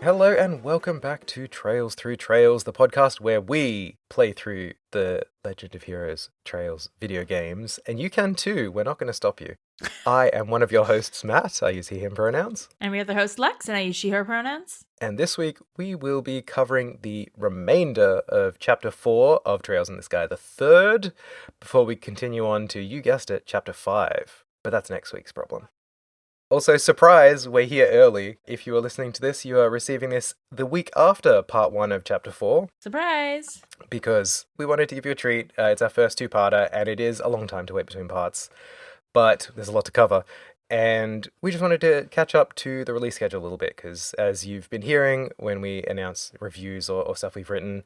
Hello and welcome back to Trails Through Trails, the podcast where we play through the Legend of Heroes Trails video games, and you can too. We're not going to stop you. I am one of your hosts, Matt. I use he, him pronouns. And we have the host, Lex, and I use she, her pronouns. And this week we will be covering the remainder of Chapter 4 of Trails in the Sky, the third, before we continue on to, you guessed it, Chapter 5. But that's next week's problem. Also, surprise, we're here early. If you are listening to this, you are receiving this the week after Part 1 of Chapter 4. Surprise! Because we wanted to give you a treat. It's our first two-parter, and it is a long time to wait between parts. But there's a lot to cover. And we just wanted to catch up to the release schedule a little bit, because as you've been hearing when we announce reviews or stuff we've written,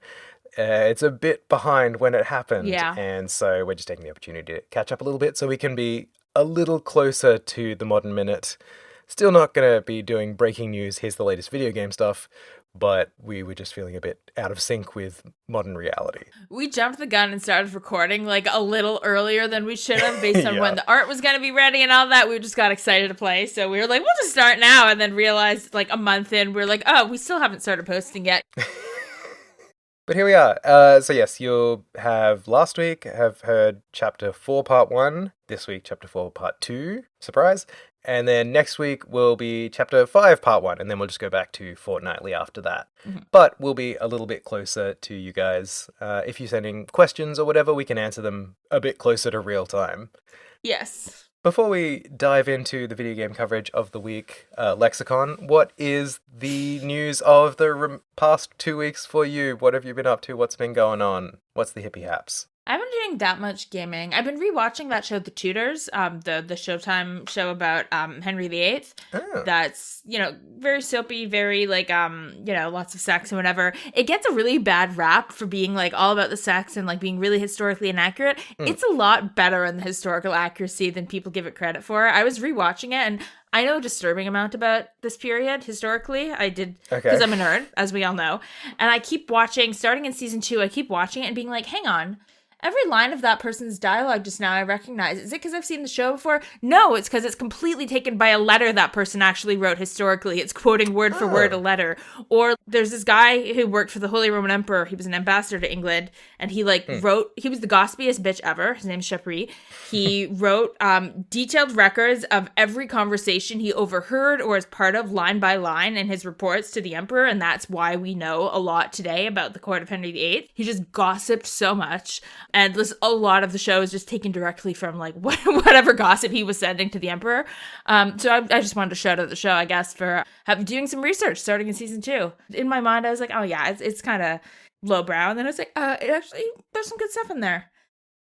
it's a bit behind when it happened. Yeah. And so we're just taking the opportunity to catch up a little bit so we can be a little closer to the modern minute. Still not going to be doing breaking news, here's the latest video game stuff, but we were just feeling a bit out of sync with modern reality. We jumped the gun and started recording like a little earlier than we should have based on Yeah. when the art was going to be ready and all that. We just got excited to play. So we were like, we'll just start now. And then realized like a month in, we're like, oh, we still haven't started posting yet. But here we are. So yes, you'll have last week have heard Chapter 4 Part 1, this week Chapter 4 Part 2, surprise, and then next week will be Chapter 5 Part 1, and then we'll just go back to fortnightly after that. Mm-hmm. But we'll be a little bit closer to you guys. If you're sending questions or whatever, we can answer them a bit closer to real time. Yes. Before we dive into the video game coverage of the week, Lexicon, what is the news of the past 2 weeks for you? What have you been up to? What's been going on? What's the hippie haps? I haven't been doing that much gaming. I've been rewatching that show, The Tudors, the Showtime show about Henry VIII. Oh. That's, very soapy, very like, lots of sex and whatever. It gets a really bad rap for being like all about the sex and like being really historically inaccurate. It's a lot better in the historical accuracy than people give it credit for. I was rewatching it and I know a disturbing amount about this period historically. I did, because I'm a nerd, as we all know. And I keep watching, starting in season 2, I keep watching it and being like, hang on. Every line of that person's dialogue just now I recognize. Is it because I've seen the show before? No, it's because it's completely taken by a letter that person actually wrote historically. It's quoting word for word a letter. Or there's this guy who worked for the Holy Roman Emperor. He was an ambassador to England. And he wrote, he was the gossipiest bitch ever. His name's Chapri. He wrote detailed records of every conversation he overheard or is part of line by line in his reports to the emperor. And that's why we know a lot today about the court of Henry VIII. He just gossiped so much. And a lot of the show is just taken directly from like whatever gossip he was sending to the emperor. So I just wanted to shout out the show, I guess, for doing some research starting in season 2. In my mind, I was like, oh yeah, it's kind of lowbrow. And then I was like, it actually, there's some good stuff in there.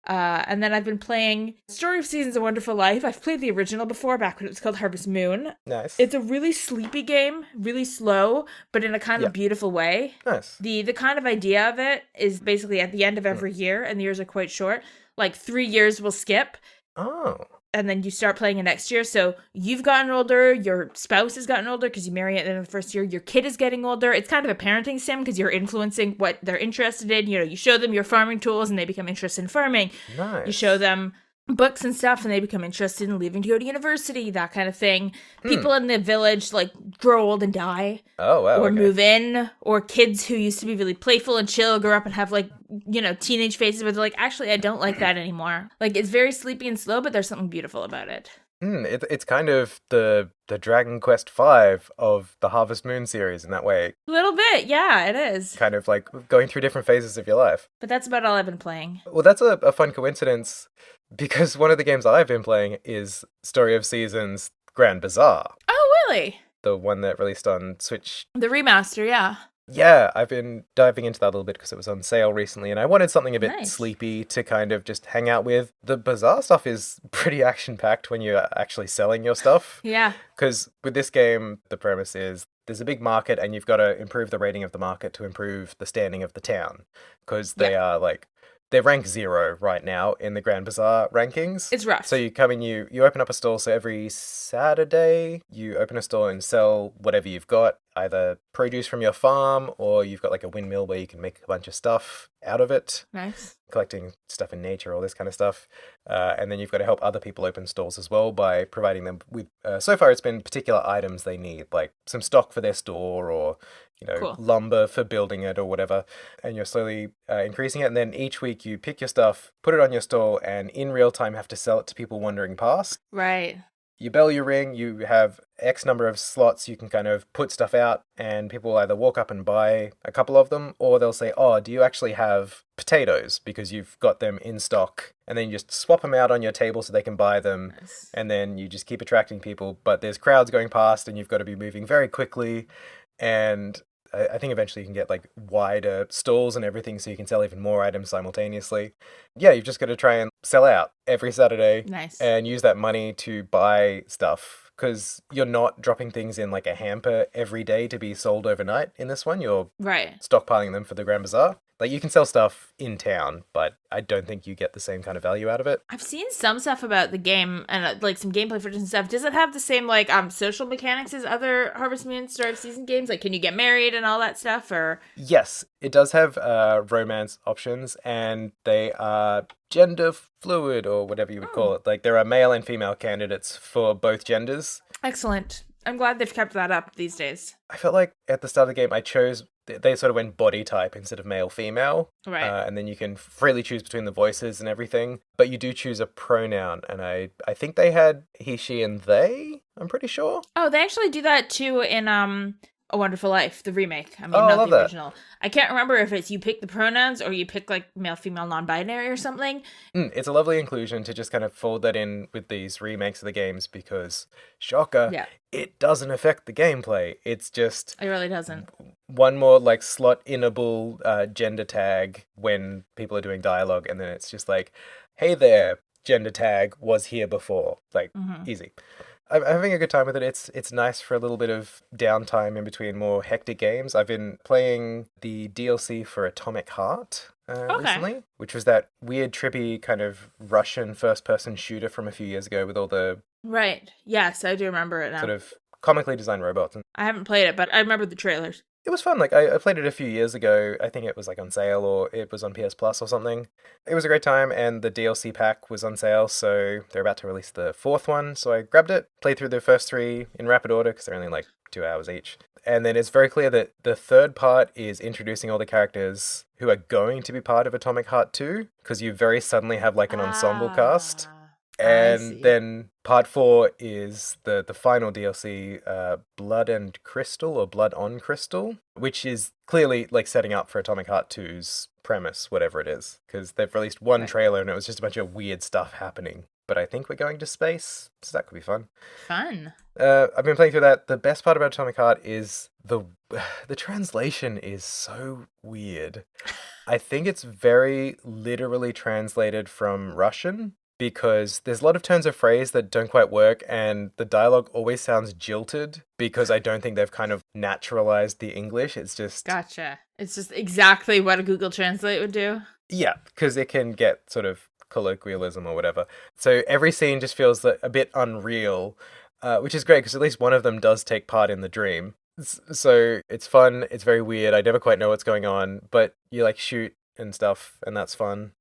And then I've been playing Story of Seasons: A Wonderful Life. I've played the original before, back when it was called Harvest Moon. Nice. It's a really sleepy game, really slow, but in a kind of beautiful way. Nice. The kind of idea of it is basically at the end of every year, and the years are quite short, like 3 years will skip. Oh. And then you start playing it next year. So you've gotten older, your spouse has gotten older because you marry at the end of the first year, your kid is getting older. It's kind of a parenting sim because you're influencing what they're interested in. You show them your farming tools and they become interested in farming. Nice. You show them books and stuff and they become interested in leaving to go to university, that kind of thing. People in the village grow old and die. Oh, wow. Or move in, or kids who used to be really playful and chill grow up and have teenage faces where they're like, actually, I don't like that anymore. It's very sleepy and slow, but there's something beautiful about it. It's kind of the Dragon Quest V of the Harvest Moon series in that way. A little bit, yeah, it is. Kind of like going through different phases of your life. But that's about all I've been playing. Well, that's a fun coincidence, because one of the games I've been playing is Story of Seasons Grand Bazaar. Oh, really? The one that released on Switch. The remaster, yeah. Yeah, I've been diving into that a little bit because it was on sale recently, and I wanted something a bit sleepy to kind of just hang out with. The bazaar stuff is pretty action-packed when you're actually selling your stuff. Yeah. Because with this game, the premise is there's a big market, and you've got to improve the rating of the market to improve the standing of the town. Because they are they're rank 0 right now in the Grand Bazaar rankings. It's rough. So you come in, you open up a stall. So every Saturday, you open a stall and sell whatever you've got, either produce from your farm or you've got a windmill where you can make a bunch of stuff out of it. Nice. Collecting stuff in nature, all this kind of stuff. And then you've got to help other people open stalls as well by providing them with, so far it's been particular items they need, like some stock for their store or, Cool. lumber for building it or whatever, and you're slowly increasing it. And then each week you pick your stuff, put it on your stall, and in real time have to sell it to people wandering past. Right. You bell your ring, you have X number of slots you can kind of put stuff out, and people will either walk up and buy a couple of them, or they'll say, oh, do you actually have potatoes? Because you've got them in stock. And then you just swap them out on your table so they can buy them. Nice. And then you just keep attracting people. But there's crowds going past, and you've got to be moving very quickly. And I think eventually you can get like wider stalls and everything so you can sell even more items simultaneously. Yeah, you've just got to try and sell out every Saturday. Nice. And use that money to buy stuff, because you're not dropping things in like a hamper every day to be sold overnight in this one. You're Right. stockpiling them for the Grand Bazaar. Like, you can sell stuff in town, but I don't think you get the same kind of value out of it. I've seen some stuff about the game and like some gameplay footage and stuff. Does it have the same like social mechanics as other Harvest Moon Start of Season games? Like, can you get married and all that stuff? Or Yes, it does have romance options, and they are gender fluid, or whatever you would call it. Like, there are male and female candidates for both genders. Excellent. I'm glad they've kept that up these days. I felt like at the start of the game, they sort of went body type instead of male female. Right. And then you can freely choose between the voices and everything. But you do choose a pronoun. And I think they had he, she, and they, I'm pretty sure. Oh, they actually do that too in A Wonderful Life, the remake. I mean, Oh, I not love the that. original. I can't remember if it's you pick the pronouns or you pick like male, female, non-binary or something. It's a lovely inclusion to just kind of fold that in with these remakes of the games, because, shocker, Yeah. it doesn't affect the gameplay. It's just It really doesn't. one more like slot-inable gender tag when people are doing dialogue, and then it's just like, hey there, gender tag was here before. Like, easy. I'm having a good time with it. It's nice for a little bit of downtime in between more hectic games. I've been playing the DLC for Atomic Heart recently, which was that weird, trippy kind of Russian first-person shooter from a few years ago with all the Right. Yes, I do remember it now. sort of comically designed robots. I haven't played it, but I remember the trailers. It was fun. Like, I played it a few years ago. I think it was like on sale, or it was on PS Plus or something. It was a great time, and the DLC pack was on sale, so they're about to release the fourth one. So I grabbed it, played through the first three in rapid order, because they're only like 2 hours each. And then it's very clear that the third part is introducing all the characters who are going to be part of Atomic Heart 2, because you very suddenly have like an ensemble cast. And then part 4 is the final DLC, Blood and Crystal, or Blood on Crystal, which is clearly like setting up for Atomic Heart 2's premise, whatever it is, because they've released one trailer and it was just a bunch of weird stuff happening. But I think we're going to space, so that could be fun. Fun. I've been playing through that. The best part about Atomic Heart is the translation is so weird. I think it's very literally translated from Russian, because there's a lot of turns of phrase that don't quite work, and the dialogue always sounds jilted, because I don't think they've kind of naturalized the English. It's just... Gotcha. It's just exactly what a Google Translate would do. Yeah, because it can get sort of colloquialism or whatever. So every scene just feels a bit unreal, which is great, because at least one of them does take part in the dream. So it's fun, it's very weird, I never quite know what's going on, but you like shoot and stuff, and that's fun.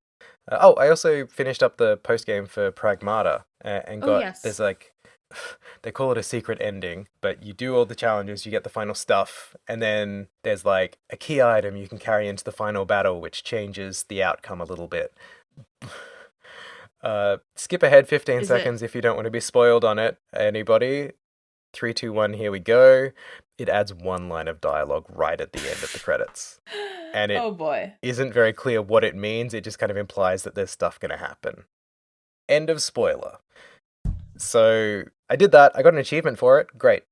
I also finished up the post-game for Pragmata, and got, there's like, they call it a secret ending, but you do all the challenges, you get the final stuff, and then there's like a key item you can carry into the final battle, which changes the outcome a little bit. Skip ahead 15 seconds if you don't want to be spoiled on it. Anybody? 3, 2, 1, here we go. It adds one line of dialogue right at the end of the credits. And it isn't very clear what it means. It just kind of implies that there's stuff going to happen. End of spoiler. So I did that. I got an achievement for it. Great.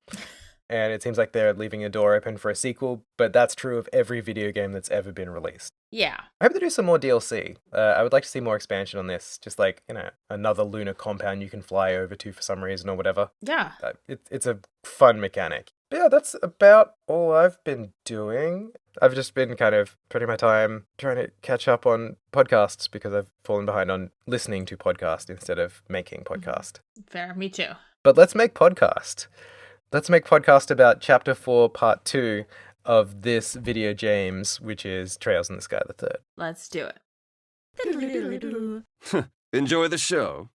And it seems like they're leaving a door open for a sequel, but that's true of every video game that's ever been released. Yeah. I hope they do some more DLC. I would like to see more expansion on this. Just like, another lunar compound you can fly over to for some reason or whatever. Yeah. It's a fun mechanic. But yeah, that's about all I've been doing. I've just been kind of putting my time trying to catch up on podcasts, because I've fallen behind on listening to podcast instead of making podcast. Fair, me too. But let's make podcast. Let's make podcast about Chapter 4, Part 2 of this video James, which is Trails in the Sky the Third. Let's do it. Enjoy the show.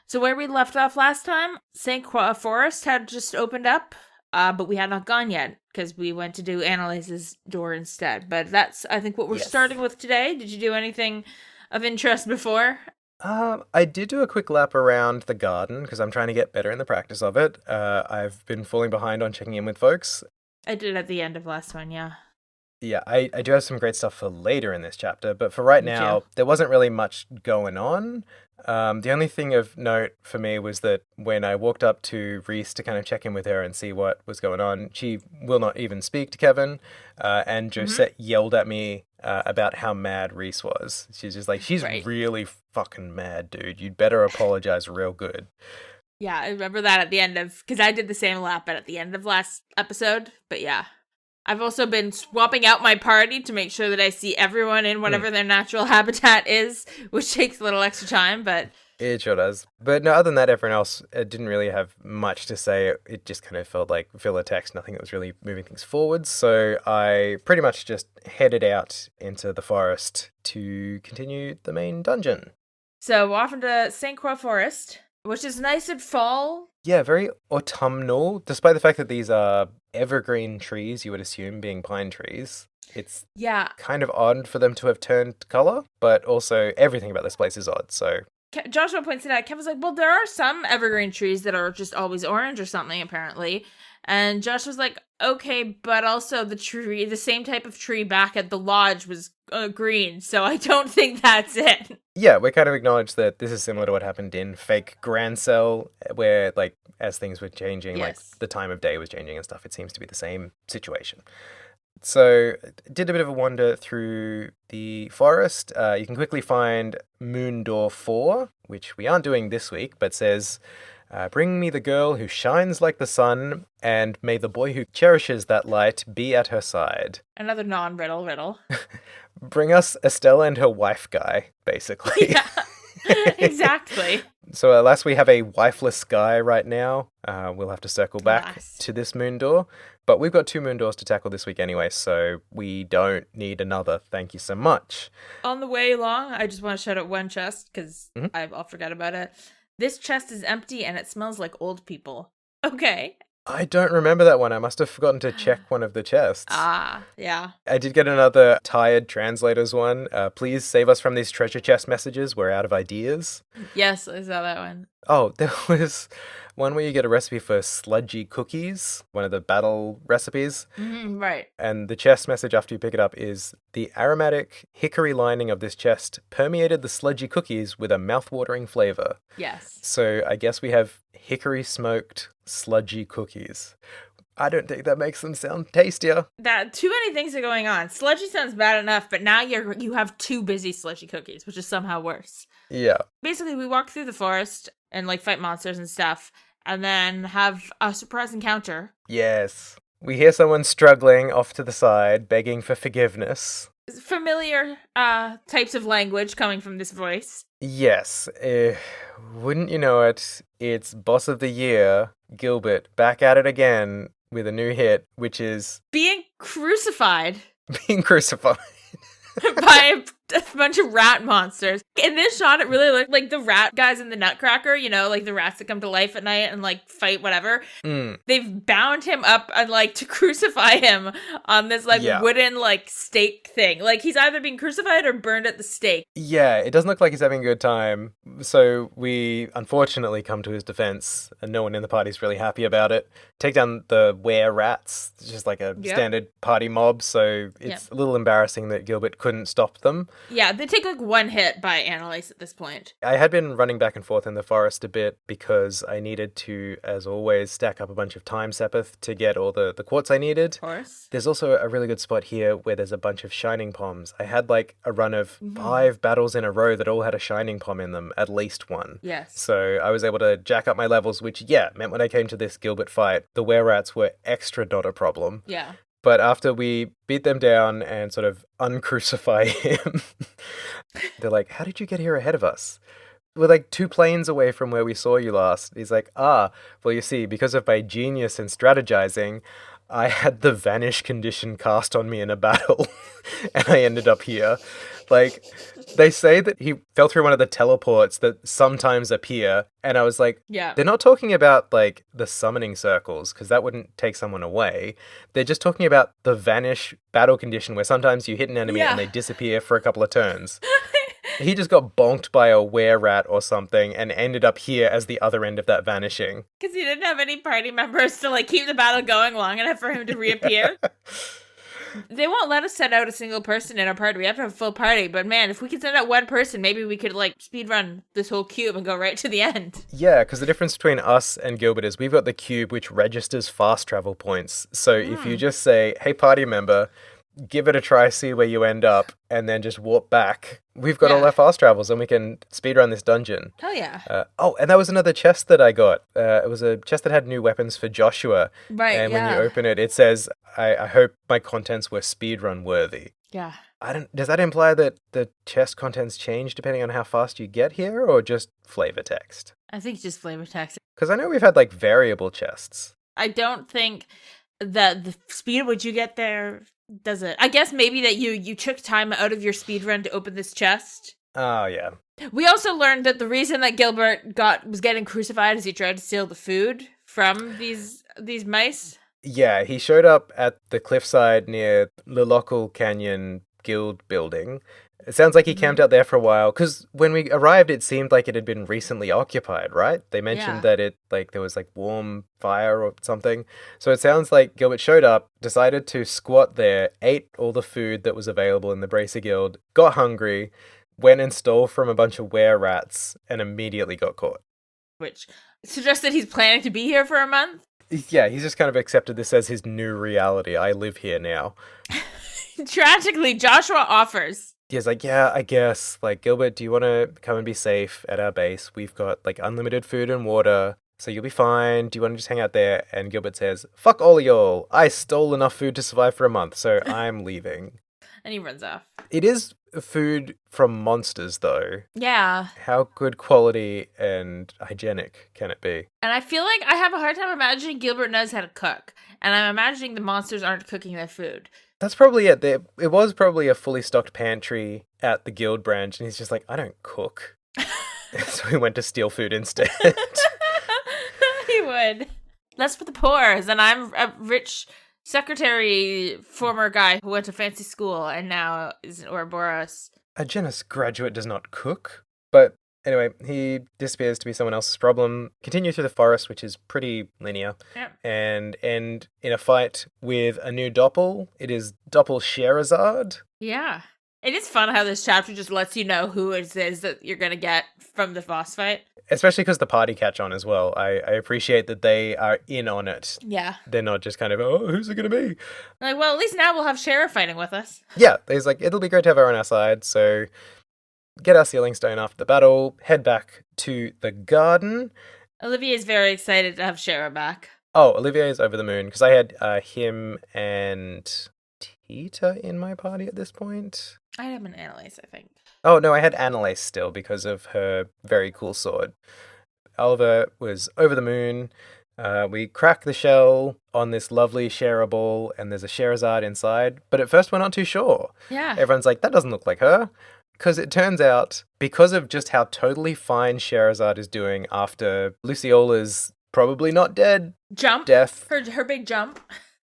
So where we left off last time, St. Croix Forest had just opened up. but we had not gone yet because we went to do Annalise's door instead. But that's, I think, what we're starting with today. Did you do anything of interest before? I did do a quick lap around the garden because I'm trying to get better in the practice of it. I've been falling behind on checking in with folks. I did at the end of last one, yeah. Yeah, I do have some great stuff for later in this chapter, but for right now, there wasn't really much going on. The only thing of note for me was that when I walked up to Reese to kind of check in with her and see what was going on, she will not even speak to Kevin, and Josette yelled at me about how mad Reese was. She's just like, she's really fucking mad, dude. You'd better apologize real good. Yeah, I remember that at the end of, because I did the same lap at the end of last episode, but yeah. I've also been swapping out my party to make sure that I see everyone in whatever their natural habitat is, which takes a little extra time, but... It sure does. But no, other than that, everyone else didn't really have much to say. It just kind of felt like filler text, nothing that was really moving things forward. So I pretty much just headed out into the forest to continue the main dungeon. So we're off into St. Croix Forest, which is nice at fall. Yeah, very autumnal, despite the fact that these are evergreen trees, you would assume, being pine trees. It's kind of odd for them to have turned colour, but also everything about this place is odd, so... Joshua points it out. Kev was like, well, there are some evergreen trees that are just always orange or something, apparently. And Josh was like, okay, but also the same type of tree back at the lodge was green, so I don't think that's it. Yeah, we kind of acknowledge that this is similar to what happened in fake Grimsel, where, like, as things were changing, like, the time of day was changing and stuff, it seems to be the same situation. So, did a bit of a wander through the forest. You can quickly find Moon Door 4, which we aren't doing this week, but says... bring me the girl who shines like the sun, and may the boy who cherishes that light be at her side. Another non-riddle. Bring us Estella and her wife guy, basically. Yeah, exactly. So alas, we have a wifeless guy right now. We'll have to circle back to this moon door. But we've got 2 moon doors to tackle this week anyway, so we don't need another. Thank you so much. On the way along, I just want to shout out one chest, because I'll forget about it. This chest is empty and it smells like old people. Okay. I don't remember that one. I must have forgotten to check one of the chests. Yeah. I did get another tired translators one. Please save us from these treasure chest messages. We're out of ideas. Yes, I saw that one. Oh, there was one where you get a recipe for sludgy cookies, one of the battle recipes. Right. And the chest message after you pick it up is, the aromatic hickory lining of this chest permeated the sludgy cookies with a mouth-watering flavor. Yes. So I guess we have hickory smoked sludgy cookies. I don't think that makes them sound tastier. That too many things are going on. Sludgy sounds bad enough, but now you have 2 busy sludgy cookies, which is somehow worse. Yeah. Basically, we walk through the forest and like fight monsters and stuff, and then have a surprise encounter. Yes. We hear someone struggling off to the side, begging for forgiveness. Familiar types of language coming from this voice. Yes. Wouldn't you know it, it's Boss of the Year, Gilbert, back at it again with a new hit, which is... being crucified. Being crucified. By a bunch of rat monsters. In this shot, it really looked like the rat guys in the Nutcracker, you know, like the rats that come to life at night and like fight whatever. They've bound him up and like to crucify him on this like wooden like stake thing. Like he's either being crucified or burned at the stake. Yeah, it doesn't look like he's having a good time. So we unfortunately come to his defense, and no one in the party's really happy about it. Take down the were-rats, it's just like a standard party mob, so it's a little embarrassing that Gilbert couldn't stop them. Yeah, they take like 1 hit by Annalise at this point. I had been running back and forth in the forest a bit because I needed to, as always, stack up a bunch of time sepith to get all the quartz I needed. Of course. There's also a really good spot here where there's a bunch of shining poms. I had like a run of 5 battles in a row that all had a shining pom in them, at least one. Yes. So I was able to jack up my levels, which, meant when I came to this Gilbert fight, the were-rats were extra not a problem. Yeah. But after we beat them down and sort of uncrucify him, they're like, how did you get here ahead of us? We're like 2 planes away from where we saw you last. He's like, well, you see, because of my genius in strategizing, I had the vanish condition cast on me in a battle, and I ended up here. Like, They say that he fell through one of the teleports that sometimes appear, and I was like, Yeah. they're not talking about, like, the summoning circles, because that wouldn't take someone away. They're just talking about the vanish battle condition, where sometimes you hit an enemy and they disappear for a couple of turns. He just got bonked by a were-rat or something and ended up here as the other end of that vanishing. Because he didn't have any party members to, like, keep the battle going long enough for him to reappear. They won't let us send out a single person in our party. We have to have a full party. But man, if we could send out one person, maybe we could, like, speedrun this whole cube and go right to the end. Yeah, because the difference between us and Gilbert is we've got the cube which registers fast travel points. So if you just say, hey, party member, give it a try, see where you end up, and then just warp back, we've got all our fast travels and we can speedrun this dungeon. Hell yeah. And that was another chest that I got. It was a chest that had new weapons for Joshua. Right, and when you open it, it says, I hope my contents were speedrun worthy. Yeah. Does that imply that the chest contents change depending on how fast you get here, or just flavor text? I think just flavor text. Because I know we've had, like, variable chests. I don't think that the speed at which you get there does it. I guess maybe that you took time out of your speedrun to open this chest. Oh, yeah. We also learned that the reason that Gilbert was getting crucified is he tried to steal the food from these mice. Yeah, he showed up at the cliffside near the Locle Canyon Guild building. It sounds like he camped out there for a while, because when we arrived, it seemed like it had been recently occupied, right? They mentioned that there was, like, warm fire or something. So it sounds like Gilbert showed up, decided to squat there, ate all the food that was available in the Bracer Guild, got hungry, went and stole from a bunch of were-rats, and immediately got caught. Which suggests that he's planning to be here for a month? Yeah, he's just kind of accepted this as his new reality. I live here now. Tragically, Joshua offers. He's like, yeah, I guess. Like, Gilbert, do you want to come and be safe at our base? We've got, like, unlimited food and water, so you'll be fine. Do you want to just hang out there? And Gilbert says, fuck all of y'all. I stole enough food to survive for a month, so I'm leaving. And he runs off. It is food from monsters, though. Yeah. How good quality and hygienic can it be? And I feel like I have a hard time imagining Gilbert knows how to cook. And I'm imagining the monsters aren't cooking their food. That's probably it. It was probably a fully stocked pantry at the guild branch, and he's just like, I don't cook. So he went to steal food instead. He would. That's for the poor. And I'm a rich secretary, former guy who went to fancy school and now is in Ouroboros. A Genis graduate does not cook. But anyway, he disappears to be someone else's problem, continue through the forest, which is pretty linear, and end in a fight with a new doppel. It is Doppel Scheherazade. Yeah. It is fun how this chapter just lets you know who it is that you're going to get from the boss fight. Especially because the party catch on as well. I appreciate that they are in on it. Yeah. They're not just kind of, oh, who's it going to be? Like, well, at least now we'll have Shara fighting with us. Yeah, he's like, it'll be great to have her on our side, so get our sealing stone after the battle, head back to the garden. Olivier is very excited to have Shara back. Oh, Olivier is over the moon, because I had him and Tita in my party at this point. I had him in Annalise, I think. Oh, no, I had Annalise still because of her very cool sword. Oliver was over the moon. We crack the shell on this lovely shareable, and there's a Scheherazade inside. But at first, we're not too sure. Yeah. Everyone's like, that doesn't look like her. Because it turns out, because of just how totally fine Scheherazade is doing after Luciola's probably not dead. Death. Her big jump.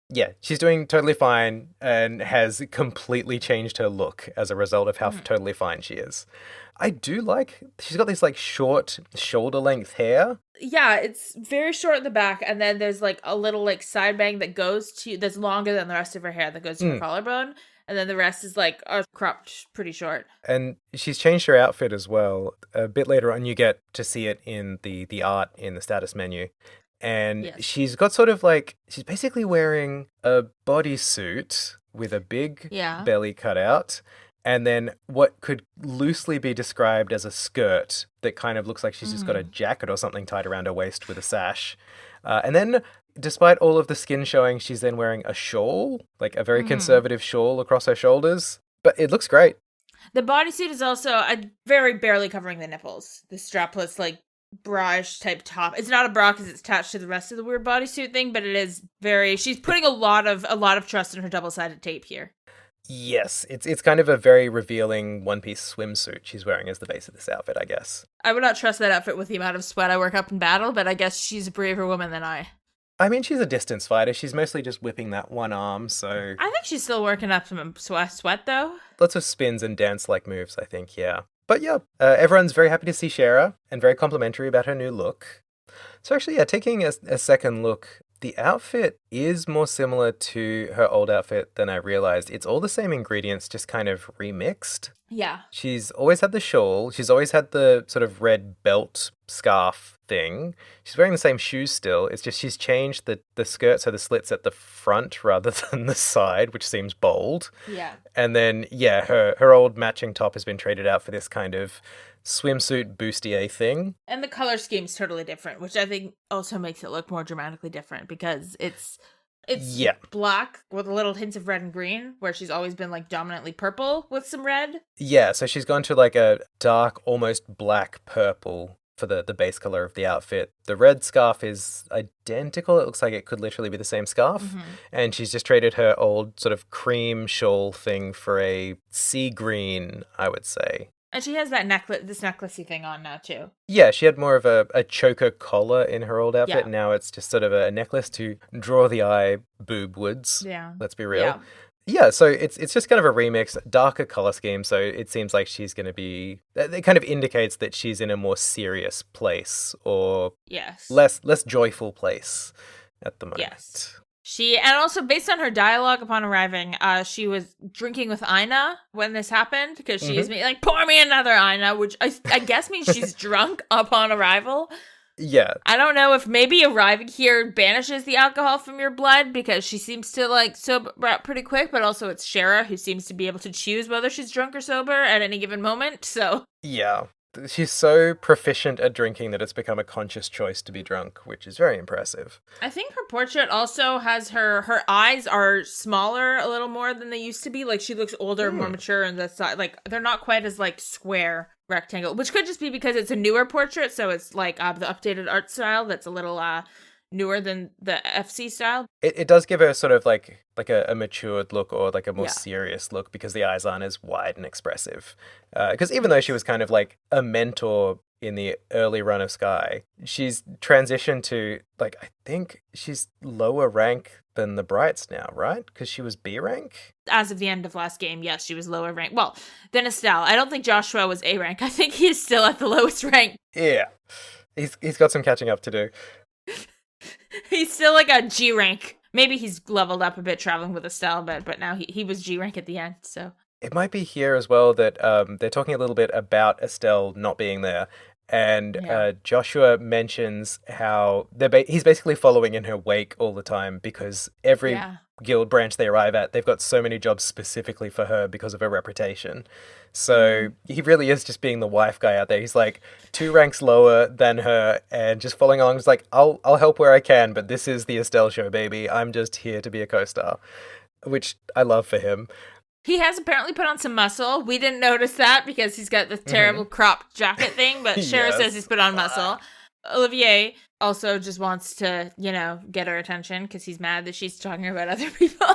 Yeah, she's doing totally fine and has completely changed her look as a result of how totally fine she is. I do like, she's got this like short shoulder length hair. Yeah, it's very short at the back, and then there's like a little like side bang that goes to, that's longer than the rest of her hair that goes to her collarbone, and then the rest is like cropped pretty short. And she's changed her outfit as well. A bit later on you get to see it in the art in the status menu. And she's got sort of like, she's basically wearing a bodysuit with a big belly cutout, and then what could loosely be described as a skirt that kind of looks like she's just got a jacket or something tied around her waist with a sash. And then, despite all of the skin showing, she's then wearing a shawl, like a very conservative shawl across her shoulders. But it looks great. The bodysuit is also very barely covering the nipples. The strapless, like, bra-ish type top. It's not a bra because it's attached to the rest of the weird bodysuit thing, but it is very, she's putting a lot of trust in her double-sided tape here. Yes, it's kind of a very revealing one-piece swimsuit she's wearing as the base of this outfit, I guess. I would not trust that outfit with the amount of sweat I work up in battle, but I guess she's a braver woman than I. I mean, she's a distance fighter. She's mostly just whipping that one arm, so I think she's still working up some sweat though. lots of spins and dance-like moves, I think, yeah. But yeah, everyone's very happy to see Shara and very complimentary about her new look. So actually, yeah, taking a second look, the outfit is more similar to her old outfit than I realized. It's all the same ingredients, just kind of remixed. Yeah. She's always had the shawl. She's always had the sort of red belt scarf thing. She's wearing the same shoes still. It's just she's changed the skirt so the slit's at the front rather than the side, which seems bold. Yeah. And then, yeah, her old matching top has been traded out for this kind of swimsuit bustier thing. And the color scheme's totally different, which I think also makes it look more dramatically different because it's Yeah. black with a little hints of red and green, where she's always been like dominantly purple with some red. Yeah, so she's gone to like a dark, almost black purple for the base color of the outfit. The red scarf is identical. It looks like it could literally be the same scarf. Mm-hmm. And she's just traded her old sort of cream shawl thing for a sea green, I would say. And she has that this necklacey thing on now too. Yeah, she had more of a choker collar in her old outfit. Yeah. Now it's just sort of a necklace to draw the eye boobwards. Yeah. Let's be real. Yeah. Yeah, so it's just kind of a remix, darker color scheme. So it seems like she's going to be. It kind of indicates that she's in a more serious place or Yes. less joyful place at the moment. Yes. And also based on her dialogue upon arriving, she was drinking with Aina when this happened because she's like, pour me another Aina, which I guess means she's drunk upon arrival. Yeah. I don't know if maybe arriving here banishes the alcohol from your blood because she seems to like sober out pretty quick, but also it's Shara who seems to be able to choose whether she's drunk or sober at any given moment. So Yeah. She's so proficient at drinking that it's become a conscious choice to be drunk, which is very impressive. I think her portrait also has her eyes are smaller a little more than they used to be. Like she looks older, more mature, and the side like they're not quite as like square rectangle, which could just be because it's a newer portrait, so it's like the updated art style that's a little newer than the FC style. It does give her sort of like a matured look or like a more Yeah. serious look because the eyes aren't as wide and expressive. Because even though she was kind of like a mentor in the early run of Sky, she's transitioned to like I think she's lower rank than the Brights now, right? Because she was B rank. As of the end of last game, yes, she was lower rank. Well, than Estelle. I don't think Joshua was A rank. I think he's still at the lowest rank. Yeah, he's got some catching up to do. He's still like a G rank. Maybe he's leveled up a bit traveling with Estelle, but now he was G rank at the end, so. It might be here as well that they're talking a little bit about Estelle not being there. And Joshua mentions how he's basically following in her wake all the time because every guild branch they arrive at, they've got so many jobs specifically for her because of her reputation. So he really is just being the wife guy out there. He's like 2 ranks lower than her and just following along. He's like, I'll help where I can, but this is the Estelle show, baby. I'm just here to be a co-star, which I love for him. He has apparently put on some muscle. We didn't notice that because he's got the terrible cropped jacket thing, but Shara says he's put on muscle. Olivier also just wants to, get her attention because he's mad that she's talking about other people.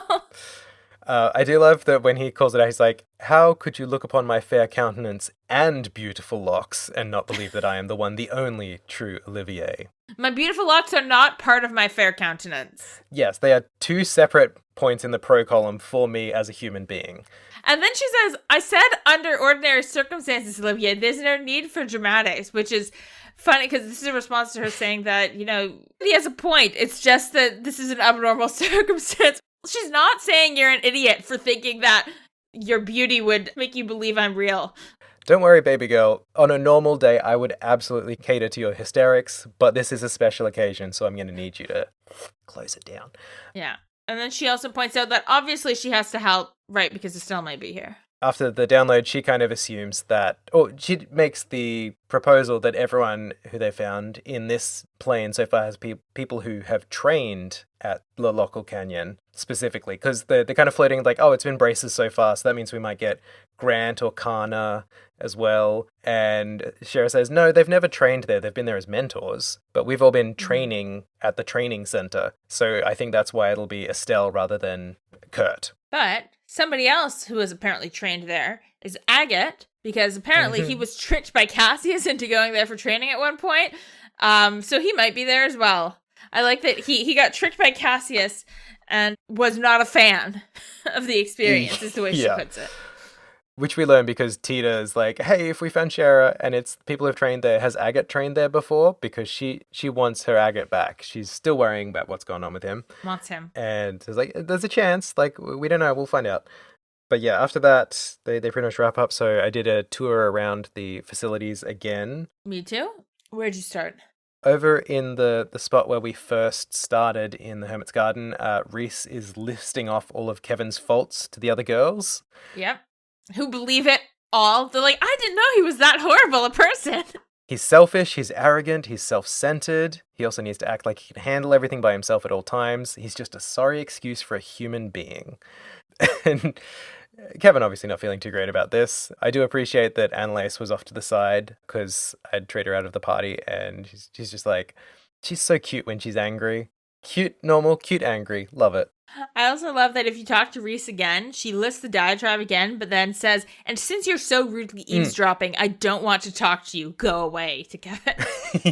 I do love that when he calls it out, he's like, how could you look upon my fair countenance and beautiful locks and not believe that I am the one, the only true Olivier? My beautiful locks are not part of my fair countenance. Yes, they are 2 separate points in the pro column for me as a human being. And then she says, I said under ordinary circumstances, Olivier, there's no need for dramatics, which is funny because this is a response to her saying that, he has a point. It's just that this is an abnormal circumstance. She's not saying you're an idiot for thinking that your beauty would make you believe I'm real. Don't worry, baby girl. On a normal day, I would absolutely cater to your hysterics, but this is a special occasion, so I'm going to need you to close it down. Yeah. And then she also points out that obviously she has to help, right, because Estelle might be here. After the download, she kind of assumes that, or she makes the proposal that everyone who they found in this plane so far has people who have trained at Locle Canyon specifically, because they're kind of floating like, oh, it's been braces so far, so that means we might get Grant or Kana as well. And Shara says, no, they've never trained there. They've been there as mentors, but we've all been training at the training center. So I think that's why it'll be Estelle rather than Kurt. But somebody else who is apparently trained there is Agate, because apparently he was tricked by Cassius into going there for training at one point. So he might be there as well. I like that he got tricked by Cassius and was not a fan of the experience, is the way she puts it. Which we learn because Tita is like, hey, if we found Shara and it's people who've trained there, has Agate trained there before? Because she wants her Agate back. She's still worrying about what's going on with him. Wants him. And it's like, there's a chance. Like, we don't know. We'll find out. But yeah, after that, they pretty much wrap up. So I did a tour around the facilities again. Me too. Where'd you start? Over in the spot where we first started in the Hermit's Garden, Reese is listing off all of Kevin's faults to the other girls. Yep. Who believe it all. They're like, I didn't know he was that horrible a person. He's selfish, he's arrogant, he's self-centered. He also needs to act like he can handle everything by himself at all times. He's just a sorry excuse for a human being. And Kevin obviously not feeling too great about this. I do appreciate that Annalise was off to the side because I'd trade her out of the party, and she's just like, she's so cute when she's angry. Cute, normal, cute, angry. Love it. I also love that if you talk to Reese again, she lists the diatribe again, but then says, and since you're so rudely eavesdropping, I don't want to talk to you. Go away to Kevin.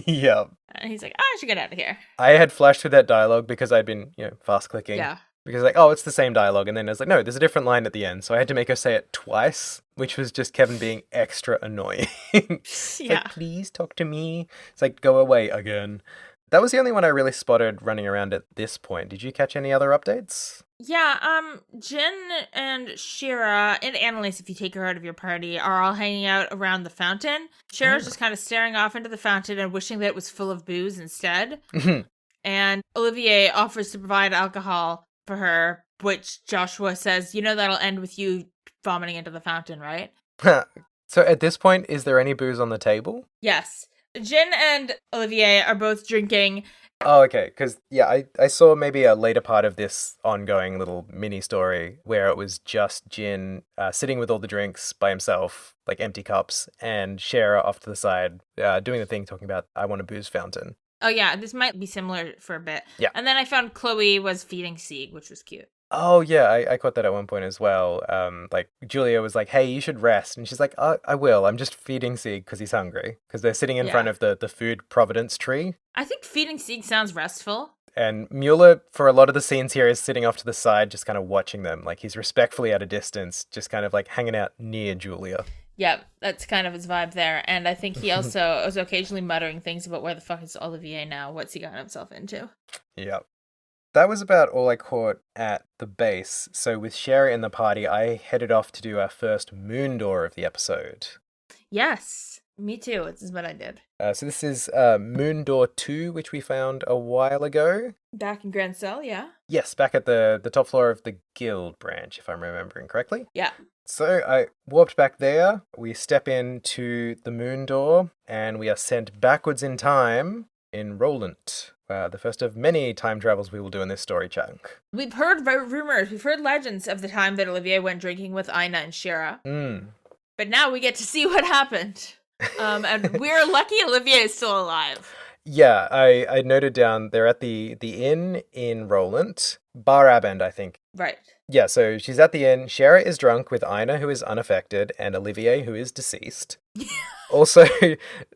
Yep. And he's like, I should get out of here. I had flashed through that dialogue because I'd been, fast clicking. Yeah. Because like, oh, it's the same dialogue. And then I was like, no, there's a different line at the end. So I had to make her say it twice, which was just Kevin being extra annoying. Yeah. Like, please talk to me. It's like, go away again. That was the only one I really spotted running around at this point. Did you catch any other updates? Yeah, Jin and Shira and Annalise, if you take her out of your party, are all hanging out around the fountain. Shira's just kind of staring off into the fountain and wishing that it was full of booze instead. And Olivier offers to provide alcohol for her, which Joshua says, that'll end with you vomiting into the fountain, right? So at this point, is there any booze on the table? Yes. Jin and Olivier are both drinking. Oh, okay. Because, I saw maybe a later part of this ongoing little mini story where it was just Jin sitting with all the drinks by himself, like empty cups, and Shara off to the side doing the thing talking about, I want a booze fountain. Oh, yeah. This might be similar for a bit. Yeah. And then I found Chloe was feeding Sieg, which was cute. Oh, yeah, I caught that at one point as well. Like, Julia was like, hey, you should rest. And she's like, I will. I'm just feeding Sieg because he's hungry. Because they're sitting in front of the food providence tree. I think feeding Sieg sounds restful. And Mueller, for a lot of the scenes here, is sitting off to the side, just kind of watching them. Like, he's respectfully at a distance, just kind of like hanging out near Julia. Yeah, that's kind of his vibe there. And I think he also was occasionally muttering things about where the fuck is Olivier now? What's he gotten himself into? Yep. That was about all I caught at the base. So with Shara in the party, I headed off to do our first moon door of the episode. Yes, me too. This is what I did. So this is Moon Door 2, which we found a while ago. Back in Grimsel, yeah? Yes, back at the top floor of the guild branch, if I'm remembering correctly. Yeah. So I warped back there. We step into the Moon Door, and we are sent backwards in time in Roland. The first of many time travels we will do in this story chunk. We've heard rumors, we've heard legends of the time that Olivier went drinking with Aina and Shira. But now we get to see what happened. And we're lucky Olivier is still alive. Yeah, I noted down they're at the inn in Roland. Bar Abend, I think. Right. Yeah, so she's at the inn. Shara is drunk with Aina, who is unaffected, and Olivier, who is deceased. Also,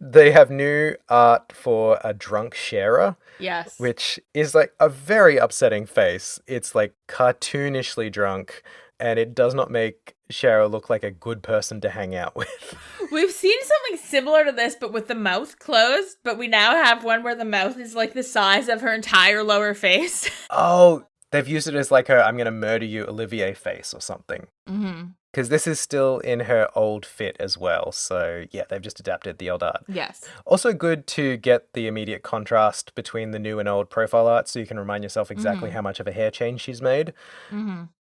they have new art for a drunk Shara. Yes. Which is like a very upsetting face. It's like cartoonishly drunk, and it does not make Shara look like a good person to hang out with. We've seen something similar to this, but with the mouth closed, but we now have one where the mouth is like the size of her entire lower face. Oh, they've used it as like her I'm gonna murder you Olivier face or something. Because this is still in her old fit as well. So yeah, they've just adapted the old art. Yes. Also good to get the immediate contrast between the new and old profile art so you can remind yourself exactly how much of a hair change she's made.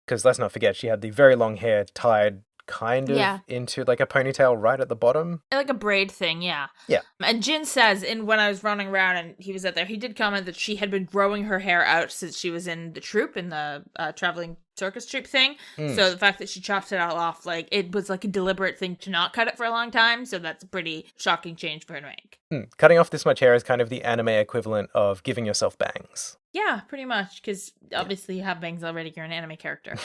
Because let's not forget, she had the very long hair tied kind of into like a ponytail right at the bottom. Like a braid thing, yeah. Yeah. And Jin says, when I was running around and he was out there, he did comment that she had been growing her hair out since she was in the troupe, in the traveling circus troupe thing. So the fact that she chopped it all off, like, it was like a deliberate thing to not cut it for a long time. So that's a pretty shocking change for her to make. Cutting off this much hair is kind of the anime equivalent of giving yourself bangs. Yeah, pretty much. Because obviously you have bangs already. You're an anime character.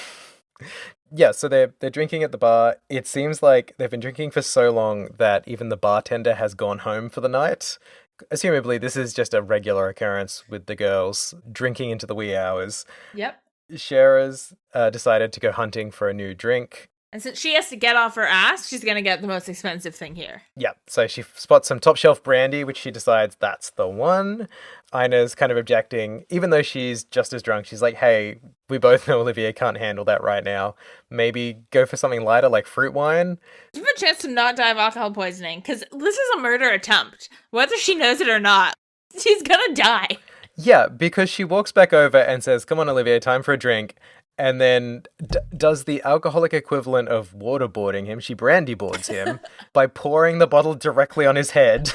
Yeah, so they're drinking at the bar. It seems like they've been drinking for so long that even the bartender has gone home for the night. Assumably, this is just a regular occurrence with the girls drinking into the wee hours. Yep. Shara's decided to go hunting for a new drink. And since she has to get off her ass, she's going to get the most expensive thing here. Yeah, so she spots some top shelf brandy, which she decides that's the one. Ina's kind of objecting, even though she's just as drunk. She's like, hey, we both know Olivier can't handle that right now. Maybe go for something lighter like fruit wine. Give her a chance to not die of alcohol poisoning, because this is a murder attempt. Whether she knows it or not, she's going to die. Yeah, because she walks back over and says, come on, Olivier, time for a drink. And then does the alcoholic equivalent of waterboarding him. She brandy boards him by pouring the bottle directly on his head.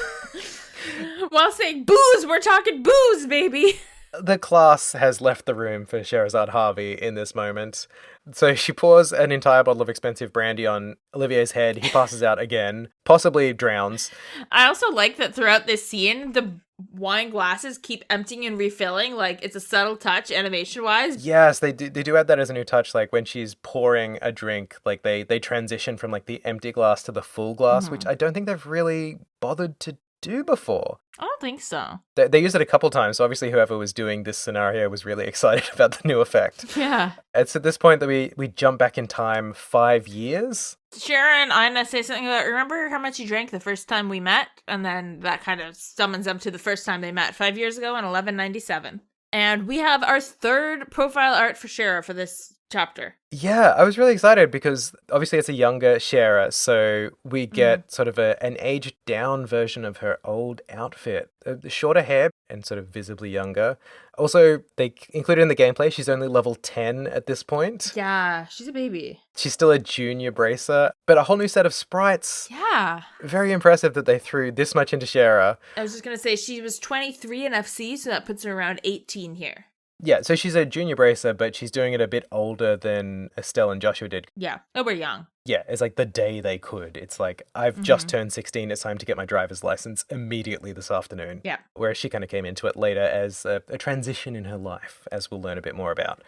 While saying, booze, we're talking booze, baby. The class has left the room for Sherazade Harvey in this moment. So she pours an entire bottle of expensive brandy on Olivier's head. He passes out again, possibly drowns. I also like that throughout this scene, the wine glasses keep emptying and refilling. Like, it's a subtle touch animation-wise. Yes, they do add that as a new touch. Like, when she's pouring a drink, like, they transition from, like, the empty glass to the full glass, which I don't think they've really bothered to do before. I don't think so. They used it a couple times, so obviously whoever was doing this scenario was really excited about the new effect. Yeah. It's at this point that we jump back in time 5 years. Sharon and Ina say something about, remember how much you drank the first time we met? And then that kind of summons them to the first time they met 5 years ago in 1197. And we have our third profile art for Shara for this chapter. Yeah, I was really excited because obviously it's a younger Shara, so we get sort of an aged down version of her old outfit. Shorter hair and sort of visibly younger. Also, they included in the gameplay, she's only level 10 at this point. Yeah, she's a baby. She's still a junior bracer, but a whole new set of sprites. Yeah. Very impressive that they threw this much into Shara. I was just going to say, she was 23 in FC, so that puts her around 18 here. Yeah, so she's a junior bracer, but she's doing it a bit older than Estelle and Joshua did. Yeah. Oh, we're young. Yeah, it's like the day they could. It's like, I've just turned 16, it's time to get my driver's license immediately this afternoon. Yeah. Whereas she kind of came into it later as a transition in her life, as we'll learn a bit more about.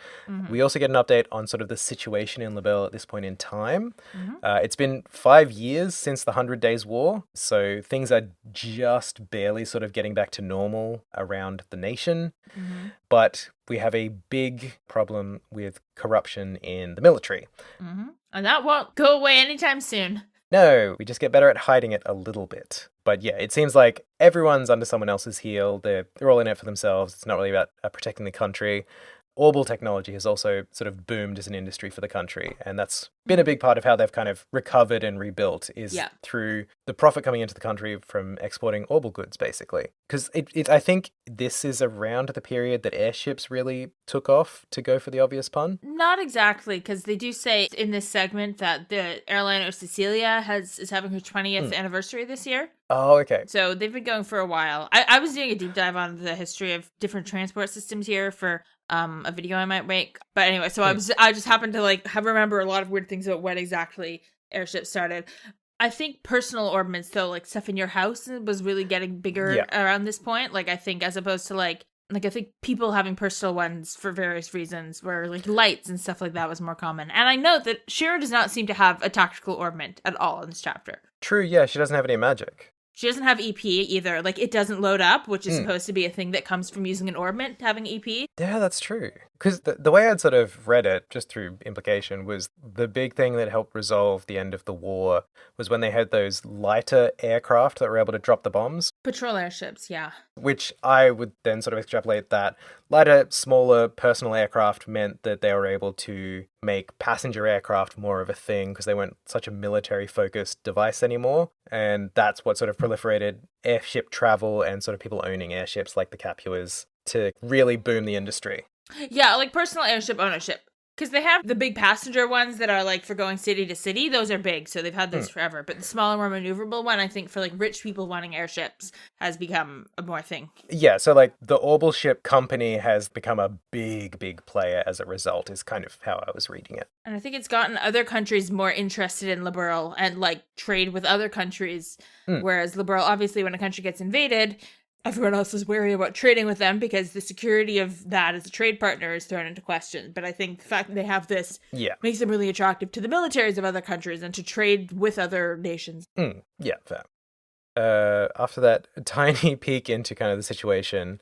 We also get an update on sort of the situation in Labelle at this point in time. It's been 5 years since the 100 Days War, so things are just barely sort of getting back to normal around the nation. But we have a big problem with corruption in the military. And that won't go away anytime soon. No, we just get better at hiding it a little bit. But yeah, it seems like everyone's under someone else's heel. They're all in it for themselves. It's not really about protecting the country. Orbital technology has also sort of boomed as an industry for the country. And that's been a big part of how they've kind of recovered and rebuilt is through the profit coming into the country from exporting orbital goods, basically. Because I think this is around the period that airships really took off, to go for the obvious pun. Not exactly, because they do say in this segment that the airline of Cecilia is having her 20th anniversary this year. Oh, okay. So they've been going for a while. I was doing a deep dive on the history of different transport systems here for a video I might make. But anyway, so I just happened to remember a lot of weird things about when exactly airships started. I think personal ordnance, though, like stuff in your house, was really getting bigger around this point. Like, I think as opposed to I think people having personal ones for various reasons, where like lights and stuff like that was more common. And I note that Shira does not seem to have a tactical ornament at all in this chapter. True, yeah, she doesn't have any magic. She doesn't have EP either. Like, it doesn't load up, which is supposed to be a thing that comes from using an ornament, having EP. Yeah, that's true. Because the way I'd sort of read it, just through implication, was the big thing that helped resolve the end of the war was when they had those lighter aircraft that were able to drop the bombs. Patrol airships, yeah. Which I would then sort of extrapolate that lighter, smaller personal aircraft meant that they were able to make passenger aircraft more of a thing because they weren't such a military-focused device anymore. And that's what sort of proliferated airship travel and sort of people owning airships like the Capuas to really boom the industry. Yeah, like personal airship ownership. Because they have the big passenger ones that are like for going city to city. Those are big, so they've had those forever. But the smaller, more maneuverable one, I think for like rich people wanting airships has become a more thing. Yeah, so like the Orbital Ship Company has become a big, big player as a result, is kind of how I was reading it. And I think it's gotten other countries more interested in liberal and like trade with other countries. Whereas liberal, obviously when a country gets invaded, everyone else is wary about trading with them because the security of that as a trade partner is thrown into question. But I think the fact that they have this makes them really attractive to the militaries of other countries and to trade with other nations. Yeah, fair. After that tiny peek into kind of the situation,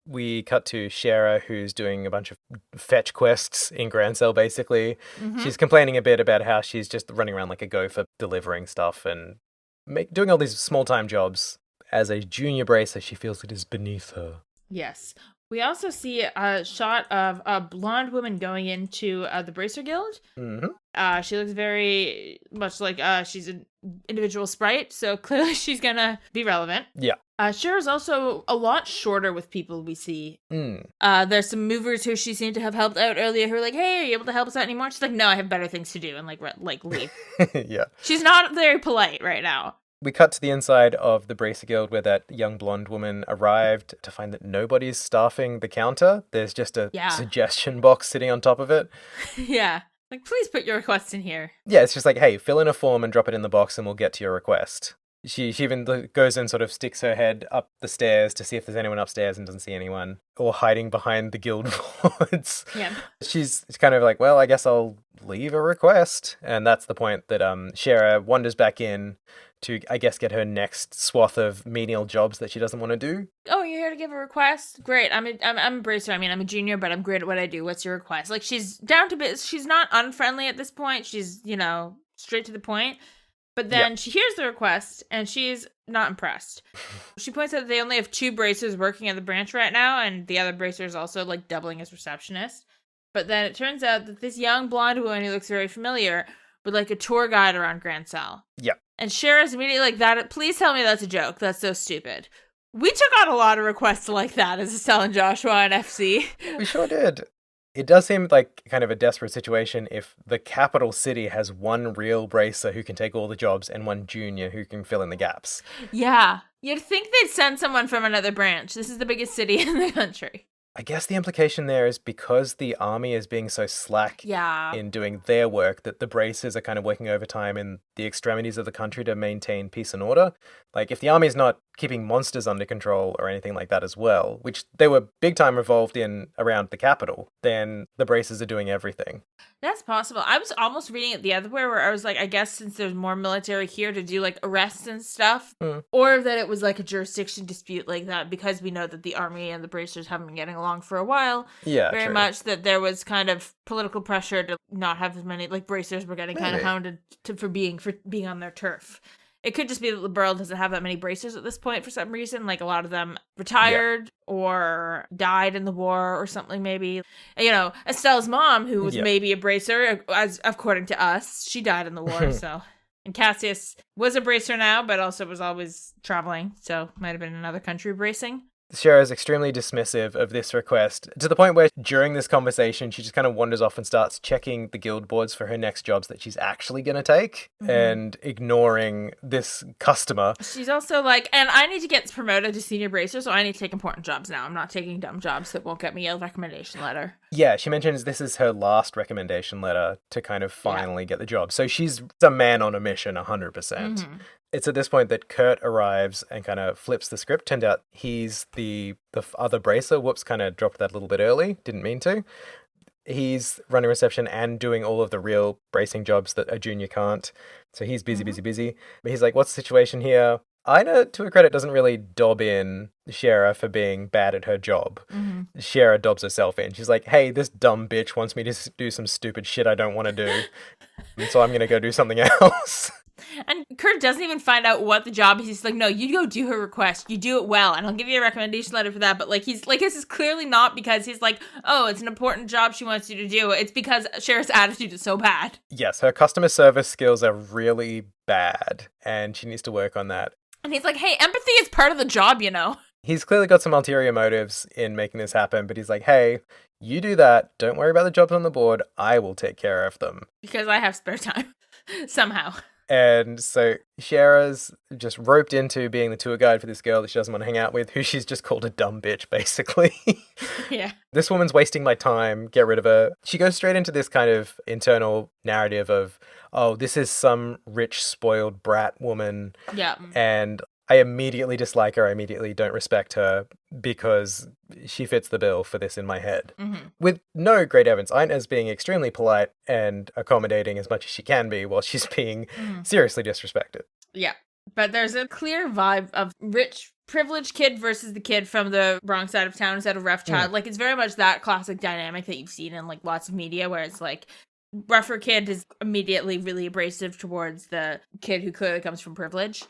we cut to Shara, who's doing a bunch of fetch quests in Grimsel, basically. She's complaining a bit about how she's just running around like a gopher, delivering stuff and doing all these small-time jobs. As a junior bracer, she feels it is beneath her. Yes. We also see a shot of a blonde woman going into the Bracer Guild. She looks very much like she's an individual sprite, so clearly she's gonna be relevant. Yeah. Shara's also a lot shorter with people we see. There's some movers who she seemed to have helped out earlier who are like, hey, are you able to help us out anymore? She's like, no, I have better things to do, and like leave. Yeah. She's not very polite right now. We cut to the inside of the Bracer Guild where that young blonde woman arrived to find that nobody's staffing the counter. There's just a suggestion box sitting on top of it. Yeah. Like, please put your request in here. Yeah, it's just like, hey, fill in a form and drop it in the box and we'll get to your request. She even goes and sort of sticks her head up the stairs to see if there's anyone upstairs and doesn't see anyone. Or hiding behind the guild boards. Yeah. She's kind of like, well, I guess I'll leave a request. And that's the point that Shara wanders back in to, I guess, get her next swath of menial jobs that she doesn't want to do. Oh, you're here to give a request? Great. I'm a bracer. I mean, I'm a junior, but I'm great at what I do. What's your request? Like, she's down to bit. She's not unfriendly at this point. She's, straight to the point. But then she hears the request, and she's not impressed. She points out that they only have 2 bracers working at the branch right now, and the other bracer is also, like, doubling as receptionist. But then it turns out that this young blonde woman who looks very familiar would like a tour guide around Grimsel. Yeah. And Shara's immediately like, that. Please tell me that's a joke. That's so stupid. We took on a lot of requests like that as Estelle and Joshua and FC. We sure did. It does seem like kind of a desperate situation if the capital city has one real bracer who can take all the jobs and one junior who can fill in the gaps. Yeah. You'd think they'd send someone from another branch. This is the biggest city in the country. I guess the implication there is because the army is being so slack in doing their work, that the bracers are kind of working overtime in the extremities of the country to maintain peace and order. Like, if the army's not keeping monsters under control or anything like that as well, which they were big time involved in around the capital, then the bracers are doing everything. That's possible. I was almost reading it the other way where I was like, I guess since there's more military here to do like arrests and stuff, or that it was like a jurisdiction dispute like that, because we know that the army and the bracers haven't been getting along for a while. Yeah, very true. much that there was kind of political pressure to not have as many, like bracers were getting kind of hounded for being on their turf. It could just be that the world doesn't have that many bracers at this point for some reason. Like, a lot of them retired or died in the war or something, maybe. Estelle's mom, who was maybe a bracer, as according to us, she died in the war, so. And Cassius was a bracer now, but also was always traveling, so might have been in another country bracing. Shara is extremely dismissive of this request, to the point where during this conversation, she just kind of wanders off and starts checking the guild boards for her next jobs that she's actually going to take, and ignoring this customer. She's also like, and I need to get promoted to senior bracer, so I need to take important jobs now. I'm not taking dumb jobs that won't get me a recommendation letter. Yeah, she mentions this is her last recommendation letter to kind of finally get the job. So she's a man on a mission, 100%. It's at this point that Kurt arrives and kind of flips the script. Turned out he's the other bracer. Whoops, kind of dropped that a little bit early. Didn't mean to. He's running reception and doing all of the real bracing jobs that a junior can't. So he's busy. But he's like, what's the situation here? Ina, to her credit, doesn't really dob in Shara for being bad at her job. Shara dobs herself in. She's like, hey, this dumb bitch wants me to do some stupid shit I don't want to do. So I'm going to go do something else. And Kurt doesn't even find out what the job is. He's like, no, you go do her request. You do it well, and I'll give you a recommendation letter for that. But he's like, this is clearly not because he's like, oh, it's an important job she wants you to do. It's because Shara's attitude is so bad. Yes, her customer service skills are really bad, and she needs to work on that. And he's like, hey, empathy is part of the job, He's clearly got some ulterior motives in making this happen, but he's like, hey, you do that. Don't worry about the jobs on the board. I will take care of them. Because I have spare time. Somehow. And so Shara's just roped into being the tour guide for this girl that she doesn't want to hang out with, who she's just called a dumb bitch, basically. Yeah. This woman's wasting my time. Get rid of her. She goes straight into this kind of internal narrative of, oh, this is some rich, spoiled brat woman. Yeah. And I immediately dislike her. I immediately don't respect her because she fits the bill for this in my head. Mm-hmm. With no great evidence. Ina's being extremely polite and accommodating as much as she can be while she's being seriously disrespected. Yeah. But there's a clear vibe of rich, privileged kid versus the kid from the wrong side of town instead of rough child. Like, it's very much that classic dynamic that you've seen in, like, lots of media where it's, like, rougher kid is immediately really abrasive towards the kid who clearly comes from privilege.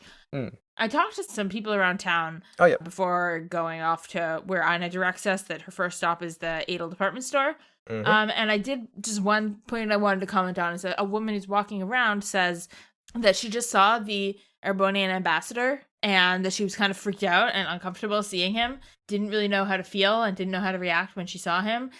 I talked to some people around town before going off to where Ina directs us that her first stop is the Adel department store. And I did just one point I wanted to comment on is that a woman who's walking around says that she just saw the Arbonian ambassador and that she was kind of freaked out and uncomfortable seeing him, didn't really know how to feel and didn't know how to react when she saw him.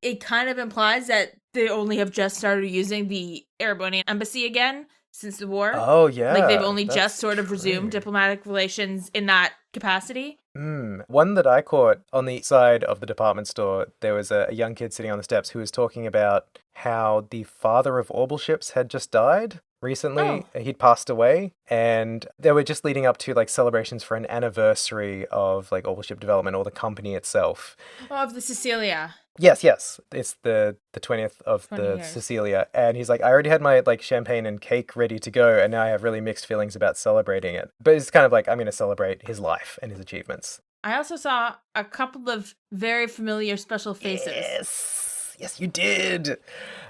It kind of implies that they only have just started using the Arbonian embassy again since the war. Oh, yeah. Like, they've only just sort of resumed diplomatic relations in that capacity. One that I caught on the side of the department store, there was a young kid sitting on the steps who was talking about how the father of Orbital ships had just died recently. He'd passed away, and they were just leading up to like celebrations for an anniversary of like Orbital ship development or the company itself. Oh, of the Cecilia. Yes. It's the 20th of 20 the years. Cecilia. And he's like, I already had my like champagne and cake ready to go, and now I have really mixed feelings about celebrating it. But it's kind of like, I'm going to celebrate his life and his achievements. I also saw a couple of very familiar special faces. Yes, you did.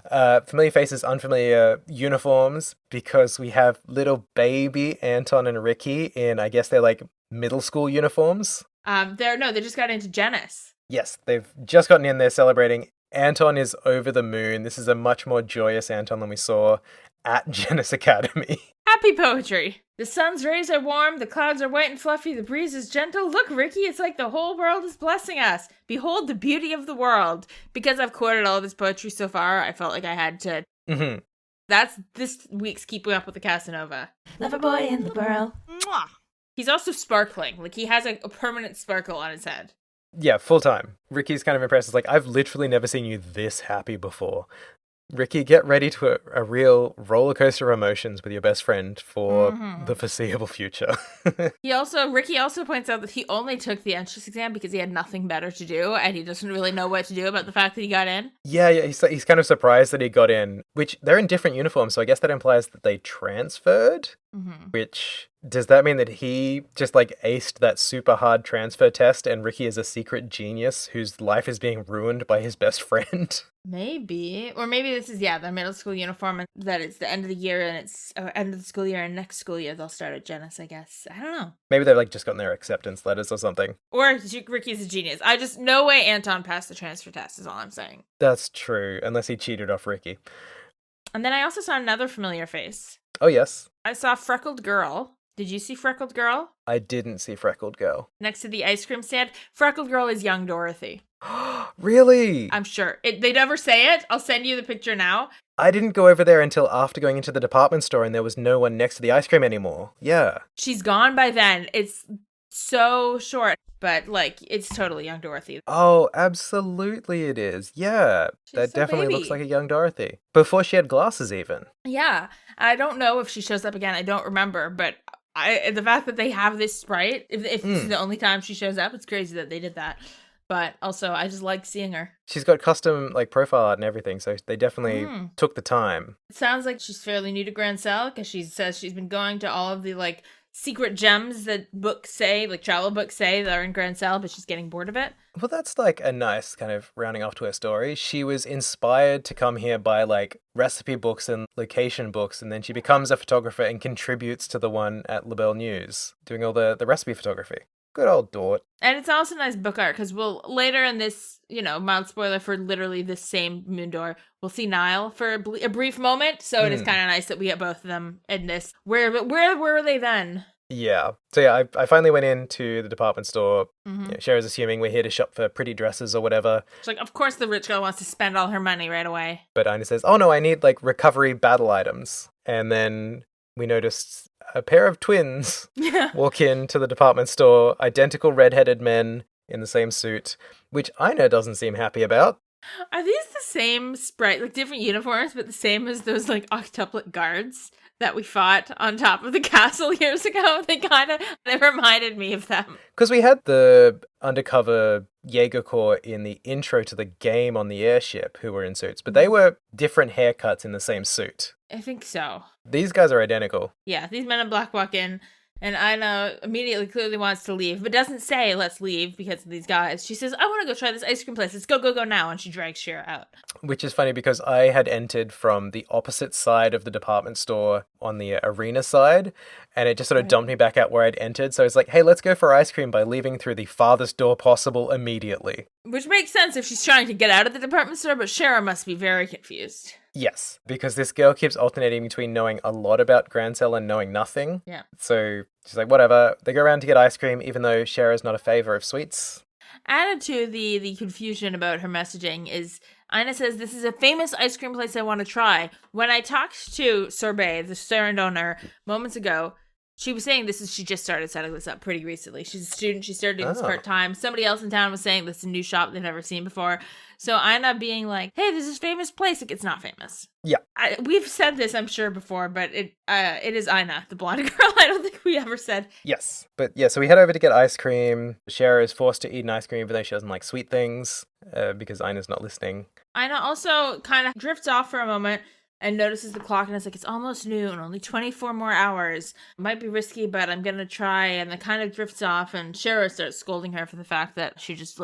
Familiar faces, unfamiliar uniforms, because we have little baby Anton and Ricky in, I guess they're like middle school uniforms. They just got into Genis. Yes, they've just gotten in there celebrating. Anton is over the moon. This is a much more joyous Anton than we saw at Genis Academy. Happy poetry. The sun's rays are warm, the clouds are white and fluffy, the breeze is gentle. Look, Ricky, it's like the whole world is blessing us. Behold the beauty of the world. Because I've quoted all of his poetry so far, I felt like I had to. That's this week's Keeping Up with the Casanova. Lover boy in the burl. Mwah. He's also sparkling. Like, he has a permanent sparkle on his head. Yeah, full time. Ricky's kind of impressed. It's like, I've literally never seen you this happy before. Ricky, get ready to a real roller coaster of emotions with your best friend for the foreseeable future. Ricky also points out that he only took the entrance exam because he had nothing better to do, and he doesn't really know what to do about the fact that he got in. Yeah, he's kind of surprised that he got in, which they're in different uniforms, so I guess that implies that they transferred, which... Does that mean that he just like aced that super hard transfer test and Ricky is a secret genius whose life is being ruined by his best friend? Maybe. Or maybe this is, their middle school uniform and that it's the end of the year and it's end of the school year and next school year they'll start at Genis, I guess. I don't know. Maybe they've like just gotten their acceptance letters or something. Or Ricky's a genius. No way Anton passed the transfer test is all I'm saying. That's true, unless he cheated off Ricky. And then I also saw another familiar face. Oh, yes. I saw Freckled Girl. Did you see Freckled Girl? I didn't see Freckled Girl. Next to the ice cream stand. Freckled Girl is young Dorothy. Really? I'm sure. They never say it. I'll send you the picture now. I didn't go over there until after going into the department store and there was no one next to the ice cream anymore. Yeah. She's gone by then. It's so short, but like, it's totally young Dorothy. Oh, absolutely it is. Yeah. That definitely looks like a young Dorothy. Before she had glasses even. Yeah. I don't know if she shows up again. I don't remember, but the fact that they have this sprite, if this is the only time she shows up, it's crazy that they did that. But also, I just like seeing her. She's got custom like profile art and everything, so they definitely took the time. It sounds like she's fairly new to Grimsel because she says she's been going to all of the like secret gems that books say, like travel books say, that are in Grimsel, but she's getting bored of it. Well, that's like a nice kind of rounding off to her story. She was inspired to come here by like recipe books and location books, and then she becomes a photographer and contributes to the one at Labelle News, doing all the recipe photography. Good old Dort. And it's also nice book art, because we'll, later in this, mild spoiler for literally this same moon door, we'll see Niall for a brief moment, so it is kind of nice that we get both of them in this. Where were they then? Yeah. So yeah, I finally went into the department store. Cheryl's assuming we're here to shop for pretty dresses or whatever. She's like, of course the rich girl wants to spend all her money right away. But Ina says, oh no, I need like recovery battle items. And then we noticed a pair of twins walk into the department store, identical redheaded men in the same suit, which Ina doesn't seem happy about. Are these the same sprite, like different uniforms, but the same as those like octuplet guards that we fought on top of the castle years ago. They reminded me of them. Because we had the undercover Jaeger Corps in the intro to the game on the airship who were in suits, but they were different haircuts in the same suit. I think so. These guys are identical. Yeah, these men in black walk in, and Ina immediately clearly wants to leave, but doesn't say, let's leave, because of these guys. She says, I want to go try this ice cream place. Let's go now. And she drags Cher out. Which is funny because I had entered from the opposite side of the department store on the arena side, and it just sort of dumped me back out where I'd entered. So it's like, hey, let's go for ice cream by leaving through the farthest door possible immediately. Which makes sense if she's trying to get out of the department store, but Cher must be very confused. Yes, because this girl keeps alternating between knowing a lot about Grimsel and knowing nothing. Yeah. So she's like, whatever. They go around to get ice cream, even though Cher is not a favor of sweets. Added to the confusion about her messaging is Ina says, this is a famous ice cream place I want to try. When I talked to Sorbet, the restaurant owner, moments ago, she was saying she just started setting this up pretty recently. She's a student. She started doing this part-time. Somebody else in town was saying this is a new shop they've never seen before. So Ina being like, hey, this is a famous place. It's not famous. Yeah. We've said this, I'm sure, before, but it is Ina, the blonde girl. I don't think we ever said. Yes. But yeah, so we head over to get ice cream. Cher is forced to eat an ice cream even though she doesn't like sweet things because Ina's not listening. Ina also kind of drifts off for a moment and notices the clock and is like, it's almost noon, only 24 more hours. Might be risky, but I'm gonna try. And then kind of drifts off, and Cher starts scolding her for the fact that she just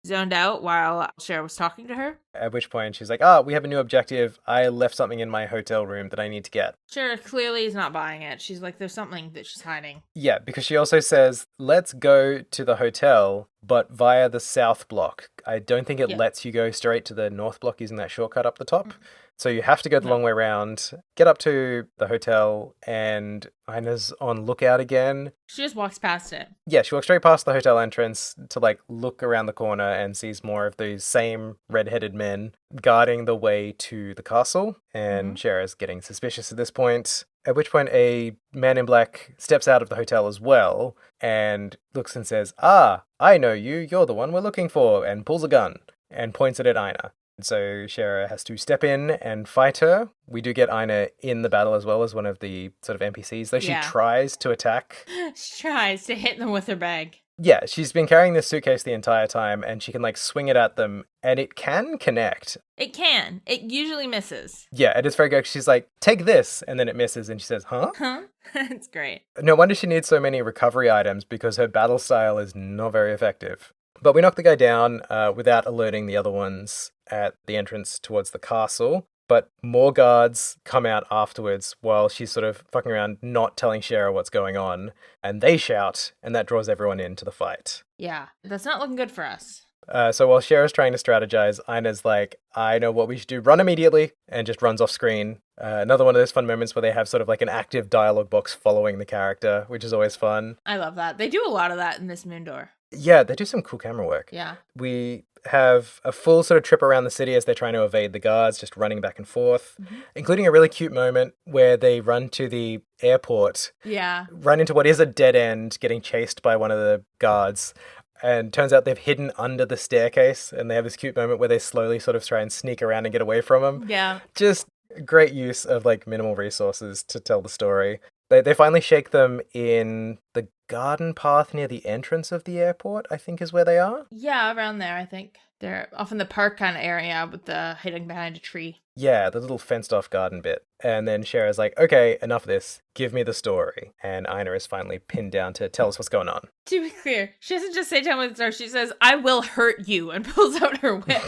zoned out while Cher was talking to her. At which point she's like, we have a new objective. I left something in my hotel room that I need to get. Cher clearly is not buying it. She's like, there's something that she's hiding. Yeah, because she also says, let's go to the hotel, but via the south block. I don't think it lets you go straight to the north block using that shortcut up the top. Mm-hmm. So you have to go the long way around, get up to the hotel, and Ina's on lookout again. She just walks past it. Yeah, she walks straight past the hotel entrance to look around the corner and sees more of these same red-headed men guarding the way to the castle. And Cher is getting suspicious at this point. At which point a man in black steps out of the hotel as well and looks and says, I know you, you're the one we're looking for, and pulls a gun and points it at Ina. So Cher has to step in and fight her. We do get Ina in the battle as well as one of the sort of NPCs, though she tries to attack. She tries to hit them with her bag. Yeah, she's been carrying this suitcase the entire time, and she can swing it at them, and it can connect. It can. It usually misses. Yeah, and it's very good. She's like, take this, and then it misses, and she says, huh? Huh? It's great. No wonder she needs so many recovery items, because her battle style is not very effective. But we knock the guy down without alerting the other ones at the entrance towards the castle. But more guards come out afterwards while she's sort of fucking around, not telling Cher what's going on. And they shout, and that draws everyone into the fight. Yeah, that's not looking good for us. So while Cher is trying to strategize, Ina's like, I know what we should do. Run immediately, and just runs off screen. Another one of those fun moments where they have sort of an active dialogue box following the character, which is always fun. I love that. They do a lot of that in this Moon Door. Yeah, they do some cool camera work. Yeah. We have a full sort of trip around the city as they're trying to evade the guards, just running back and forth, including a really cute moment where they run to the airport. Yeah. Run into what is a dead end, getting chased by one of the guards. And turns out they've hidden under the staircase, and they have this cute moment where they slowly sort of try and sneak around and get away from them. Yeah. Just great use of minimal resources to tell the story. They finally shake them in the garden path near the entrance of the airport, I think is where they are. Yeah, around there, I think. They're off in the park kind of area with the hiding behind a tree. Yeah, the little fenced off garden bit. And then Cher's like, okay, enough of this. Give me the story. And Ina is finally pinned down to tell us what's going on. To be clear, she doesn't just say tell me the story, she says, I will hurt you, and pulls out her whip.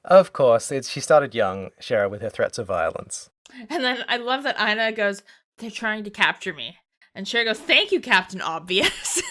Of course, she started young, Cher, with her threats of violence. And then I love that Ina goes, they're trying to capture me. And Cher goes, thank you, Captain Obvious.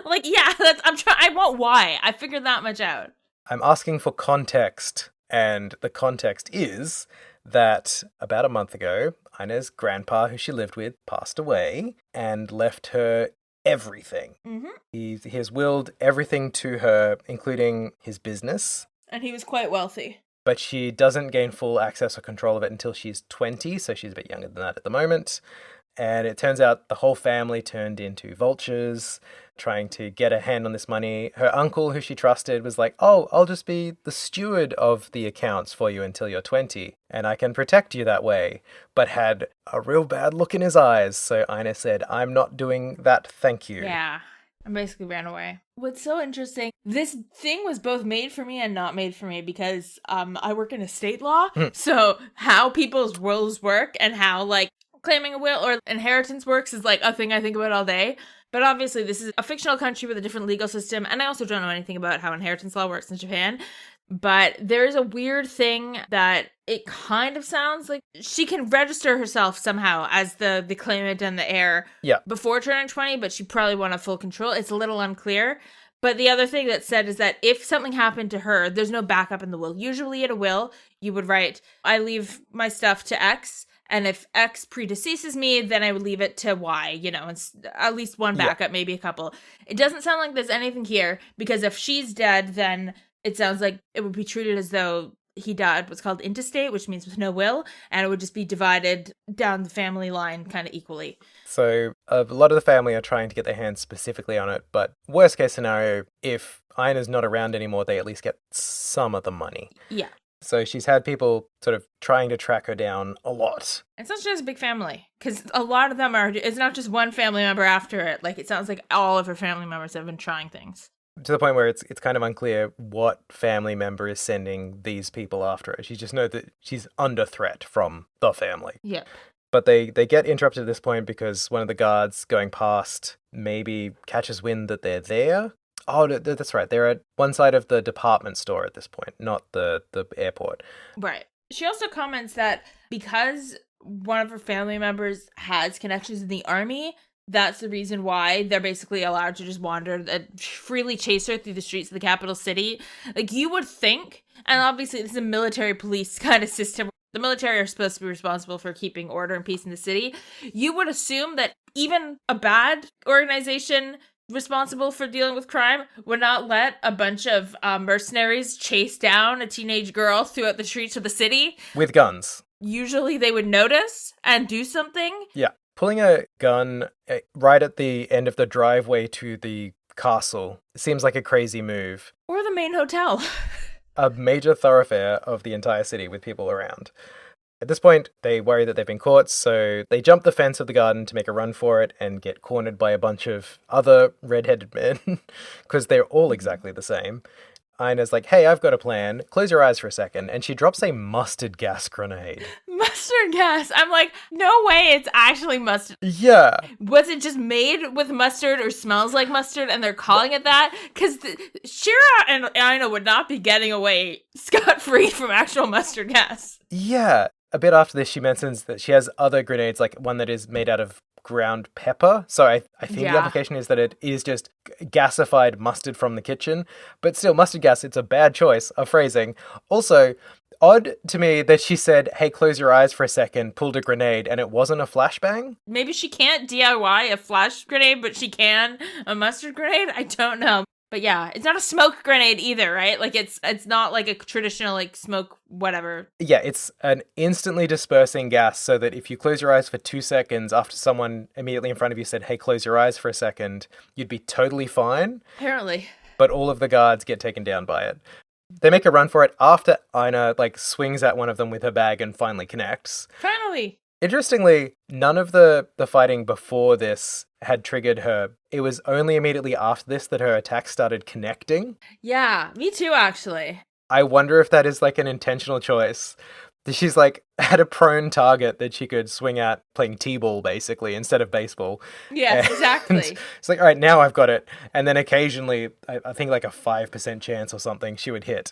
Yeah, I want why. I figured that much out. I'm asking for context. And the context is that about a month ago, Ina's grandpa, who she lived with, passed away and left her everything. Mm-hmm. He has willed everything to her, including his business. And he was quite wealthy. But she doesn't gain full access or control of it until she's 20, so she's a bit younger than that at the moment. And it turns out the whole family turned into vultures, trying to get a hand on this money. Her uncle, who she trusted, was like, oh, I'll just be the steward of the accounts for you until you're 20, and I can protect you that way, but had a real bad look in his eyes. So Ina said, I'm not doing that, thank you. Yeah. I basically ran away. What's so interesting, this thing was both made for me and not made for me because I work in estate law. So how people's wills work and how like claiming a will or inheritance works is like a thing I think about all day. But obviously this is a fictional country with a different legal system. And I also don't know anything about how inheritance law works in Japan. But there's a weird thing that it kind of sounds like she can register herself somehow as the claimant and the heir before turning 20, but she probably won't have full control. It's a little unclear. But the other thing that's said is that if something happened to her, there's no backup in the will. Usually in a will, you would write, I leave my stuff to X, and if X predeceases me, then I would leave it to Y, you know, and at least one backup, maybe a couple. It doesn't sound like there's anything here, because if she's dead, then it sounds like it would be treated as though he died what's called intestate, which means with no will, and it would just be divided down the family line kind of equally. So a lot of the family are trying to get their hands specifically on it, but worst case scenario, if Ina's not around anymore, they at least get some of the money. Yeah. So she's had people sort of trying to track her down a lot. It's not just a big family, because a lot of them it's not just one family member after it. Like, it sounds like all of her family members have been trying things. To the point where it's kind of unclear what family member is sending these people after her. She just knows that she's under threat from the family. Yeah. But they get interrupted at this point because one of the guards going past maybe catches wind that they're there. Oh, that's right. They're at one side of the department store at this point, not the airport. Right. She also comments that because one of her family members has connections in the army, that's the reason why they're basically allowed to just wander and freely chase her through the streets of the capital city. Like, you would think, and obviously this is a military police kind of system, the military are supposed to be responsible for keeping order and peace in the city. You would assume that even a bad organization responsible for dealing with crime would not let a bunch of mercenaries chase down a teenage girl throughout the streets of the city. With guns. Usually they would notice and do something. Yeah. Pulling a gun right at the end of the driveway to the castle seems like a crazy move. Or the main hotel. A major thoroughfare of the entire city with people around. At this point, they worry that they've been caught, so they jump the fence of the garden to make a run for it and get cornered by a bunch of other red-headed men, because they're all exactly the same. Ina's like, hey, I've got a plan. Close your eyes for a second. And she drops a mustard gas grenade. Mustard gas? I'm like, no way it's actually mustard. Yeah. Was it just made with mustard or smells like mustard and they're calling it that? Because Shira and Ina would not be getting away scot-free from actual mustard gas. Yeah. A bit after this, she mentions that she has other grenades, like one that is made out of ground pepper. So I think the implication is that it is just gasified mustard from the kitchen. But still, mustard gas, it's a bad choice of phrasing. Also, odd to me that she said, hey, close your eyes for a second, pulled a grenade, and it wasn't a flashbang. Maybe she can't DIY a flash grenade, but she can a mustard grenade? I don't know. But yeah, it's not a smoke grenade either, right? Like, it's not like a traditional, like, smoke whatever. Yeah, it's an instantly dispersing gas so that if you close your eyes for 2 seconds after someone immediately in front of you said, hey, close your eyes for a second, you'd be totally fine. Apparently. But all of the guards get taken down by it. They make a run for it after Ina, like, swings at one of them with her bag and finally connects. Finally! Interestingly, none of the fighting before this had triggered her. It was only immediately after this that her attack started connecting. Yeah, me too, actually. I wonder if that is like an intentional choice. She's like had a prone target that she could swing at playing t-ball basically instead of baseball. Yes, exactly. It's like, all right, now I've got it. And then occasionally, I think like a 5% chance or something, she would hit.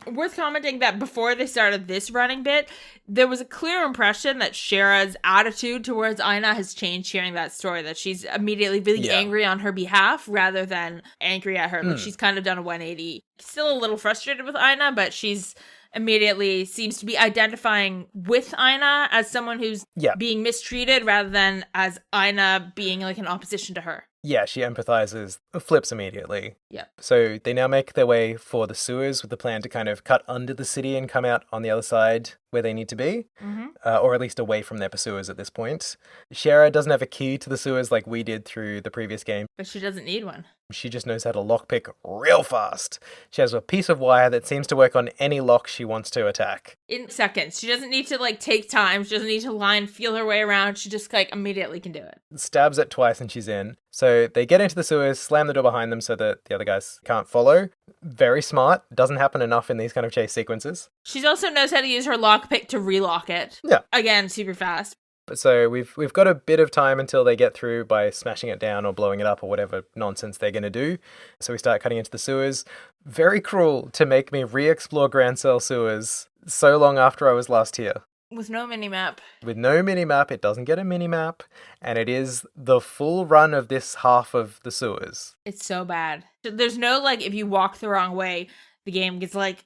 Worth commenting that before they started this running bit, there was a clear impression that Shira's attitude towards Ina has changed hearing that story, that she's immediately really angry on her behalf rather than angry at her. Like, she's kind of done a 180. Still a little frustrated with Ina, but she's immediately seems to be identifying with Ina as someone who's being mistreated rather than as Ina being like in opposition to her. Yeah, she empathizes, flips immediately. Yeah. So they now make their way for the sewers with the plan to kind of cut under the city and come out on the other side. where they need to be, Mm-hmm. or at least away from their pursuers at this point. Shara doesn't have a key to the sewers like we did through the previous game. But she doesn't need one. She just knows how to lockpick real fast. She has a piece of wire that seems to work on any lock she wants to attack. In seconds. She doesn't need to like take time. She doesn't need to lie and feel her way around. She just like immediately can do it. Stabs it twice and she's in. So they get into the sewers, slam the door behind them so that the other guys can't follow. Very smart. Doesn't happen enough in these kind of chase sequences. She also knows how to use her lockpick to relock it. Yeah. Again, super fast. So we've got a bit of time until they get through by smashing it down or blowing it up or whatever nonsense they're going to do. So we start cutting into the sewers. Very cruel to make me re-explore Grimsel sewers so long after I was last here. With no minimap. With no minimap, it doesn't get a minimap, and it is the full run of this half of the sewers. It's so bad. There's no like, if you walk the wrong way, the game gets like,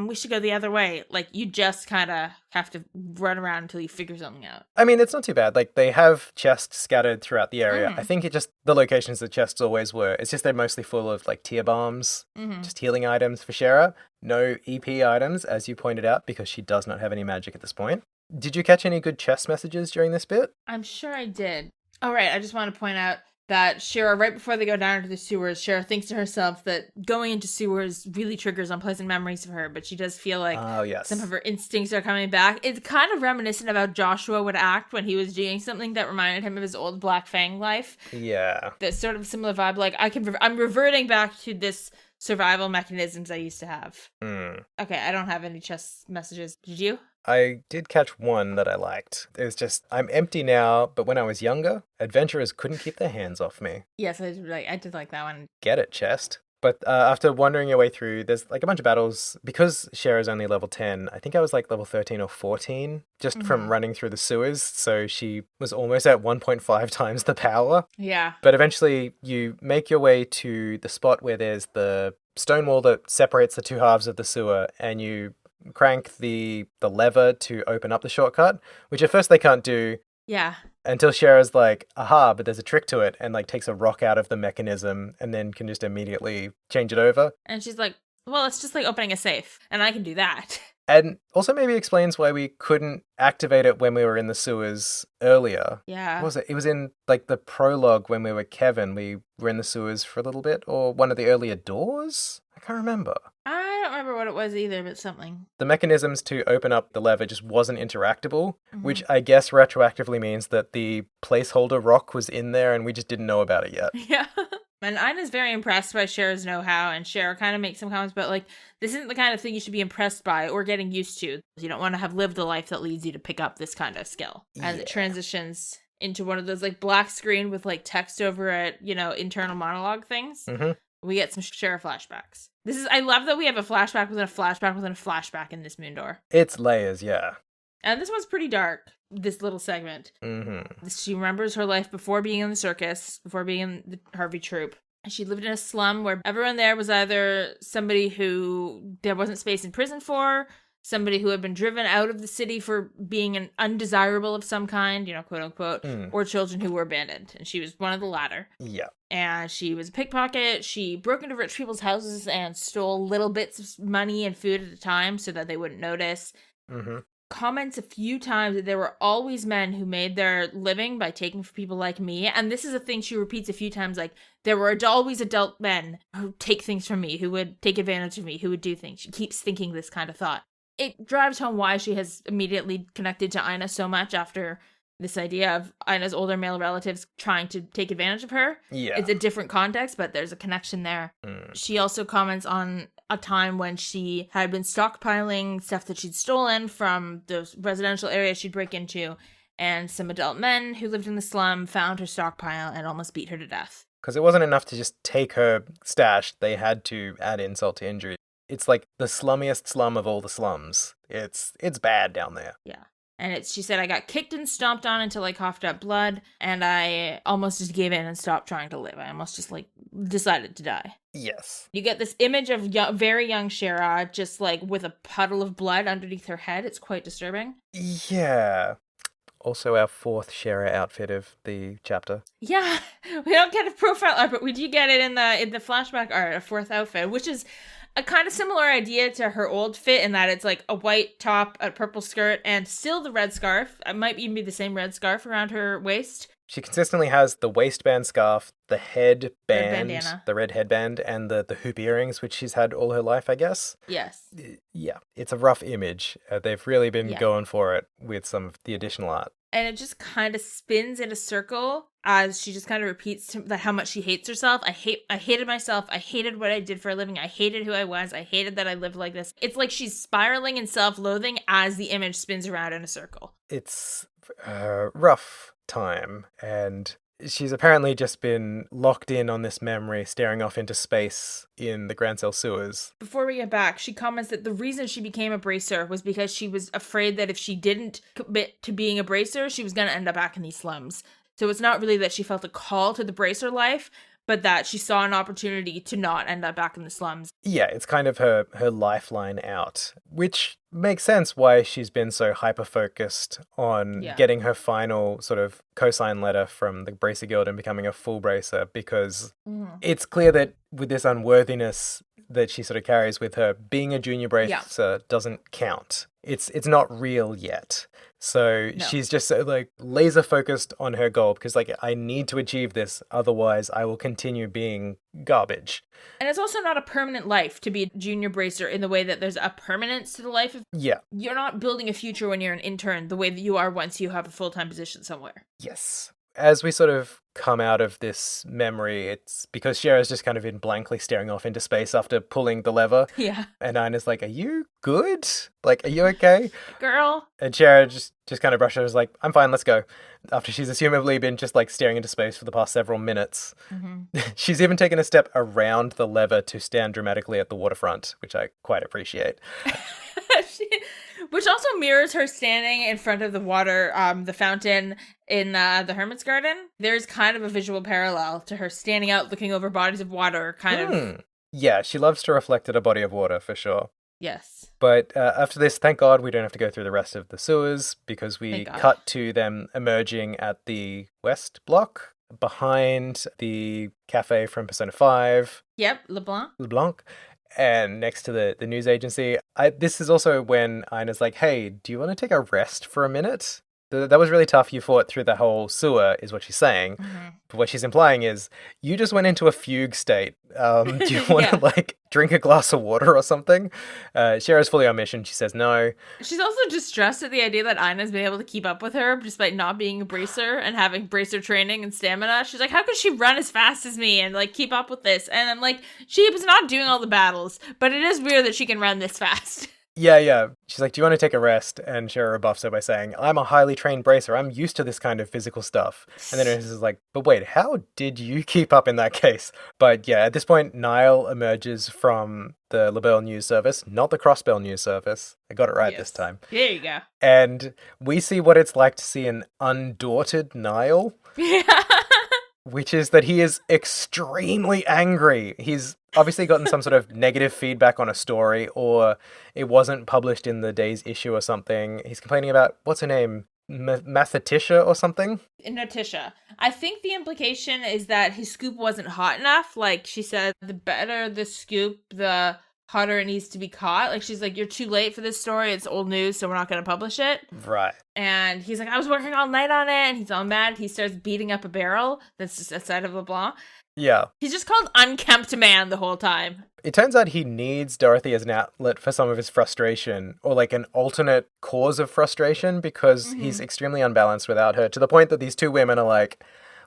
we should go the other way. Like, you just kind of have to run around until you figure something out. I mean, it's not too bad. Like, they have chests scattered throughout the area. I think it just, the locations the chests always were. It's just they're mostly full of, like, tear bombs, just healing items for Shara. No EP items, as you pointed out, because she does not have any magic at this point. Did you catch any good chest messages during this bit? I'm sure I did. All right, I just want to point out that Shara, right before they go down into the sewers, Shara thinks to herself that going into sewers really triggers unpleasant memories of her, but she does feel like some of her instincts are coming back. It's kind of reminiscent of how Joshua would act when he was doing something that reminded him of his old Black Fang life. Yeah. That sort of similar vibe, like I'm reverting back to this survival mechanisms I used to have. Okay, I don't have any chest messages. Did you? I did catch one that I liked. It was just, I'm empty now, but when I was younger, adventurers couldn't keep their hands off me. Yes, I did like that one. Get it, chest. But after wandering your way through, there's like a bunch of battles. Because Shara's only level 10, I think I was like level 13 or 14, just from running through the sewers. So she was almost at 1.5 times the power. Yeah. But eventually you make your way to the spot where there's the stone wall that separates the two halves of the sewer, and you crank the lever to open up the shortcut, which at first they can't do. Yeah. Until Shara's like, aha, but there's a trick to it, and like takes a rock out of the mechanism and then can just immediately change it over. And she's like, well, it's just like opening a safe, and I can do that. And also maybe explains why we couldn't activate it when we were in the sewers earlier. Yeah. What was it? It was in like the prologue when we were Kevin. We were in the sewers for a little bit, or one of the earlier doors? I can't remember. I don't remember what it was either, but something. The mechanisms to open up the lever just wasn't interactable, which I guess retroactively means that the placeholder rock was in there and we just didn't know about it yet. Yeah. And Ina's very impressed by Shara's know-how, and Shara kind of makes some comments about, like, this isn't the kind of thing you should be impressed by or getting used to. You don't want to have lived a life that leads you to pick up this kind of skill. As it transitions into one of those, like, black screen with, like, text over it, internal monologue things. We get some Shara flashbacks. I love that we have a flashback within a flashback within a flashback in this Moondor. It's layers, yeah. And this one's pretty dark, this little segment. She remembers her life before being in the circus, before being in the Harvey troupe. She lived in a slum where everyone there was either somebody who there wasn't space in prison for, somebody who had been driven out of the city for being an undesirable of some kind, quote unquote, or children who were abandoned. And she was one of the latter. Yeah. And she was a pickpocket. She broke into rich people's houses and stole little bits of money and food at a time so that they wouldn't notice. Comments a few times that there were always men who made their living by taking from people like me. And this is a thing she repeats a few times, like, there were always adult men who take things from me, who would take advantage of me, who would do things. She keeps thinking this kind of thought. It drives home why she has immediately connected to Ina so much after this idea of Ina's older male relatives trying to take advantage of her. Yeah. It's a different context, but there's a connection there. She also comments on a time when she had been stockpiling stuff that she'd stolen from the residential area she'd break into, and some adult men who lived in the slum found her stockpile and almost beat her to death. Because it wasn't enough to just take her stash, they had to add insult to injury. It's like the slummiest slum of all the slums. It's bad down there. Yeah. And she said, I got kicked and stomped on until I coughed up blood, and I almost just gave in and stopped trying to live. I almost just, decided to die. Yes. You get this image of very young Shara just, with a puddle of blood underneath her head. It's quite disturbing. Yeah. Also our fourth Shara outfit of the chapter. Yeah. We don't get a profile art, but we do get it in the flashback art, a fourth outfit, which is A kind of similar idea to her old fit in that it's like a white top, a purple skirt, and still the red scarf. It might even be the same red scarf around her waist. She consistently has the waistband scarf, the Red headband, bandana. the red headband, and the hoop earrings, which she's had all her life, I guess. Yes. Yeah, it's a rough image. They've really been Yeah. going for it with some of the additional art. And it just kind of spins in a circle as she just kind of repeats that how much she hates herself. I hated myself. I hated what I did for a living. I hated who I was. I hated that I lived like this. It's like she's spiraling in self-loathing as the image spins around in a circle. It's a rough time, and she's apparently just been locked in on this memory, staring off into space in the Grimsel sewers. Before we get back, she comments that the reason she became a bracer was because she was afraid that if she didn't commit to being a bracer, she was going to end up back in these slums. So it's not really that she felt a call to the bracer life, but that she saw an opportunity to not end up back in the slums. Yeah, it's kind of her lifeline out, which makes sense why she's been so hyper-focused on getting her final sort of cosign letter from the Bracer Guild and becoming a full bracer, because it's clear that with this unworthiness that she sort of carries with her, being a junior bracer doesn't count. It's not real yet. So she's just like laser focused on her goal because like, I need to achieve this. Otherwise I will continue being garbage. And it's also not a permanent life to be a junior bracer in the way that there's a permanence to the life of... Yeah. You're not building a future when you're an intern the way that you are once you have a full-time position somewhere. Yes. As we sort of come out of this memory, it's because Shara's just kind of been blankly staring off into space after pulling the lever. Yeah. And Ina's like, are you good? Like, are you okay? Girl. And Shara just kind of brushes her, was like, I'm fine, let's go. After she's assumably been just like staring into space for the past several minutes. Mm-hmm. She's even taken a step around the lever to stand dramatically at the waterfront, which I quite appreciate. Which also mirrors her standing in front of the water, the fountain in the Hermit's garden. There's kind of a visual parallel to her standing out looking over bodies of water, kind of. Yeah, she loves to reflect at a body of water, for sure. Yes. But after this, thank God we don't have to go through the rest of the sewers, because we cut to them emerging at the west block, behind the cafe from Persona 5. Yep, LeBlanc. And next to the news agency. This is also when Ina's like, hey, do you want to take a rest for a minute? That was really tough. You fought through the whole sewer, is what she's saying. Mm-hmm. But what she's implying is, you just went into a fugue state. Do you want to, like, drink a glass of water or something? Shara's fully on mission. She says no. She's also distressed at the idea that Ina's been able to keep up with her despite not being a bracer and having bracer training and stamina. She's like, how could she run as fast as me and, like, keep up with this? And I'm like, she was not doing all the battles, but it is weird that she can run this fast. Yeah. She's like, do you want to take a rest? And Shara rebuffs her by saying, I'm a highly trained bracer. I'm used to this kind of physical stuff. And then Ines is like, but wait, how did you keep up in that case? But yeah, at this point, Niall emerges from the LaBelle news service, not the Crossbell news service. I got it right this time. There you go. And we see what it's like to see an undaunted Niall. Yeah. Which is that he is extremely angry. He's obviously gotten some sort of negative feedback on a story, or it wasn't published in the day's issue or something. He's complaining about, what's her name? Mathatisha or something? Natisha. I think the implication is that his scoop wasn't hot enough. Like she said, the better the scoop, the hotter it needs to be caught. Like she's like, you're too late for this story. It's old news, so we're not going to publish it. Right. And he's like, I was working all night on it. And he's all mad. He starts beating up a barrel that's just outside of LeBlanc. Yeah. He's just called Unkempt Man the whole time. It turns out he needs Dorothy as an outlet for some of his frustration, or like an alternate cause of frustration, because he's extremely unbalanced without her, to the point that these two women are like,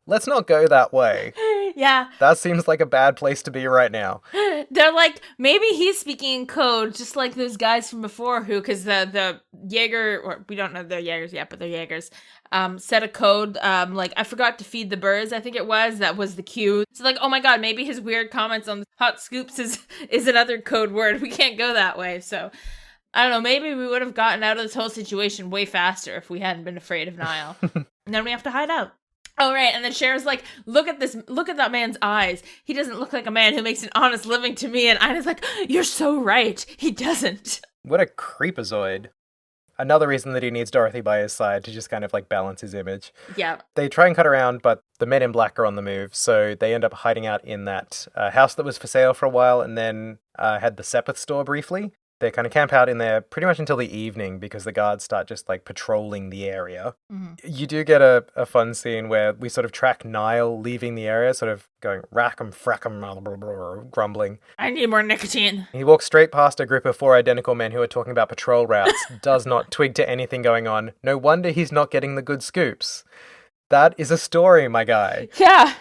let's not go that way. Yeah. That seems like a bad place to be right now. They're like, maybe he's speaking in code, just like those guys from before who, because the Jaeger, or we don't know they're Jaegers yet, but they're Jaegers, set a code, like, I forgot to feed the birds, I think it was, that was the cue. So like, oh my god, maybe his weird comments on hot scoops is another code word. We can't go that way, so... I don't know, maybe we would have gotten out of this whole situation way faster if we hadn't been afraid of Niall. And then we have to hide out. Oh, right, and then Cher's like, look at that man's eyes. He doesn't look like a man who makes an honest living to me. And Ina's like, you're so right. He doesn't. What a creepazoid. another reason that he needs Dorothy by his side to just kind of like balance his image. Yeah. They try and cut around, but the men in black are on the move, so they end up hiding out in that house that was for sale for a while, and then had the Sepeth store briefly. They kind of camp out in there pretty much until the evening because the guards start just like patrolling the area. Mm-hmm. You do get a fun scene where we sort of track Niall leaving the area, sort of going rack 'em, frack 'em, blah, blah, blah, grumbling. I need more nicotine. He walks straight past a group of 4 identical men who are talking about patrol routes, does not twig to anything going on. No wonder he's not getting the good scoops. That is a story, my guy. Yeah.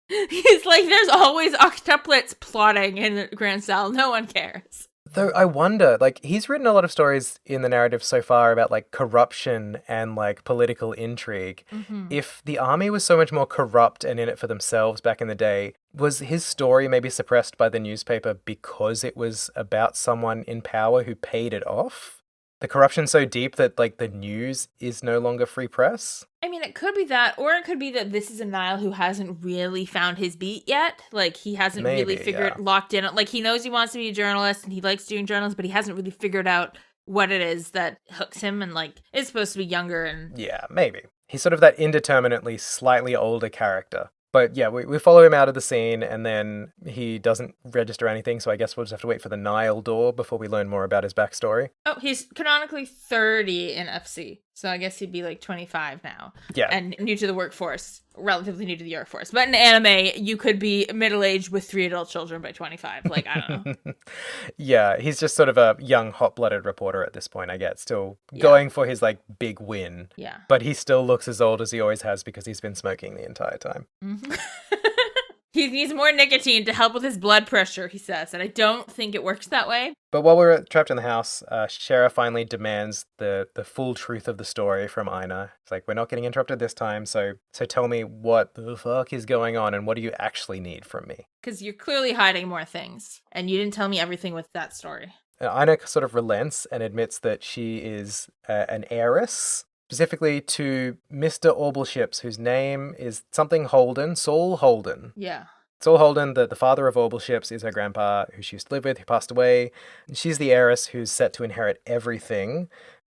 He's like, there's always octuplets plotting in Grimsel. No one cares. Though I wonder, like, he's written a lot of stories in the narrative so far about, like, corruption and, like, political intrigue. Mm-hmm. If the army was so much more corrupt and in it for themselves back in the day, was his story maybe suppressed by the newspaper because it was about someone in power who paid it off? The corruption's so deep that, like, the news is no longer free press? I mean, it could be that, or it could be that this is a Niall who hasn't really found his beat yet. Like, he hasn't really figured, locked in. Like, he knows he wants to be a journalist and he likes doing journalism, but he hasn't really figured out what it is that hooks him and, like, is supposed to be younger and... Yeah, maybe. He's sort of that indeterminately slightly older character. But yeah, we follow him out of the scene and then he doesn't register anything, so I guess we'll just have to wait for the Niall door before we learn more about his backstory. Oh, he's canonically 30 in FC, so I guess he'd be like 25 now. Yeah. And new to the workforce, relatively new to the workforce. But in anime, you could be middle-aged with 3 adult children by 25. Like, I don't know. Yeah, he's just sort of a young, hot-blooded reporter at this point, I guess. Still going for his, like, big win. Yeah. But he still looks as old as he always has because he's been smoking the entire time. Mm-hmm. He needs more nicotine to help with his blood pressure, he says, and I don't think it works that way. But while we're trapped in the house, Shara finally demands the full truth of the story from Ina. It's like, we're not getting interrupted this time, so tell me what the fuck is going on and what do you actually need from me? Because you're clearly hiding more things, and you didn't tell me everything with that story. Ina sort of relents and admits that she is an heiress, specifically to Mr. Orbleships, whose name is something Holden, Saul Holden. Yeah. Saul Holden, the father of Orbleships, is her grandpa, who she used to live with, who passed away. She's the heiress who's set to inherit everything,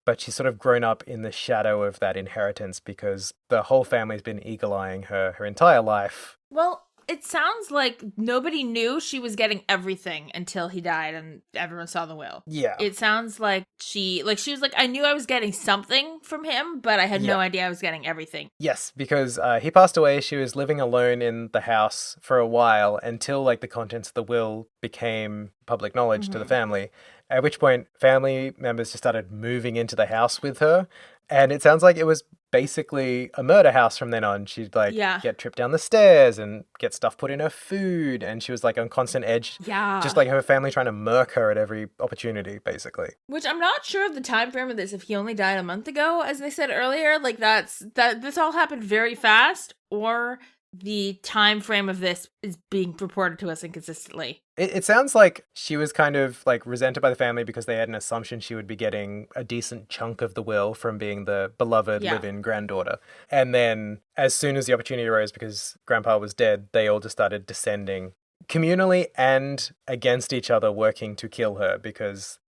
but she's sort of grown up in the shadow of that inheritance because the whole family's been eagle-eyeing her entire life. Well, it sounds like nobody knew she was getting everything until he died and everyone saw the will. Yeah. It sounds like she was like, I knew I was getting something from him, but I had no idea I was getting everything. Yes, because he passed away. She was living alone in the house for a while until like the contents of the will became public knowledge to the family. At which point, family members just started moving into the house with her. And it sounds like it was basically a murder house from then on. She'd get tripped down the stairs and get stuff put in her food. And she was like on constant edge. Yeah. Just like her family trying to murk her at every opportunity, basically. Which I'm not sure of the time frame of this. If he only died a month ago, as they said earlier, like this all happened very fast, or the time frame of this is being reported to us inconsistently. It sounds like she was kind of like resented by the family because they had an assumption she would be getting a decent chunk of the will from being the beloved live-in granddaughter. And then as soon as the opportunity arose, because grandpa was dead, they all just started descending communally and against each other, working to kill her because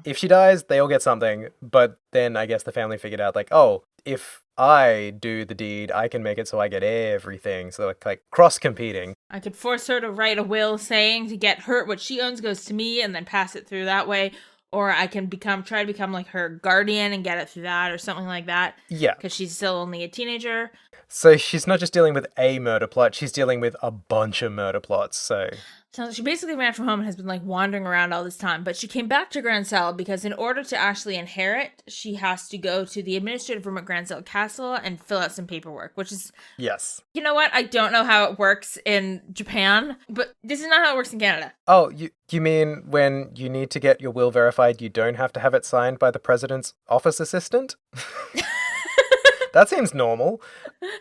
if she dies, they all get something. But then I guess the family figured out like, oh, if I do the deed, I can make it so I get everything. So like cross-competing. I could force her to write a will saying to get her, what she owns goes to me and then pass it through that way. Or I can try to become like her guardian and get it through that or something like that. Yeah. Because she's still only a teenager. So she's not just dealing with a murder plot, she's dealing with a bunch of murder plots, so she basically ran from home and has been like wandering around all this time. But she came back to Grimsel because in order to actually inherit, she has to go to the administrative room at Grimsel Castle and fill out some paperwork, which is... Yes. You know what? I don't know how it works in Japan, but this is not how it works in Canada. Oh, you mean when you need to get your will verified, you don't have to have it signed by the president's office assistant? That seems normal.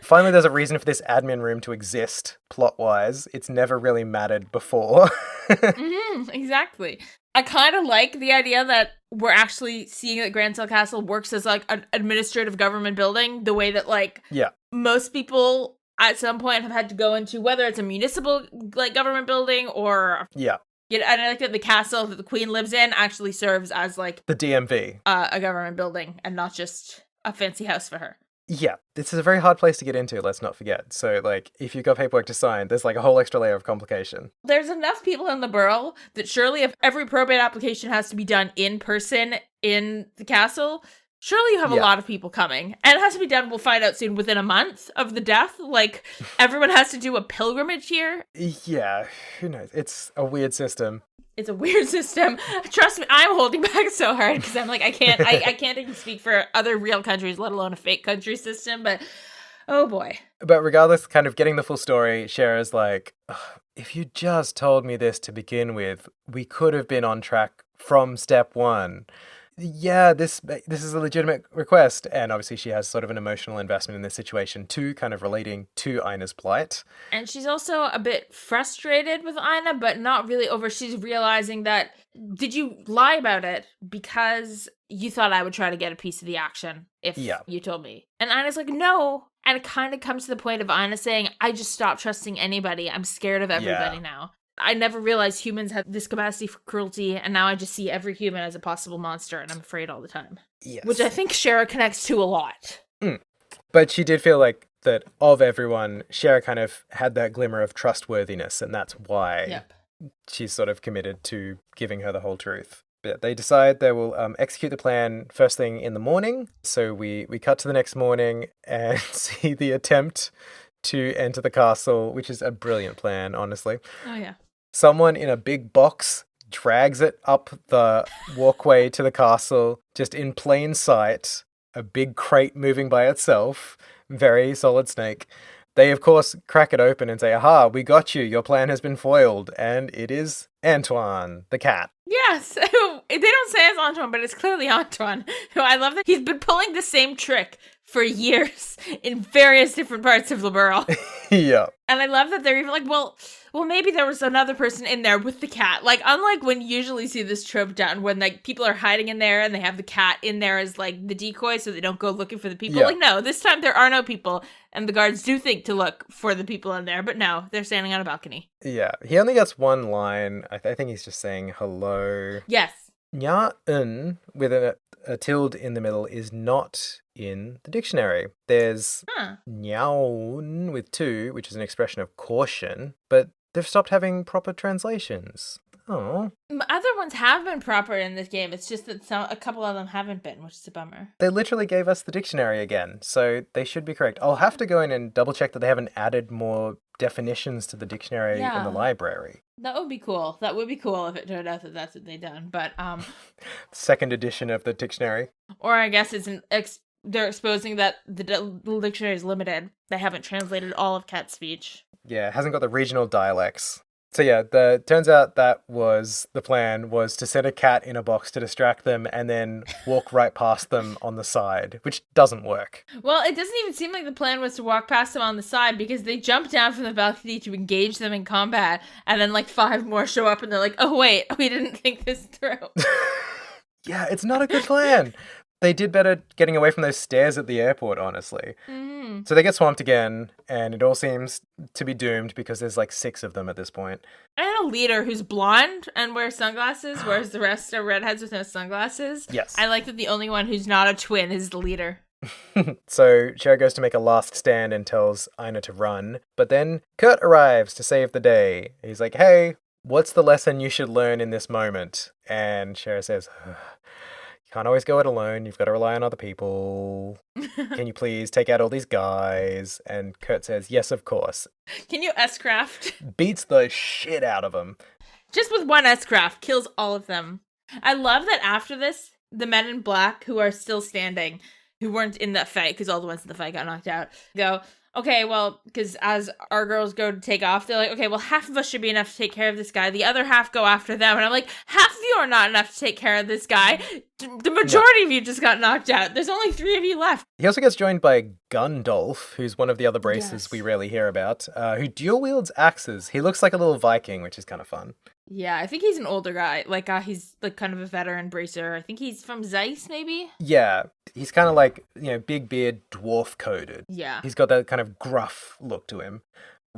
Finally, there's a reason for this admin room to exist, plot-wise. It's never really mattered before. Exactly. I kind of like the idea that we're actually seeing that Grimsel Castle works as like an administrative government building, the way that like most people at some point have had to go into, whether it's a municipal like government building or You know, and I like that the castle that the queen lives in actually serves as like The DMV. A government building and not just a fancy house for her. Yeah, this is a very hard place to get into, let's not forget. So, like, if you've got paperwork to sign, there's like a whole extra layer of complication. There's enough people in the borough that surely if every probate application has to be done in person in the castle, surely you have a lot of people coming. And it has to be done, we'll find out soon, within a month of the death. Like, everyone has to do a pilgrimage here. Yeah, who knows? It's a weird system. It's a weird system. Trust me, I'm holding back so hard because I'm like, I can't even speak for other real countries, let alone a fake country system, but oh boy. But regardless, kind of getting the full story, Shara's like, if you just told me this to begin with, we could have been on track from step one. Yeah, this is a legitimate request. And obviously she has sort of an emotional investment in this situation too, kind of relating to Ina's plight. And she's also a bit frustrated with Ina, but not really over. She's realizing that, did you lie about it because you thought I would try to get a piece of the action if you told me? And Ina's like, no. And it kind of comes to the point of Ina saying, I just stopped trusting anybody. I'm scared of everybody now. I never realized humans had this capacity for cruelty, and now I just see every human as a possible monster, and I'm afraid all the time. Yes. Which I think Shara connects to a lot. But she did feel like that of everyone, Shara kind of had that glimmer of trustworthiness, and that's why she's sort of committed to giving her the whole truth. But they decide they will execute the plan first thing in the morning. So we cut to the next morning and see the attempt to enter the castle, which is a brilliant plan, honestly. Oh, yeah. Someone in a big box drags it up the walkway to the castle, just in plain sight, a big crate moving by itself, very Solid Snake. They, of course, crack it open and say, aha, we got you, your plan has been foiled, and it is Antoine, the cat. Yes, they don't say it's Antoine, but it's clearly Antoine. I love that he's been pulling the same trick for years in various different parts of the borough. Yeah. And I love that they're even like, well, maybe there was another person in there with the cat. Like, unlike when you usually see this trope done, when like people are hiding in there and they have the cat in there as like the decoy so they don't go looking for the people. Yeah. Like, no, this time there are no people, and the guards do think to look for the people in there, but no, they're standing on a balcony. Yeah, he only gets one line. I think he's just saying hello. Yes. Nya-un, with a tilde in the middle, is not in the dictionary. There's nyaun with two, which is an expression of caution, but they've stopped having proper translations. Oh. Other ones have been proper in this game. It's just that a couple of them haven't been, which is a bummer. They literally gave us the dictionary again, so they should be correct. I'll have to go in and double check that they haven't added more definitions to the dictionary in the library. That would be cool. That would be cool if it turned out that that's what they've done. But second edition of the dictionary. Or I guess it's they're exposing that the dictionary is limited. They haven't translated all of cat speech. Yeah, it hasn't got the regional dialects. So yeah, turns out that was the plan, was to set a cat in a box to distract them and then walk right past them on the side, which doesn't work. Well, it doesn't even seem like the plan was to walk past them on the side, because they jump down from the balcony to engage them in combat, and then like 5 more show up and they're like, oh wait, we didn't think this through. Yeah, it's not a good plan. They did better getting away from those stairs at the airport, honestly. Mm-hmm. So they get swamped again, and it all seems to be doomed because there's like 6 of them at this point. And a leader who's blonde and wears sunglasses, whereas the rest are redheads with no sunglasses. Yes. I like that the only one who's not a twin is the leader. So Cher goes to make a last stand and tells Ina to run, but then Kurt arrives to save the day. He's like, hey, what's the lesson you should learn in this moment? And Cher says, you can't always go it alone. You've got to rely on other people. Can you please take out all these guys? And Kurt says, yes, of course. Can you S-craft? Beats the shit out of them. Just with one S-craft, kills all of them. I love that after this, the men in black who are still standing, who weren't in that fight, because all the ones in the fight got knocked out, go, okay, well, because as our girls go to take off, they're like, okay, well, half of us should be enough to take care of this guy. The other half go after them. And I'm like, half of you are not enough to take care of this guy. The majority of you just got knocked out. There's only 3 of you left. He also gets joined by Gundolf, who's one of the other braces we rarely hear about, who dual wields axes. He looks like a little Viking, which is kind of fun. Yeah, I think he's an older guy. Like, he's like kind of a veteran bracer. I think he's from Zeiss, maybe? Yeah, he's kind of like, big beard, dwarf-coded. Yeah. He's got that kind of gruff look to him.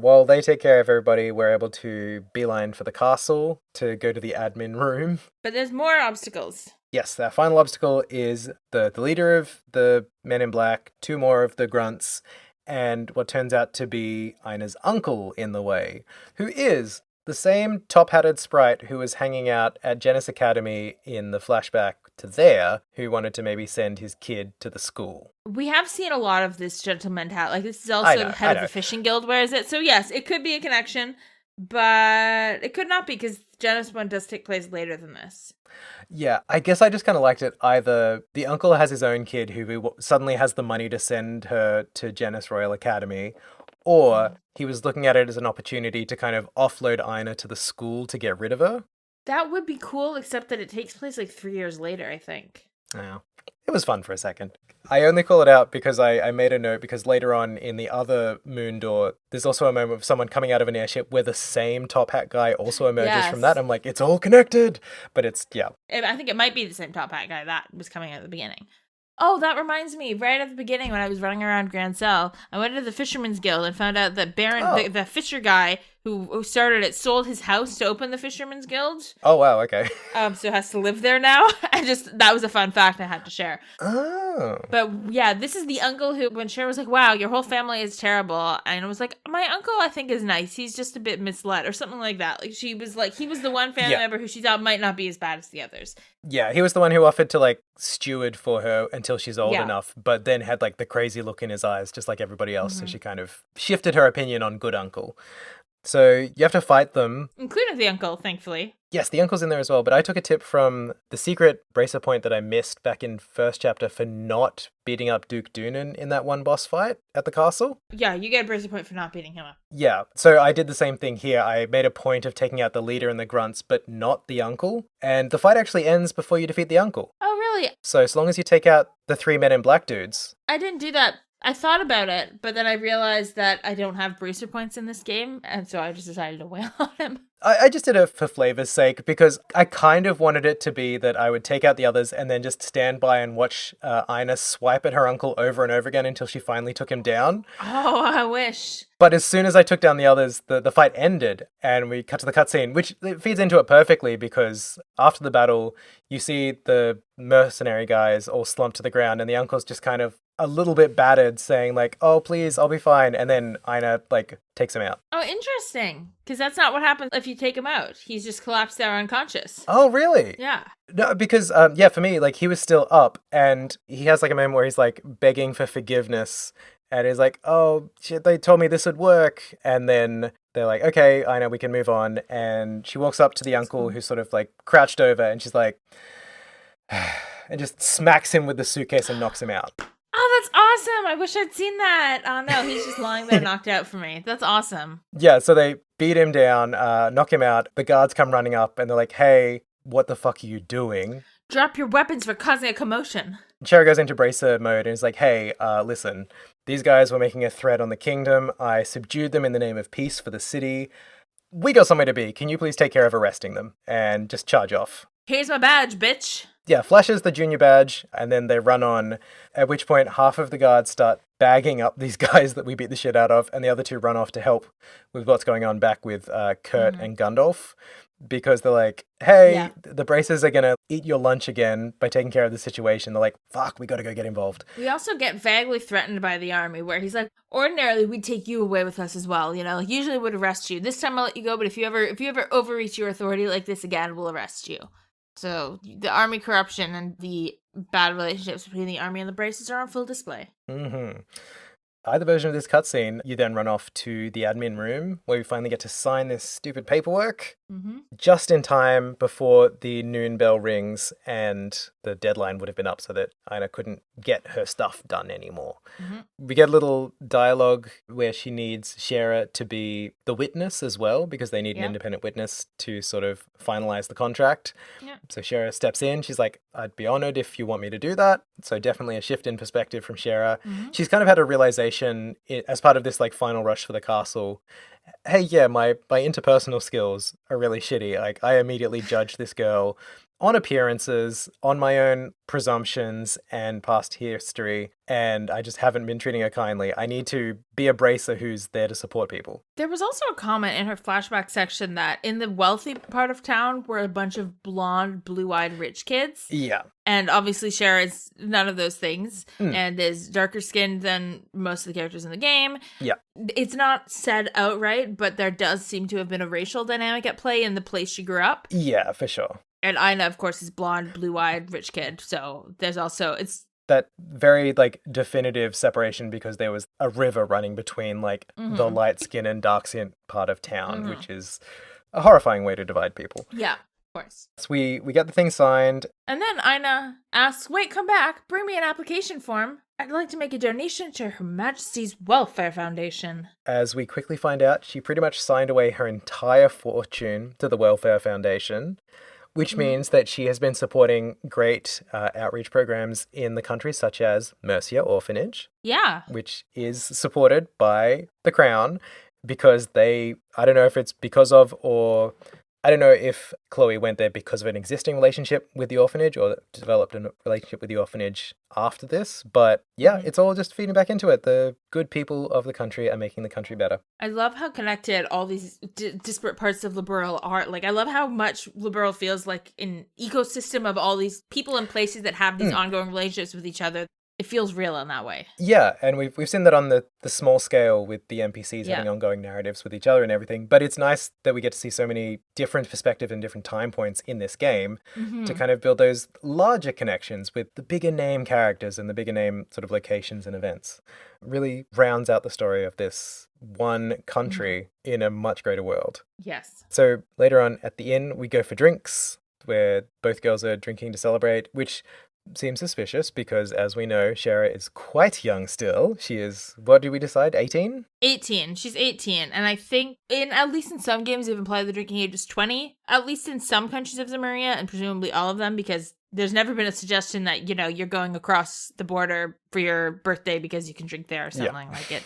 While they take care of everybody, we're able to beeline for the castle to go to the admin room. But there's more obstacles. Yes, our final obstacle is the leader of the men in black, 2 more of the grunts, and what turns out to be Ina's uncle in the way, who is the same top-hatted sprite who was hanging out at Genis Academy in the flashback to there, who wanted to maybe send his kid to the school. We have seen a lot of this mentality. Like, this is also the head of the fishing guild wears it. So, yes, it could be a connection, but it could not be because Genis one does take place later than this. Yeah, I guess I just kind of liked it. Either the uncle has his own kid who suddenly has the money to send her to Genis Royal Academy, or he was looking at it as an opportunity to kind of offload Ina to the school to get rid of her. That would be cool, except that it takes place like 3 years later, I think. Yeah. It was fun for a second. I only call it out because I made a note because later on in the other moon door, there's also a moment of someone coming out of an airship where the same top hat guy also emerges from that. I'm like, it's all connected. But it's, yeah. I think it might be the same top hat guy that was coming out at the beginning. Oh, that reminds me, right at the beginning when I was running around Grimsel, I went to the Fisherman's Guild and found out that Baron, the fisher guy who started it, sold his house to open the Fisherman's Guild. Oh, wow, okay. So has to live there now. That was a fun fact I had to share. Oh. But yeah, this is the uncle who, when Cher was like, wow, your whole family is terrible. And I was like, my uncle, I think, is nice. He's just a bit misled or something like that. Like, she was like, he was the one family member who she thought might not be as bad as the others. Yeah, he was the one who offered to, like, steward for her until she's old enough, but then had, like, the crazy look in his eyes, just like everybody else. So she kind of shifted her opinion on good uncle. So you have to fight them. Including the uncle, thankfully. Yes, the uncle's in there as well, but I took a tip from the secret bracer point that I missed back in first chapter for not beating up Duke Doonan in that one boss fight at the castle. Yeah, you get a bracer point for not beating him up. Yeah, so I did the same thing here. I made a point of taking out the leader and the grunts, but not the uncle. And the fight actually ends before you defeat the uncle. Oh, really? So as long as you take out the 3 men in black dudes. I didn't do that. I thought about it, but then I realized that I don't have bracer points in this game, and so I just decided to wail on him. I just did it for flavor's sake because I kind of wanted it to be that I would take out the others and then just stand by and watch Ina swipe at her uncle over and over again until she finally took him down. Oh, I wish. But as soon as I took down the others, the fight ended and we cut to the cutscene, which feeds into it perfectly because after the battle, you see the mercenary guys all slumped to the ground and the uncle's just kind of a little bit battered saying like, oh, please, I'll be fine. And then Ina like takes him out. Oh, interesting. Because that's not what happens if you take him out. He's just collapsed there unconscious. Oh, really? Yeah. No, because, for me, like, he was still up, and he has, like, a moment where he's, like, begging for forgiveness, and he's like, oh, shit, they told me this would work, and then they're like, okay, I know, we can move on, and she walks up to the uncle who's sort of, like, crouched over, and she's like, and just smacks him with the suitcase and knocks him out. Oh, that's awesome. I wish I'd seen that. Oh, no, he's just lying there knocked out for me. That's awesome. Yeah, so they beat him down, knock him out, the guards come running up, and they're like, hey, what the fuck are you doing? Drop your weapons for causing a commotion. Cher goes into bracer mode and is like, hey, listen, these guys were making a threat on the kingdom. I subdued them in the name of peace for the city. We got somewhere to be. Can you please take care of arresting them? And just charge off. Here's my badge, bitch. Yeah, flashes the junior badge, and then they run on, at which point half of the guards start bagging up these guys that we beat the shit out of, and the other 2 run off to help with what's going on back with Kurt and Gundolf. Because they're like, hey, the bracers are going to eat your lunch again by taking care of the situation. They're like, fuck, we got to go get involved. We also get vaguely threatened by the army where he's like, ordinarily we'd take you away with us as well. You know, like, usually would arrest you. This time I'll let you go, but if you ever overreach your authority like this again, we'll arrest you. So the army corruption and the bad relationships between the army and the braces are on full display. Mm-hmm. Either version of this cutscene, you then run off to the admin room where you finally get to sign this stupid paperwork just in time before the noon bell rings and the deadline would have been up so that Ina couldn't get her stuff done anymore. We get a little dialogue where she needs Shara to be the witness as well because they need an independent witness to sort of finalize the contract. So Shara steps in. She's like, I'd be honored if you want me to do that. So definitely a shift in perspective from Shara. She's kind of had a realization as part of this like final rush for the castle. Hey, yeah, my interpersonal skills are really shitty. Like, I immediately judge this girl on appearances, on my own presumptions and past history, and I just haven't been treating her kindly. I need to be a bracer who's there to support people. There was also a comment in her flashback section that in the wealthy part of town were a bunch of blonde, blue-eyed rich kids. Yeah. And obviously Shara is none of those things and is darker skinned than most of the characters in the game. Yeah. It's not said outright, but there does seem to have been a racial dynamic at play in the place she grew up. Yeah, for sure. And Ina, of course, is blonde, blue-eyed, rich kid. So there's also, it's that very like definitive separation because there was a river running between like the light skin and dark skin part of town, which is a horrifying way to divide people. Yeah, of course. So we get the thing signed. And then Ina asks, wait, come back, bring me an application form. I'd like to make a donation to Her Majesty's Welfare Foundation. As we quickly find out, she pretty much signed away her entire fortune to the Welfare Foundation, which means that she has been supporting great outreach programs in the country, such as Mercia Orphanage. Yeah. Which is supported by the Crown because I don't know if it's because of, or I don't know if Chloe went there because of an existing relationship with the orphanage or developed a relationship with the orphanage after this. But yeah, it's all just feeding back into it. The good people of the country are making the country better. I love how connected all these disparate parts of Liberl are. Like, I love how much Liberl feels like an ecosystem of all these people and places that have these ongoing relationships with each other. It feels real in that way. Yeah, and we've seen that on the small scale with the NPCs having ongoing narratives with each other and everything. But it's nice that we get to see so many different perspectives and different time points in this game to kind of build those larger connections with the bigger name characters and the bigger name sort of locations and events. Really rounds out the story of this one country in a much greater world. Yes. So later on at the inn, we go for drinks where both girls are drinking to celebrate, which seems suspicious because, as we know, Shara is quite young still. She is, what did we decide, 18? 18. She's 18. And I think, at least in some games, they've implied the drinking age is 20. At least in some countries of Zemuria, and presumably all of them, because there's never been a suggestion that, you're going across the border for your birthday because you can drink there or something like it.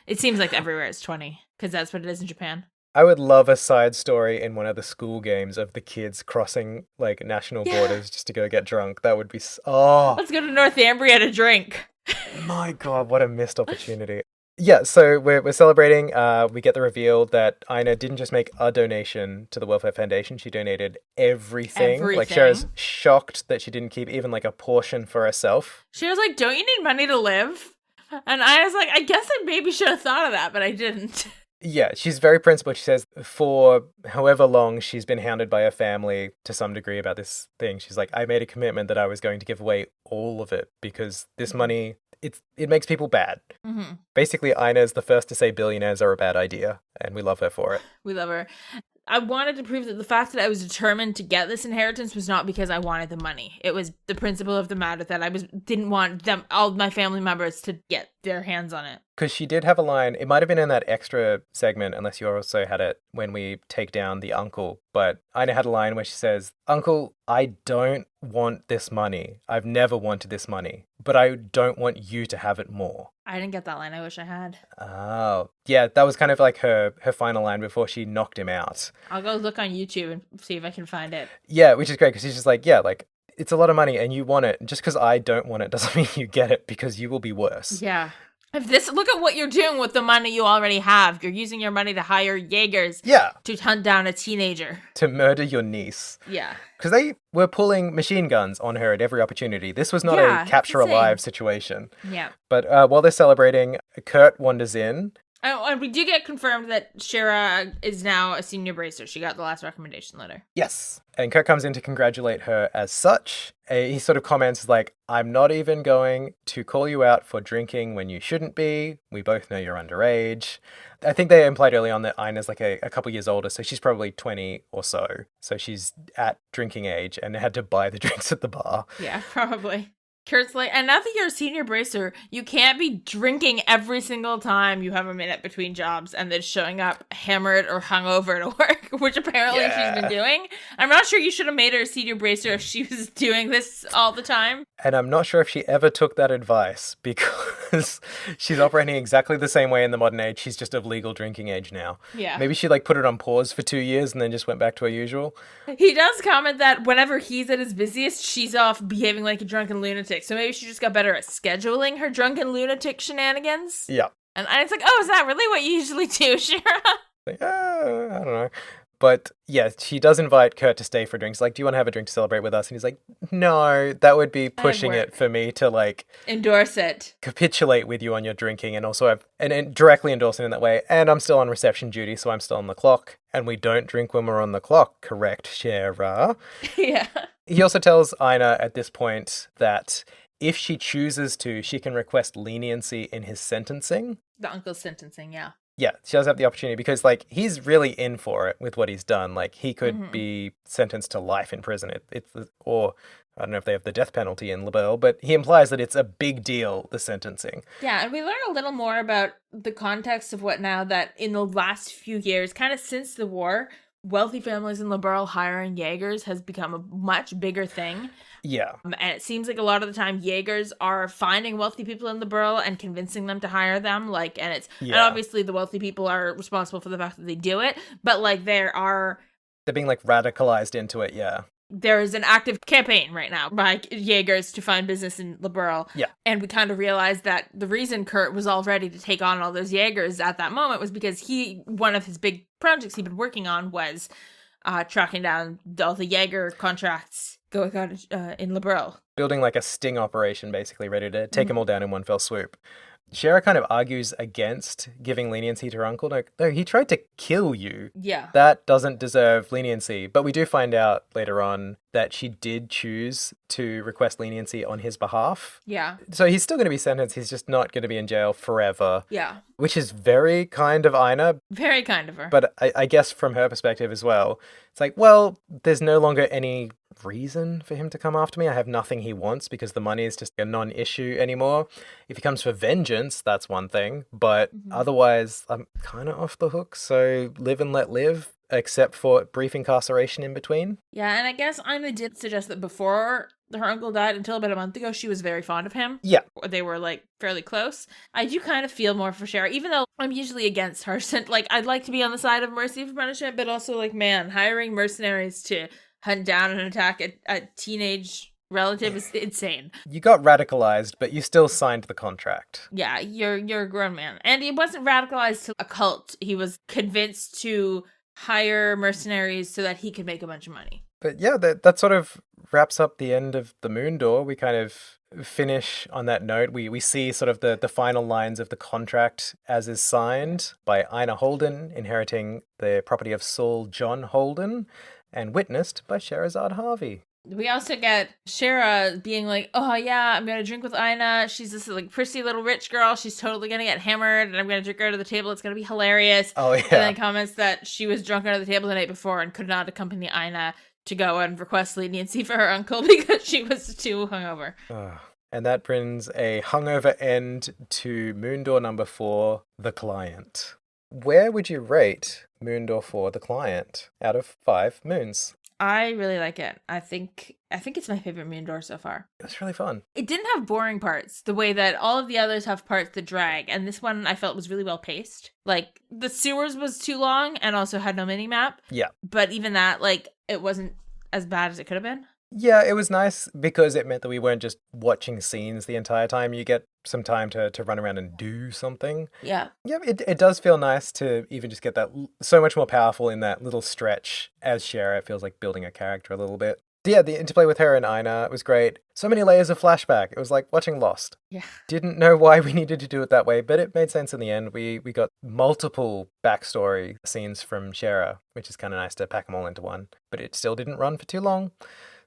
It seems like everywhere it's 20, because that's what it is in Japan. I would love a side story in one of the school games of the kids crossing like national borders just to go get drunk. That would be let's go to Northumbria to drink. My God, what a missed opportunity. Yeah, so we're celebrating. We get the reveal that Ina didn't just make a donation to the Welfare Foundation. She donated everything. Like, Shara's shocked that she didn't keep even like a portion for herself. She was like, don't you need money to live? And I was like, I guess I maybe should have thought of that, but I didn't. Yeah, she's very principled. She says for however long she's been hounded by her family to some degree about this thing. She's like, I made a commitment that I was going to give away all of it because this money, it makes people bad. Basically, Ina's the first to say billionaires are a bad idea, and we love her for it. We love her. I wanted to prove that the fact that I was determined to get this inheritance was not because I wanted the money. It was the principle of the matter that I didn't want all my family members to get their hands on it. Because she did have a line, it might have been in that extra segment, unless you also had it when we take down the uncle, but Ina had a line where she says, Uncle, I don't want this money. I've never wanted this money, but I don't want you to have it more. I didn't get that line. I wish I had. Oh, yeah, that was kind of like her final line before she knocked him out. I'll go look on YouTube and see if I can find it. Yeah, which is great because she's just like, yeah, like, it's a lot of money and you want it. Just because I don't want it doesn't mean you get it because you will be worse. Yeah. Look at what you're doing with the money you already have. You're using your money to hire Jaegers to hunt down a teenager. To murder your niece. Yeah. Because they were pulling machine guns on her at every opportunity. This was not a capture alive situation. Yeah. But while they're celebrating, Kurt wanders in. Oh, and we do get confirmed that Shara is now a senior bracer. She got the last recommendation letter. Yes. And Kurt comes in to congratulate her as such. He sort of comments like, I'm not even going to call you out for drinking when you shouldn't be. We both know you're underage. I think they implied early on that Ina's like a couple years older, so she's probably 20 or so. So she's at drinking age and had to buy the drinks at the bar. Yeah, probably. Kurt's like, and now that you're a senior bracer, you can't be drinking every single time you have a minute between jobs and then showing up hammered or hungover to work, which apparently she's been doing. I'm not sure you should have made her a senior bracer if she was doing this all the time. And I'm not sure if she ever took that advice because because she's operating exactly the same way in the modern age. She's just of legal drinking age now. Yeah. Maybe she like put it on pause for 2 years and then just went back to her usual. He does comment that whenever he's at his busiest, she's off behaving like a drunken lunatic. So maybe she just got better at scheduling her drunken lunatic shenanigans. Yeah. And it's like, oh, is that really what you usually do, Shira? Like, I don't know. But yeah, she does invite Kurt to stay for drinks. Like, do you want to have a drink to celebrate with us? And he's like, no, that would be pushing it for me to like endorse it, capitulate with you on your drinking, and also have and directly endorse it in that way. And I'm still on reception duty, so I'm still on the clock. And we don't drink when we're on the clock, correct, Shara? Yeah. He also tells Ina at this point that if she chooses to, she can request leniency in his sentencing. The uncle's sentencing, yeah. Yeah, she does have the opportunity because, like, he's really in for it with what he's done. Like, he could be sentenced to life in prison. Or I don't know if they have the death penalty in Locle, but he implies that it's a big deal, the sentencing. Yeah, and we learn a little more about the context of what now that in the last few years, kind of since the war, wealthy families in Locle hiring Jaegers has become a much bigger thing. Yeah. And it seems like a lot of the time Jaegers are finding wealthy people in the borough and convincing them to hire them. And obviously the wealthy people are responsible for the fact that they do it. But they're being like radicalized into it, yeah. There is an active campaign right now by Jaegers to find business in the borough. Yeah. And we kind of realized that the reason Kurt was all ready to take on all those Jaegers at that moment was because one of his big projects he'd been working on was tracking down all the Jaeger contracts going on in Locle. Building like a sting operation, basically, ready to take them all down in one fell swoop. Shara kind of argues against giving leniency to her uncle. No, he tried to kill you. Yeah. That doesn't deserve leniency. But we do find out later on that she did choose to request leniency on his behalf. Yeah. So he's still going to be sentenced. He's just not going to be in jail forever. Yeah. Which is very kind of Ina. Very kind of her. But I guess from her perspective as well, it's like, well, there's no longer any reason for him to come after me. I have nothing he wants because the money is just a non-issue anymore. If he comes for vengeance, that's one thing. But otherwise, I'm kind of off the hook. So live and let live, except for brief incarceration in between. Yeah, and I guess Ina did suggest that before her uncle died, until about a month ago, she was very fond of him. Yeah. They were fairly close. I do kind of feel more for Shara, even though I'm usually against her. I'd like to be on the side of mercy for punishment, but also hiring mercenaries to hunt down and attack a teenage relative is insane. You got radicalized, but you still signed the contract. Yeah, you're a grown man. And he wasn't radicalized to a cult. He was convinced to hire mercenaries so that he could make a bunch of money. But yeah, that sort of wraps up the end of the Moon Door. We kind of finish on that note. We see sort of the final lines of the contract as is signed by Ina Holden, inheriting the property of Saul John Holden, and witnessed by Sherazade Harvey. We also get Shara being like, oh yeah, I'm going to drink with Ina. She's this prissy little rich girl. She's totally going to get hammered and I'm going to drink her to the table. It's going to be hilarious. Oh yeah. And then comments that she was drunk under the table the night before and could not accompany Ina to go and request leniency for her uncle because she was too hungover. And that brings a hungover end to Moon Door number 4, The Client. Where would you rate Moon Door 4, The Client, out of 5 moons? I really like it. I think it's my favorite Moon Door so far. It was really fun. It didn't have boring parts the way that all of the others have parts that drag, and this one I felt was really well paced. The sewers was too long and also had no mini map. Yeah. But even that, it wasn't as bad as it could have been. Yeah, it was nice because it meant that we weren't just watching scenes the entire time. You get some time to run around and do something. Yeah. Yeah, it does feel nice to even just get that so much more powerful in that little stretch as Shara. It feels like building a character a little bit. Yeah, the interplay with her and Ina was great. So many layers of flashback. It was like watching Lost. Yeah. Didn't know why we needed to do it that way, but it made sense in the end. We got multiple backstory scenes from Shara, which is kind of nice to pack them all into one. But it still didn't run for too long.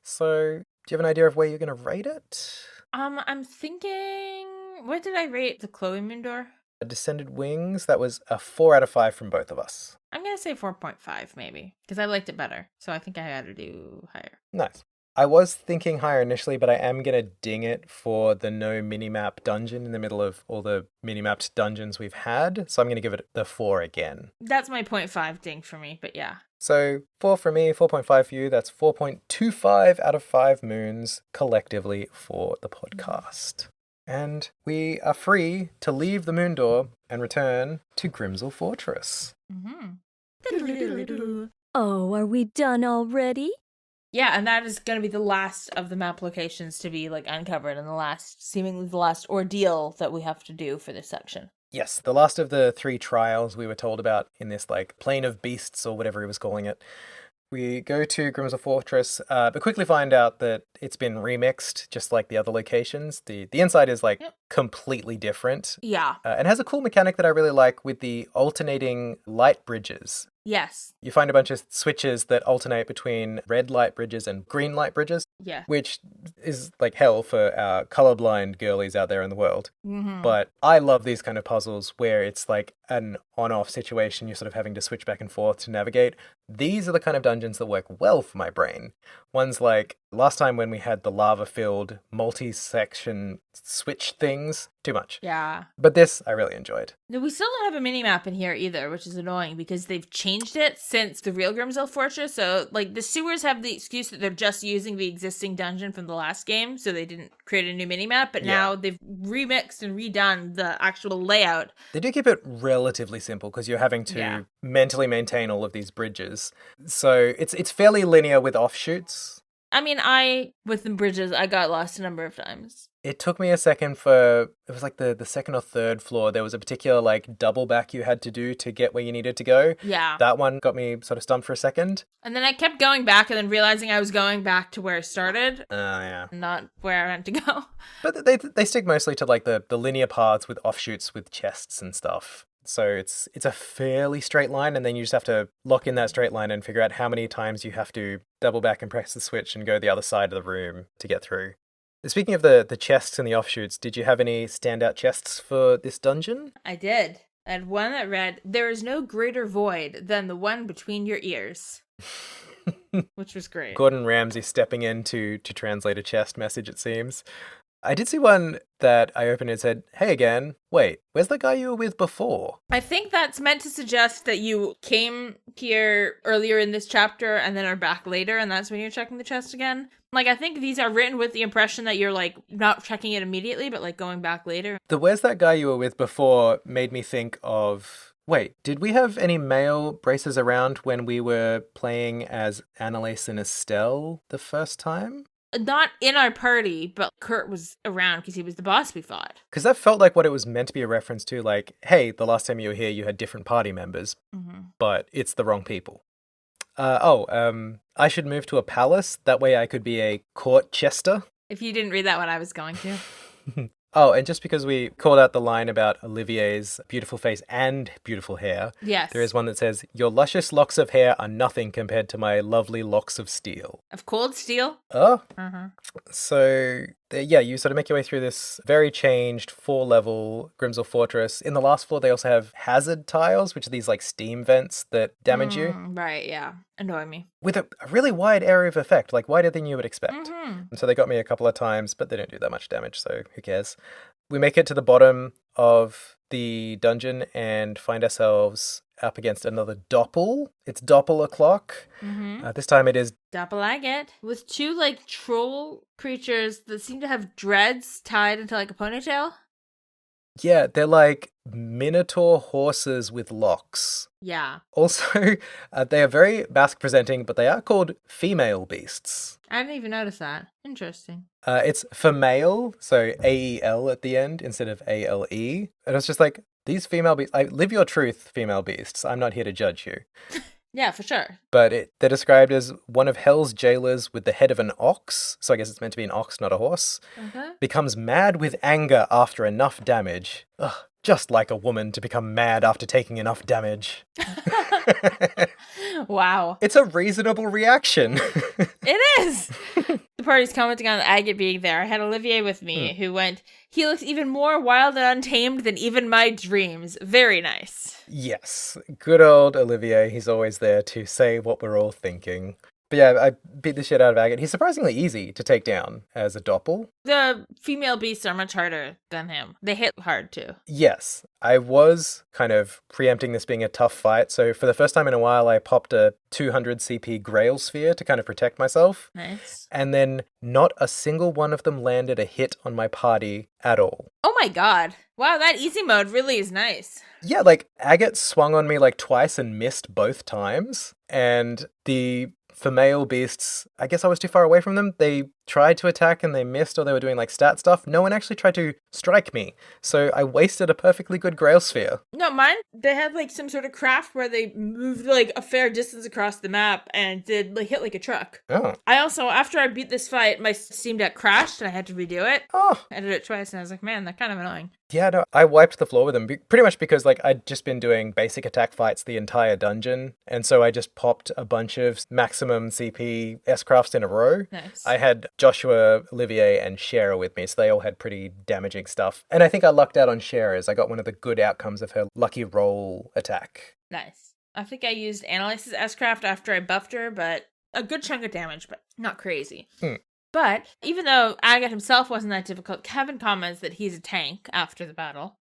So, do you have an idea of where you're going to rate it? I'm thinking, what did I rate the Chloe Moon Door? Descended Wings, that was a 4 out of 5 from both of us. I'm going to say 4.5 maybe, because I liked it better. So I think I had to do higher. Nice. I was thinking higher initially, but I am going to ding it for the no minimap dungeon in the middle of all the minimapped dungeons we've had. So I'm going to give it the 4 again. That's my 0.5 ding for me, but yeah. So 4 for me, 4.5 for you. That's 4.25 out of 5 moons collectively for the podcast. And we are free to leave the moon door and return to Grimsel Fortress. Oh, are we done already? Yeah, and that is going to be the last of the map locations to be like uncovered, and seemingly the last ordeal that we have to do for this section. Yes, the last of the 3 trials we were told about in this like plane of beasts or whatever he was calling it. We go to Grimsel Fortress, but quickly find out that it's been remixed, just like the other locations. The inside is like completely different. Yeah. And has a cool mechanic that I really like with the alternating light bridges. Yes. You find a bunch of switches that alternate between red light bridges and green light bridges. Yeah. Which is like hell for our colorblind girlies out there in the world. Mm-hmm. But I love these kind of puzzles where it's like an on-off situation. You're sort of having to switch back and forth to navigate. These are the kind of dungeons that work well for my brain. Ones like last time when we had the lava-filled multi-section switch things, too much. Yeah. But this I really enjoyed. No, we still don't have a mini-map in here either, which is annoying because they've changed it since the real Grimsel Fortress. So, like, the sewers have the excuse that they're just using the existing dungeon from the last game, so they didn't create a new mini-map, but now they've remixed and redone the actual layout. They do keep it relatively simple because you're having to mentally maintain all of these bridges. So it's fairly linear with offshoots. I mean, with the bridges, I got lost a number of times. It took me a second it was like the second or third floor. There was a particular like double back you had to do to get where you needed to go. Yeah. That one got me sort of stumped for a second. And then I kept going back and then realizing I was going back to where I started. Yeah. Not where I meant to go. But they stick mostly to like the linear paths with offshoots with chests and stuff. So it's a fairly straight line, and then you just have to lock in that straight line and figure out how many times you have to double back and press the switch and go the other side of the room to get through. Speaking of the chests and the offshoots, did you have any standout chests for this dungeon? I did. I had one that read, "There is no greater void than the one between your ears." Which was great. Gordon Ramsay stepping in to translate a chest message, it seems. I did see one that I opened and said, "Hey again, wait, where's the guy you were with before?" I think that's meant to suggest that you came here earlier in this chapter and then are back later, and that's when you're checking the chest again. Like, I think these are written with the impression that you're, like, not checking it immediately, but, like, going back later. The "where's that guy you were with before" made me think of... Wait, did we have any male braces around when we were playing as Annalise and Estelle the first time? Not in our party, but Kurt was around because he was the boss we fought. Because that felt like what it was meant to be a reference to, like, hey, the last time you were here, you had different party members, but it's the wrong people. I should move to a palace. That way I could be a court chester. If you didn't read that one, I was going to. Oh, and just because we called out the line about Olivier's beautiful face and beautiful hair, yes, there is one that says, "Your luscious locks of hair are nothing compared to my lovely locks of steel." Of cold steel? Oh. So, you sort of make your way through this very changed 4-level Grimsel Fortress. In the last floor, they also have hazard tiles, which are these like steam vents that damage you. Right, yeah. Annoy me. With a really wide area of effect, like wider than you would expect. And so they got me a couple of times, but they don't do that much damage, so who cares? We make it to the bottom of the dungeon and find ourselves up against another doppel. It's doppel o'clock. This time it is Doppelagget. With 2 like troll creatures that seem to have dreads tied into like a ponytail. Yeah, they're like minotaur horses with locks. Yeah. Also, they are very masc-presenting, but they are called female beasts. I didn't even notice that. Interesting. It's for male, so AEL at the end instead of ALE. And it's just like, these female beasts, live your truth, female beasts. I'm not here to judge you. Yeah, for sure. But they're described as one of hell's jailers with the head of an ox, so I guess it's meant to be an ox, not a horse, becomes mad with anger after enough damage. Ugh, just like a woman to become mad after taking enough damage. Wow. It's a reasonable reaction. It is! The party's commenting on the agate being there. I had Olivier with me who went, "He looks even more wild and untamed than even my dreams." Very nice. Yes, good old Olivier. He's always there to say what we're all thinking. But yeah, I beat the shit out of Agate. He's surprisingly easy to take down as a doppel. The female beasts are much harder than him. They hit hard too. Yes, I was kind of preempting this being a tough fight. So for the first time in a while, I popped a 200 CP Grail Sphere to kind of protect myself. Nice. And then not a single one of them landed a hit on my party at all. Oh my god. Wow, that easy mode really is nice. Yeah, like Agate swung on me like twice and missed both times. And the female beasts, I guess I was too far away from them. They tried to attack and they missed, or they were doing like stat stuff. No one actually tried to strike me. So I wasted a perfectly good Grail Sphere. No, mine, they had like some sort of craft where they moved like a fair distance across the map and did like hit like a truck. Oh. I also, after I beat this fight, my Steam Deck crashed and I had to redo it. Oh. I did it twice and I was like, man, that's kind of annoying. Yeah, no, I wiped the floor with them pretty much because like I'd just been doing basic attack fights the entire dungeon. And so I just popped a bunch of maximum CP S-crafts in a row. Nice. I had Joshua, Olivier, and Shara with me, so they all had pretty damaging stuff. And I think I lucked out on Shara's. I got one of the good outcomes of her lucky roll attack. Nice. I think I used Analysis S-Craft after I buffed her, but a good chunk of damage, but not crazy. But even though Agate himself wasn't that difficult, Kevin comments that he's a tank after the battle.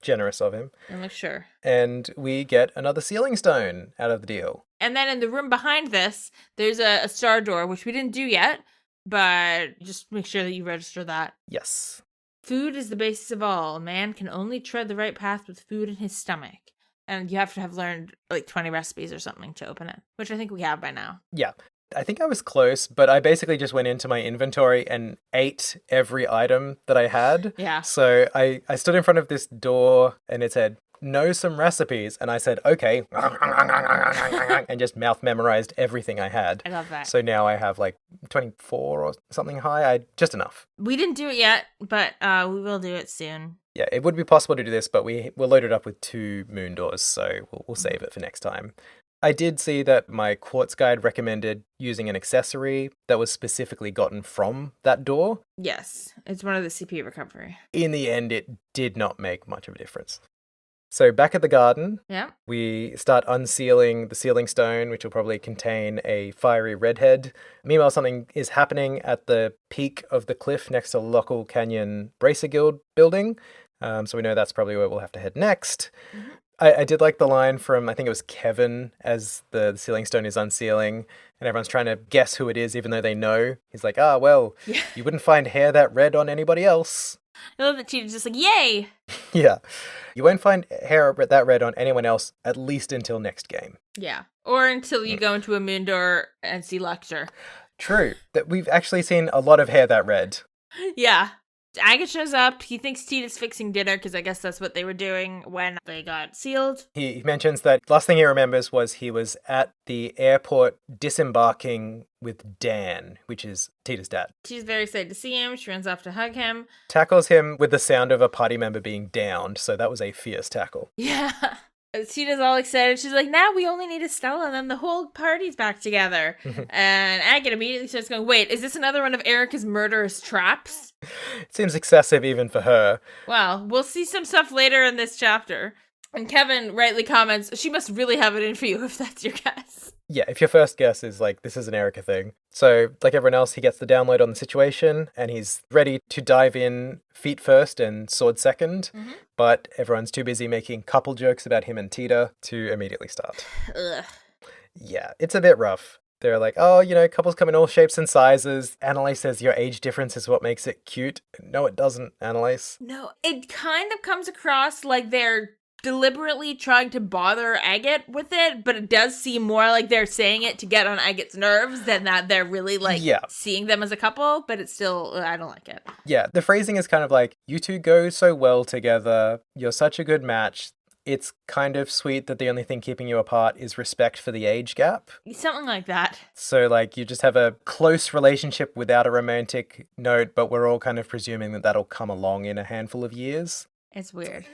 Generous of him. I'm like, sure. And we get another sealing stone out of the deal. And then in the room behind this, there's a star door, which we didn't do yet, but just make sure that you register that. Yes. Food is the basis of all. Man can only tread the right path with food in his stomach. And you have to have learned like 20 recipes or something to open it, which I think we have by now. Yeah. I think I was close, but I basically just went into my inventory and ate every item that I had. Yeah. So I stood in front of this door and it said, know some recipes. And I said, okay. And just mouth memorized everything I had. I love that. So now I have like 24 or something high. Just enough. We didn't do it yet, but we will do it soon. Yeah, it would be possible to do this, but we're loaded up with 2 moon doors, so we'll save it for next time. I did see that my quartz guide recommended using an accessory that was specifically gotten from that door. Yes, it's one of the CP recovery. In the end, it did not make much of a difference. So back at the garden, Yeah. we start unsealing the sealing stone, which will probably contain a fiery redhead. Meanwhile, something is happening at the peak of the cliff next to Locle Canyon Bracer Guild building. So we know that's probably where we'll have to head next. Mm-hmm. I did like the line from, I think it was Kevin, as the sealing stone is unsealing, and everyone's trying to guess who it is, even though they know. He's like, well, Yeah. you wouldn't find hair that red on anybody else. I love that she's just like, yay! Yeah. You won't find hair that red on anyone else, at least until next game. Yeah. Or until you go into a moon door and see Lecter. True. That we've actually seen a lot of hair that red. Yeah. Agate shows up. He thinks Tita's fixing dinner because I guess that's what they were doing when they got sealed. He mentions that last thing he remembers was he was at the airport disembarking with Dan, which is Tita's dad. She's very excited to see him. She runs off to hug him. Tackles him with the sound of a party member being downed, so that was a fierce tackle. Yeah. Tita's all excited. She's like, now we only need Estella and then the whole party's back together. And Agate immediately starts going, wait, is this another one of Erica's murderous traps? It seems excessive even for her. Well, we'll see some stuff later in this chapter. And Kevin rightly comments, she must really have it in for you if that's your guess. Yeah, if your first guess is like, this is an Erica thing. So, like everyone else, he gets the download on the situation and he's ready to dive in feet first and sword second. Mm-hmm. But everyone's too busy making couple jokes about him and Tita to immediately start. Ugh. Yeah, it's a bit rough. They're like, oh, couples come in all shapes and sizes. Annalise says your age difference is what makes it cute. No, it doesn't, Annalise. No, it kind of comes across like they're deliberately trying to bother Agate with it, but it does seem more like they're saying it to get on Agate's nerves than that they're really seeing them as a couple, but it's still, I don't like it. Yeah, the phrasing is kind of like, you two go so well together, you're such a good match. It's kind of sweet that the only thing keeping you apart is respect for the age gap. Something like that. So, you just have a close relationship without a romantic note, but we're all kind of presuming that that'll come along in a handful of years. It's weird.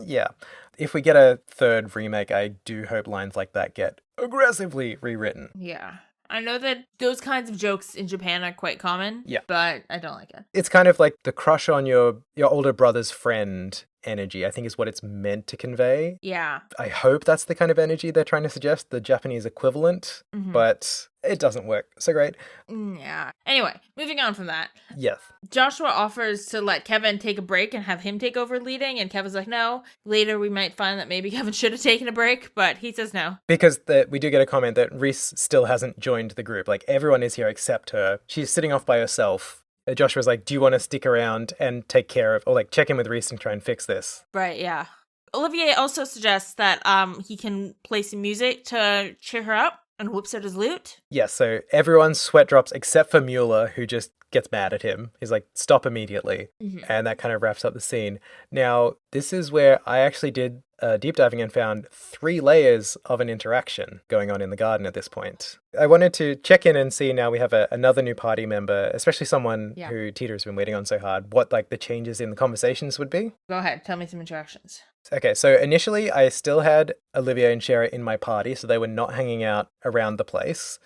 Yeah. If we get a third remake, I do hope lines like that get aggressively rewritten. Yeah. I know that those kinds of jokes in Japan are quite common, yeah, but I don't like it. It's kind of like the crush on your older brother's friend energy, I think is what it's meant to convey. Yeah. I hope that's the kind of energy they're trying to suggest, the Japanese equivalent, but it doesn't work so great. Yeah. Anyway, moving on from that. Yes. Joshua offers to let Kevin take a break and have him take over leading, and Kevin's like, no. Later, we might find that maybe Kevin should have taken a break, but he says no. Because we do get a comment that Reese still hasn't joined the group. Like, everyone is here except her. She's sitting off by herself. Joshua's like, do you want to stick around and take care of, or like check in with Reese and try and fix this? Right, yeah. Olivier also suggests that he can play some music to cheer her up and whips out his lute. Yeah, so everyone's sweat drops except for Mueller, who just gets mad at him. He's like, stop immediately. And that kind of wraps up the scene. Now, this is where I actually did deep diving and found 3 layers of an interaction going on in the garden at this point. I wanted to check in and see, now we have another new party member, especially someone who Teeter's been waiting on so hard, what like the changes in the conversations would be. Go ahead, tell me some interactions. Okay, so initially I still had Olivia and Shara in my party, so they were not hanging out around the place.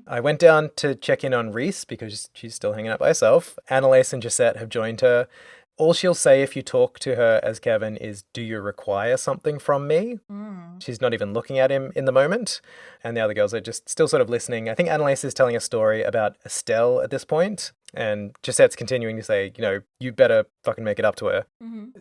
I went down to check in on Reese because she's still hanging out by herself. Annalise and Gisette have joined her. All she'll say if you talk to her as Kevin is, do you require something from me? She's not even looking at him in the moment. And the other girls are just still sort of listening. I think Annalise is telling a story about Estelle at this point. And Gisette's continuing to say, you know, you better fucking make it up to her.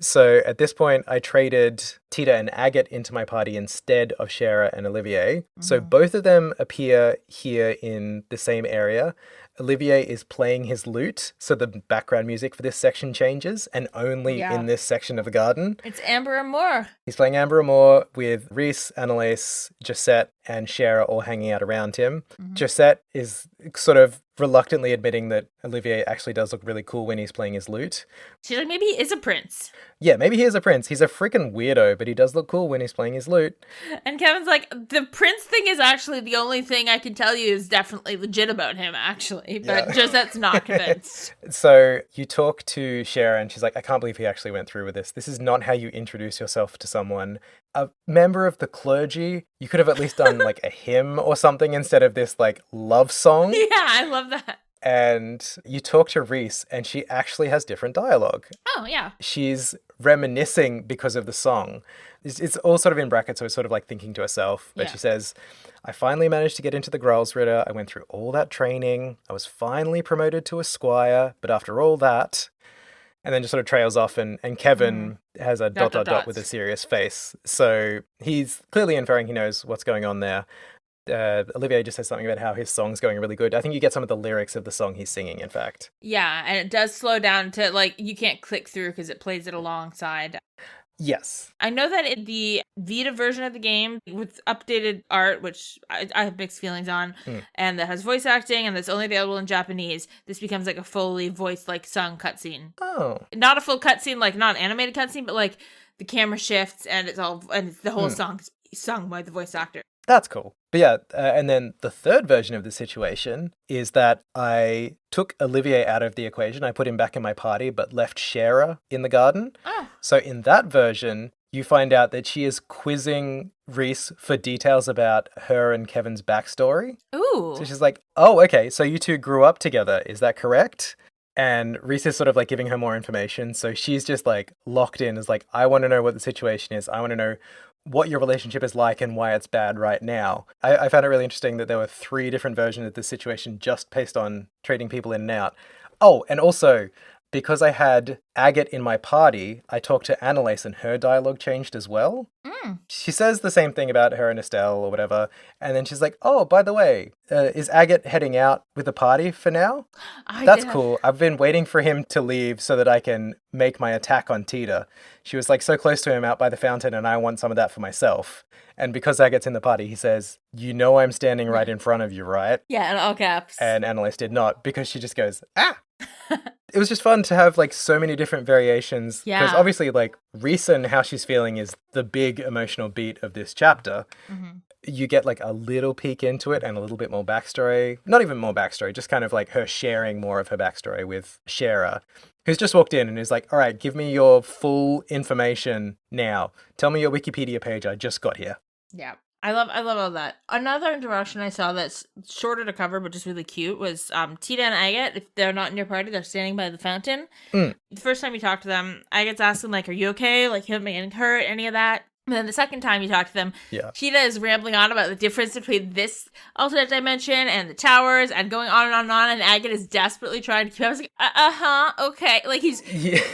So at this point, I traded Tita and Agate into my party instead of Shara and Olivier. So both of them appear here in the same area. Olivier is playing his lute, so the background music for this section changes, and only in this section of the garden. It's Amber Amour. He's playing Amber Amour with Reese, Annalise, Gisette, and Shara all hanging out around him. Gisette is sort of reluctantly admitting that Olivier actually does look really cool when he's playing his lute. She's like, maybe he is a prince. Yeah, maybe he is a prince. He's a freaking weirdo, but he does look cool when he's playing his lute. And Kevin's like, the prince thing is actually the only thing I can tell you is definitely legit about him, actually. But Josette's not convinced. So you talk to Shara and she's like, I can't believe he actually went through with this. This is not how you introduce yourself to someone. A member of the clergy, you could have at least done like a hymn or something instead of this like love song. Yeah, I love that. And you talk to Reese and she actually has different dialogue. Oh, yeah. She's reminiscing because of the song. It's all sort of in brackets, so it's sort of like thinking to herself. But she says, I finally managed to get into the Growlsritter. I went through all that training. I was finally promoted to a squire. But after all that... And then just sort of trails off, and Kevin has a ... with a serious face. So he's clearly inferring he knows what's going on there. Olivier just says something about how his song's going really good. I think you get some of the lyrics of the song he's singing, in fact. Yeah, and it does slow down to, like, you can't click through because it plays it alongside. Yes. I know that in the Vita version of the game with updated art, which I have mixed feelings on, and that has voice acting and that's only available in Japanese, this becomes like a fully voiced, like, sung cutscene. Oh. Not a full cutscene, like not an animated cutscene, but like the camera shifts and it's the whole song's sung by the voice actor. That's cool. But yeah, and then the third version of the situation is that I took Olivier out of the equation. I put him back in my party, but left Shara in the garden. Oh. So in that version, you find out that she is quizzing Reese for details about her and Kevin's backstory. Ooh. So she's like, oh, okay, so you two grew up together. Is that correct? And Reese is sort of like giving her more information. So she's just like locked in as like, I want to know what the situation is. I want to know what your relationship is like and why it's bad right now. I found it really interesting that there were 3 different versions of this situation just based on trading people in and out. Oh, and also, because I had Agate in my party, I talked to Annalise and her dialogue changed as well. She says the same thing about her and Estelle or whatever. And then she's like, oh, by the way, is Agate heading out with the party for now? That's cool. I've been waiting for him to leave so that I can make my attack on Tita. She was like so close to him out by the fountain and I want some of that for myself. And because Agate's in the party, he says, you know I'm standing right in front of you, right? Yeah, in all caps. And Annalise did not because she just goes, ah! It was just fun to have like so many different variations. Yeah. Because obviously like Reese and how she's feeling is the big emotional beat of this chapter. You get like a little peek into it and a little bit more backstory. Not even more backstory, just kind of like her sharing more of her backstory with Shara, who's just walked in and is like, all right, give me your full information now. Tell me your Wikipedia page I just got here. Yeah. I love all that. Another interaction I saw that's shorter to cover but just really cute was Tita and Agate. If they're not in your party, they're standing by the fountain. Mm. The first time you talk to them, Agate's asking, like, are you okay? Like, you haven't been getting hurt, any of that? And then the second time you talk to them, Yeah. Tita is rambling on about the difference between this alternate dimension and the towers and going on and on and on, and Agate is desperately trying to keep up. I was like, okay. Like, he's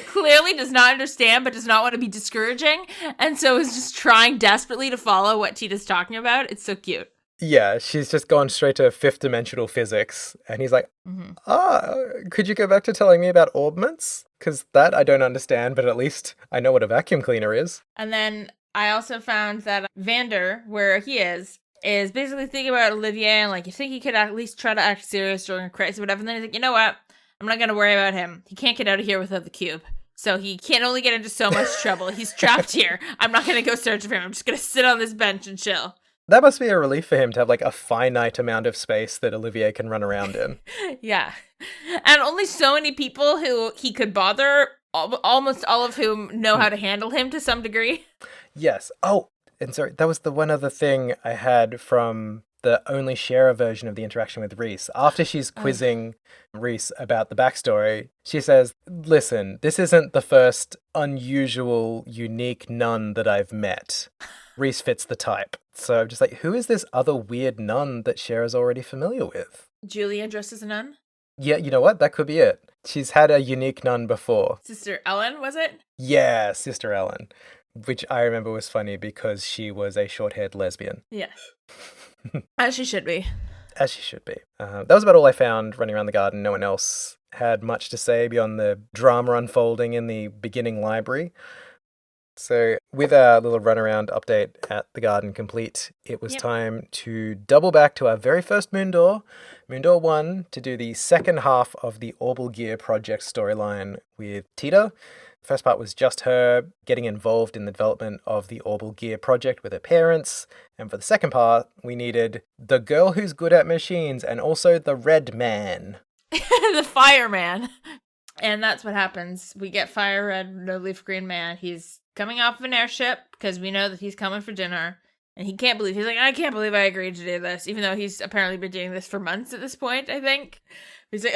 clearly does not understand but does not want to be discouraging, and so is just trying desperately to follow what Tita's talking about. It's so cute. Yeah, she's just gone straight to fifth dimensional physics, and he's like, could you go back to telling me about orbments? Because that I don't understand, but at least I know what a vacuum cleaner is. And then I also found that Vander, where he is basically thinking about Olivier and, like, you think he could at least try to act serious during a crisis or whatever. And then he's like, you know what? I'm not going to worry about him. He can't get out of here without the cube. So he can't only get into so much trouble. He's trapped here. I'm not going to go search for him. I'm just going to sit on this bench and chill. That must be a relief for him to have, like, a finite amount of space that Olivier can run around in. Yeah. And only so many people who he could bother, almost all of whom know how to handle him to some degree. Yes. Oh, and sorry, that was the one other thing I had from the only sharer version of the interaction with Reese. After she's quizzing Reese about the backstory, she says, listen, this isn't the first unusual, unique nun that I've met. Reese fits the type. So I'm just like, who is this other weird nun that Cher's already familiar with? Julia dressed as a nun? Yeah, you know what? That could be it. She's had a unique nun before. Sister Ellen, was it? Yeah, Sister Ellen. Which I remember was funny because she was a short-haired lesbian. Yes. As she should be. As she should be. That was about all I found running around the garden. No one else had much to say beyond the drama unfolding in the beginning library. So with our little runaround update at the garden complete, it was time to double back to our very first Moon Door 1, to do the second half of the Orbital Gear project storyline with Tita. The first part was just her getting involved in the development of the Orbital Gear project with her parents. And for the second part, we needed the girl who's good at machines and also the red man. The fireman. And that's what happens. We get Fire Red, No Leaf Green Man. He's coming off of an airship because we know that he's coming for dinner. And he's like, I can't believe I agreed to do this, even though he's apparently been doing this for months at this point, I think. He's like,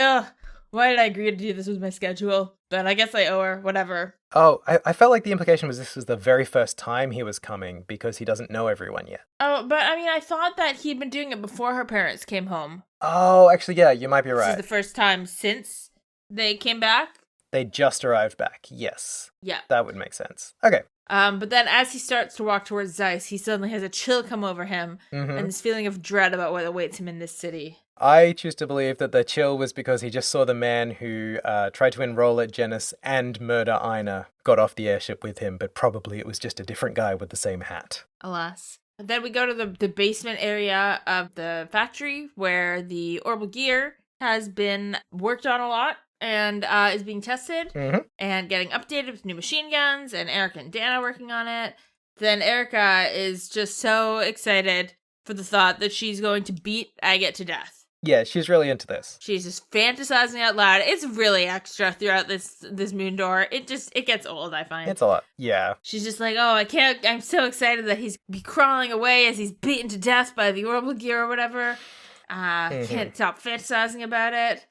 why did I agree to do this with my schedule? But I guess I owe her, whatever. Oh, I felt like the implication was this was the very first time he was coming because he doesn't know everyone yet. Oh, but I mean, I thought that he'd been doing it before her parents came home. Oh, actually, yeah, you might be right. This is the first time since they came back. They just arrived back, yes. Yeah. That would make sense. Okay. But then as he starts to walk towards Zeiss, he suddenly has a chill come over him and this feeling of dread about what awaits him in this city. I choose to believe that the chill was because he just saw the man who tried to enroll at Genis and murder Ina got off the airship with him, but probably it was just a different guy with the same hat. Alas. And then we go to the basement area of the factory where the orbital gear has been worked on a lot and is being tested and getting updated with new machine guns, and Erica and Dan are working on it. Then Erica is just so excited for the thought that she's going to beat Agate to death. Yeah, she's really into this. She's just fantasizing out loud. It's really extra throughout this Moon Door. It gets old, I find. It's a lot. Yeah. She's just like, I'm so excited that he's be crawling away as he's beaten to death by the orbital gear or whatever. Can't stop fantasizing about it.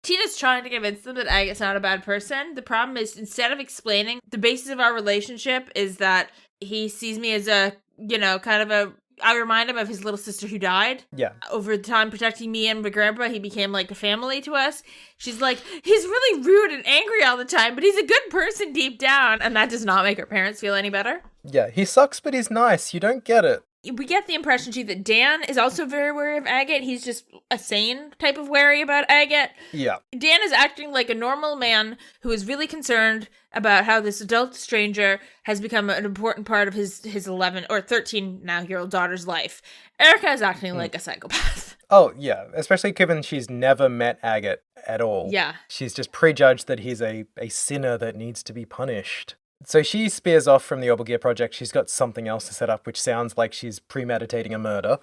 Tina's trying to convince them that Agate's not a bad person. The problem is, instead of explaining the basis of our relationship is that he sees me as I remind him of his little sister who died. Yeah. Over time, protecting me and my grandpa, he became like a family to us. She's like, he's really rude and angry all the time, but he's a good person deep down. And that does not make her parents feel any better. Yeah, he sucks, but he's nice. You don't get it. We get the impression, too, that Dan is also very wary of Agate. He's just a sane type of wary about Agate. Yeah. Dan is acting like a normal man who is really concerned about how this adult stranger has become an important part of his 11 or 13 now-year-old daughter's life. Erica is acting like a psychopath. Oh, yeah. Especially given she's never met Agate at all. Yeah. She's just prejudged that he's a sinner that needs to be punished. So she spears off from the Orbital Gear project. She's got something else to set up, which sounds like she's premeditating a murder.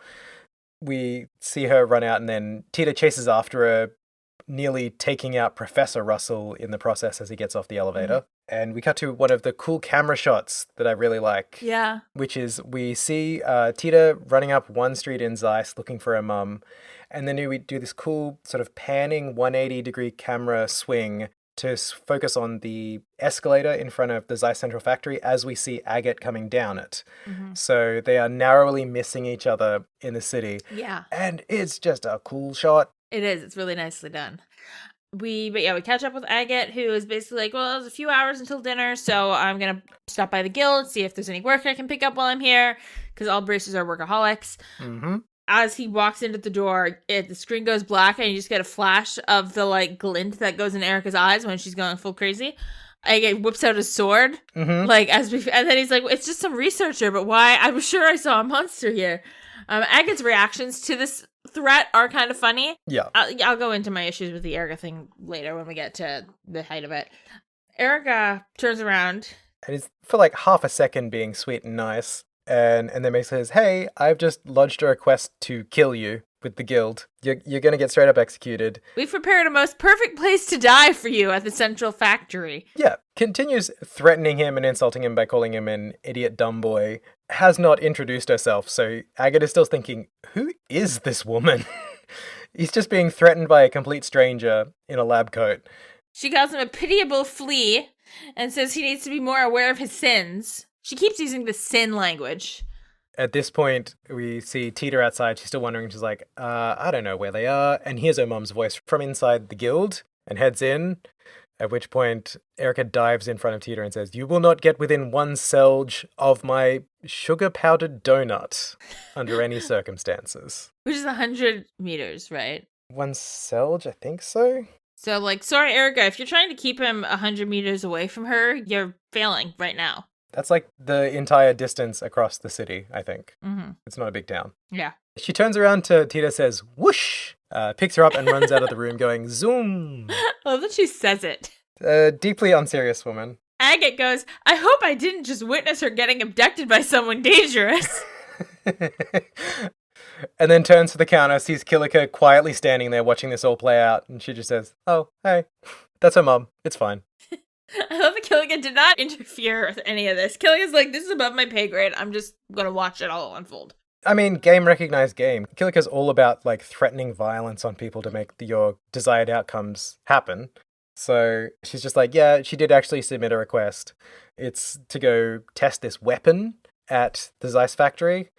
We see her run out, and then Tita chases after her, nearly taking out Professor Russell in the process as he gets off the elevator. And we cut to one of the cool camera shots that I really like. Yeah. Which is we see Tita running up one street in Zeiss looking for her mum. And then we do this cool sort of panning 180-degree camera swing to focus on the escalator in front of the Zeiss Central Factory as we see Agate coming down it. Mm-hmm. So they are narrowly missing each other in the city. Yeah. And it's just a cool shot. It is. It's really nicely done. We catch up with Agate, who is basically like, well, there's a few hours until dinner, so I'm going to stop by the guild, see if there's any work I can pick up while I'm here, because all bracers are workaholics. Mm-hmm. As he walks into the door, the screen goes black, and you just get a flash of the, like, glint that goes in Erica's eyes when she's going full crazy. Agate whips out his sword, Mm-hmm. and then he's like, it's just some researcher, but why? I was sure I saw a monster here. Agate's reactions to this threat are kind of funny. Yeah. I'll go into my issues with the Erica thing later when we get to the height of it. Erica turns around. And he's for like half a second being sweet and nice. And then basically says, hey, I've just lodged a request to kill you with the guild. You're going to get straight up executed. We've prepared a most perfect place to die for you at the Central Factory. Yeah. Continues threatening him and insulting him by calling him an idiot dumb boy. Has not introduced herself. So Agate is still thinking, who is this woman? He's just being threatened by a complete stranger in a lab coat. She calls him a pitiable flea and says he needs to be more aware of his sins. She keeps using the sin language. At this point, we see Tita outside. She's still wondering. She's like, I don't know where they are. And hears her mum's voice from inside the guild and heads in. At which point, Erica dives in front of Tita and says, you will not get within 1 selge of my sugar-powdered donut under any circumstances. Which is 100 meters, right? 1 selge? I think so. So, like, sorry, Erica, if you're trying to keep him 100 meters away from her, you're failing right now. That's like the entire distance across the city, I think. Mm-hmm. It's not a big town. Yeah. She turns around to Tita, says, whoosh, picks her up and runs out of the room going, zoom. I love that she says it. Deeply unserious woman. Agate goes, I hope I didn't just witness her getting abducted by someone dangerous. And then turns to the counter, sees Kilika quietly standing there watching this all play out, and she just says, oh, hey, that's her mum. It's fine. I love that Killigan did not interfere with any of this. Killigan's like, this is above my pay grade. I'm just going to watch it all unfold. I mean, game recognized game. Kilika's all about, like, threatening violence on people to make your desired outcomes happen. So she's just like, yeah, she did actually submit a request. It's to go test this weapon at the Zeiss factory.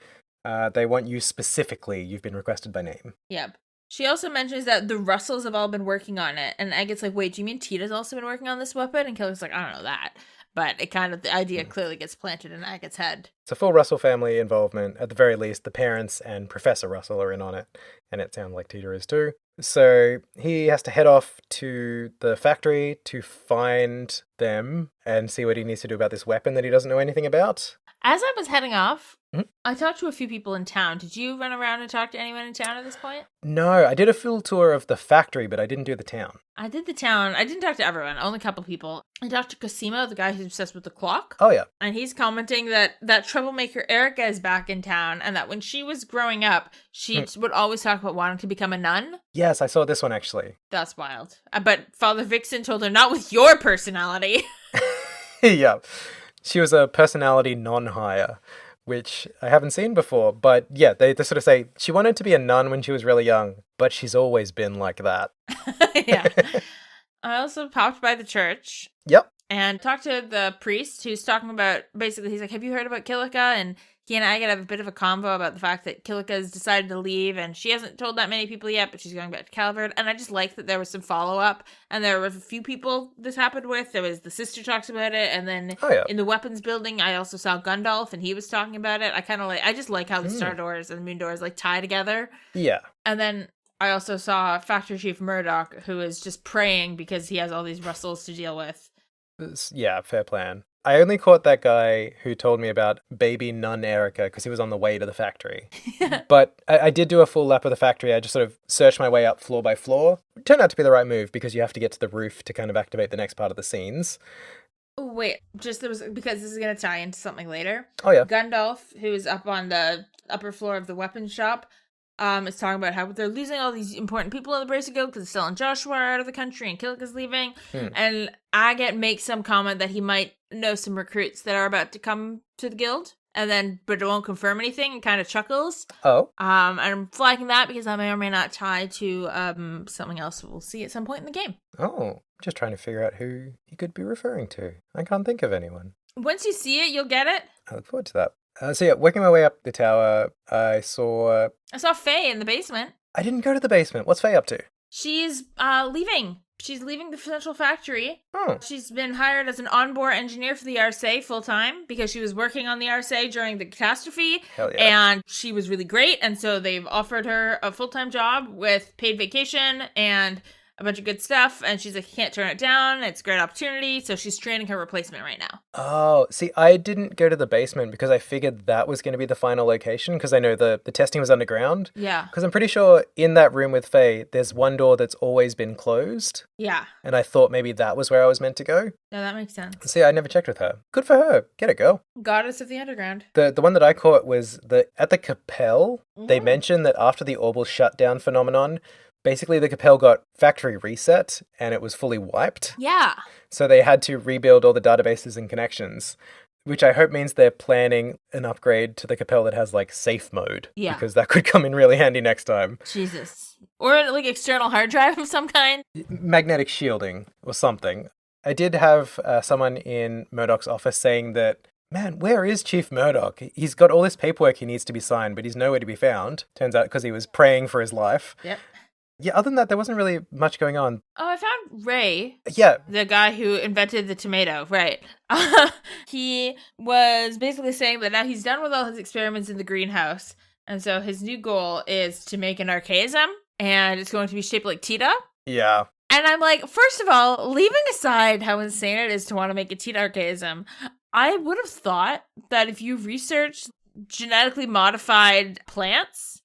They want you specifically. You've been requested by name. Yep. She also mentions that the Russells have all been working on it. And Agate's like, wait, do you mean Tita's also been working on this weapon? And Killigan's like, I don't know that. But it kind of, the idea clearly gets planted in Agate's head. It's a full Russell family involvement. At the very least, the parents and Professor Russell are in on it. And it sounds like Tita is too. So he has to head off to the factory to find them and see what he needs to do about this weapon that he doesn't know anything about. As I was heading off, Mhm. I talked to a few people in town. Did you run around and talk to anyone in town at this point? No, I did a full tour of the factory, but I didn't do the town. I did the town. I didn't talk to everyone, only a couple people. I talked to Cosimo, the guy who's obsessed with the clock. Oh, yeah. And he's commenting that troublemaker Erica is back in town and that when she was growing up, she would always talk about wanting to become a nun. Yes, I saw this one, actually. That's wild. But Father Vixen told her, not with your personality. Yeah. She was a personality non-hire, which I haven't seen before. But yeah, they sort of say she wanted to be a nun when she was really young, but she's always been like that. Yeah. I also popped by the church. Yep. And talked to the priest who's talking about, basically, he's like, have you heard about Kilika? And he and Agate have a bit of a convo about the fact that Kilika's decided to leave, and she hasn't told that many people yet, but she's going back to Calvert. And I just like that there was some follow-up, and there were a few people this happened with. There was the sister talks about it, and then in the weapons building, I also saw Gundalf, and he was talking about it. I just like how the Star Doors and the Moon Doors, like, tie together. Yeah. And then I also saw Factory Chief Murdoch, who is just praying because he has all these Russells to deal with. Yeah, fair plan. I only caught that guy who told me about baby nun Erica because he was on the way to the factory. But I did do a full lap of the factory. I just sort of searched my way up floor by floor. It turned out to be the right move because you have to get to the roof to kind of activate the next part of the scenes. Wait, because this is going to tie into something later. Oh, yeah. Gundalf, who is up on the upper floor of the weapons shop, It's talking about how they're losing all these important people in the Bracer Guild because Estelle and Joshua are out of the country and Killick is leaving. And Agate makes some comment that he might know some recruits that are about to come to the guild. But it won't confirm anything and kind of chuckles. Oh. And I'm flagging that because that may or may not tie to something else we'll see at some point in the game. Oh, just trying to figure out who he could be referring to. I can't think of anyone. Once you see it, you'll get it. I look forward to that. Working my way up the tower, I saw Faye in the basement. I didn't go to the basement. What's Faye up to? She's leaving. She's leaving the central factory. Oh. She's been hired as an onboard engineer for the RSA full-time because she was working on the RSA during the catastrophe. Hell yeah. And she was really great. And so they've offered her a full-time job with paid vacation and a bunch of good stuff. And she's like, can't turn it down. It's a great opportunity. So she's training her replacement right now. Oh, see, I didn't go to the basement because I figured that was going to be the final location because I know the testing was underground. Yeah. Because I'm pretty sure in that room with Faye, there's one door that's always been closed. Yeah. And I thought maybe that was where I was meant to go. No, that makes sense. See, I never checked with her. Good for her. Get it, girl. Goddess of the Underground. The one that I caught was at the Capel, they mentioned that after the orbital shutdown phenomenon, basically the Capel got factory reset and it was fully wiped. Yeah. So they had to rebuild all the databases and connections, which I hope means they're planning an upgrade to the Capel that has like safe mode. Yeah. Because that could come in really handy next time. Jesus. Or like external hard drive of some kind. Magnetic shielding or something. I did have someone in Murdoch's office saying that, man, where is Chief Murdoch? He's got all this paperwork he needs to be signed, but he's nowhere to be found. Turns out because he was praying for his life. Yep. Yeah, other than that, there wasn't really much going on. Oh, I found Ray. Yeah. The guy who invented the tomato, right. He was basically saying that now he's done with all his experiments in the greenhouse. And so his new goal is to make an archaism, and it's going to be shaped like Teoh. Yeah. And I'm like, first of all, leaving aside how insane it is to want to make a Teoh archaism, I would have thought that if you researched genetically modified plants,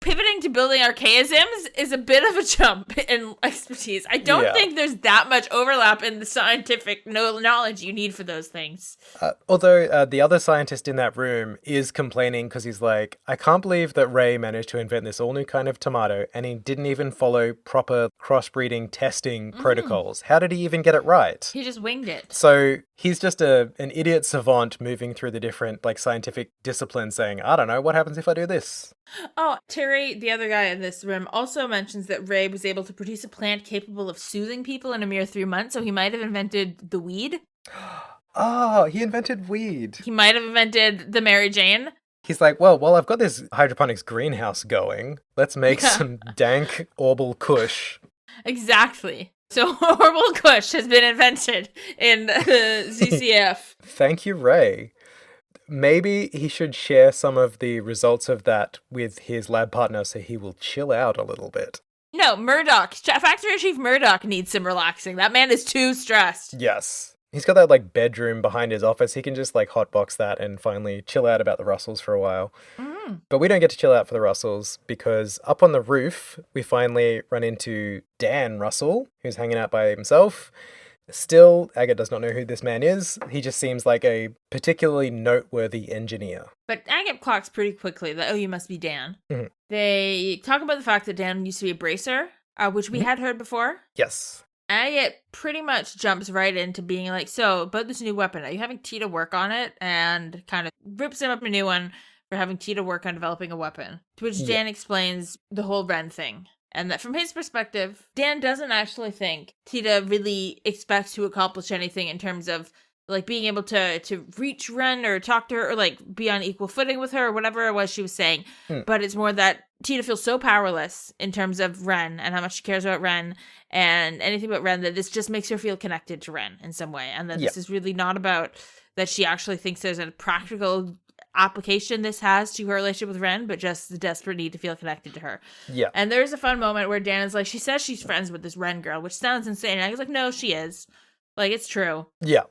pivoting to building archaisms is a bit of a jump in expertise. I don't think there's that much overlap in the scientific knowledge you need for those things. Although the other scientist in that room is complaining because he's like, I can't believe that Ray managed to invent this all new kind of tomato and he didn't even follow proper crossbreeding testing protocols. How did he even get it right? He just winged it. So he's just an idiot savant moving through the different like scientific disciplines saying, I don't know, what happens if I do this? Oh, Terry, the other guy in this room, also mentions that Ray was able to produce a plant capable of soothing people in a mere 3 months, so he might have invented the weed. Oh, he invented weed. He might have invented the Mary Jane. He's like, well, I've got this hydroponics greenhouse going. Let's make some dank Orbal Kush. Exactly. So Orbal Kush has been invented in ZCF. Thank you, Ray. Maybe he should share some of the results of that with his lab partner so he will chill out a little bit. No, Murdoch. Factory Chief Murdoch needs some relaxing. That man is too stressed. Yes. He's got that like bedroom behind his office. He can just like hotbox that and finally chill out about the Russells for a while. But we don't get to chill out for the Russells because up on the roof, we finally run into Dan Russell, who's hanging out by himself. Still, Agate does not know who this man is. He just seems like a particularly noteworthy engineer. But Agate clocks pretty quickly that, you must be Dan. They talk about the fact that Dan used to be a bracer, which we had heard before. Yes. Agate pretty much jumps right into being like, so, about this new weapon, are you having Teoh work on it? And kind of rips him up a new one for having Teoh work on developing a weapon. To which Dan explains the whole Ren thing. And that from his perspective, Dan doesn't actually think Teoh really expects to accomplish anything in terms of like being able to reach Ren or talk to her or like be on equal footing with her or whatever it was she was saying. But it's more that Teoh feels so powerless in terms of Ren and how much she cares about Ren and anything about Ren that this just makes her feel connected to Ren in some way. And that this is really not about that she actually thinks there's a practical application this has to her relationship with Ren, but just the desperate need to feel connected to her. Yeah. And there's a fun moment where Dan is like, she says she's friends with this Ren girl, which sounds insane. And I was like, no, she is. Like, it's true. Yeah.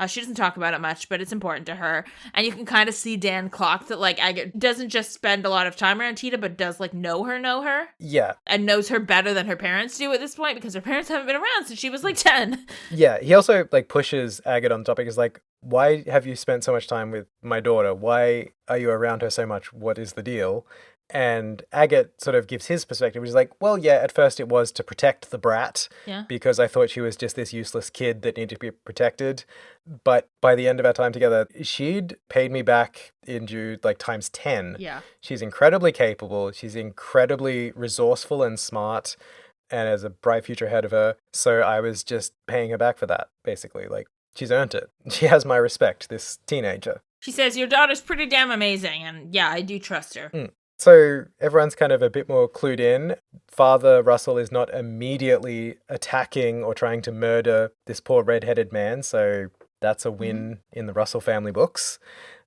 She doesn't talk about it much, but it's important to her. And you can kind of see Dan clock that, like, Agate doesn't just spend a lot of time around Teoh, but does, like, know her. Yeah. And knows her better than her parents do at this point, because her parents haven't been around since she was, like, 10. Yeah. He also, like, pushes Agate on the topic. Is like, why have you spent so much time with my daughter? Why are you around her so much? What is the deal? And Agate sort of gives his perspective, which is like, well, yeah, at first it was to protect the brat because I thought she was just this useless kid that needed to be protected. But by the end of our time together, she'd paid me back in due like times 10. Yeah. She's incredibly capable. She's incredibly resourceful and smart and has a bright future ahead of her. So I was just paying her back for that, basically. Like, she's earned it. She has my respect, this teenager. She says, your daughter's pretty damn amazing. And yeah, I do trust her. So everyone's kind of a bit more clued in. Father Russell is not immediately attacking or trying to murder this poor red-headed man. So that's a win in the Russell family books.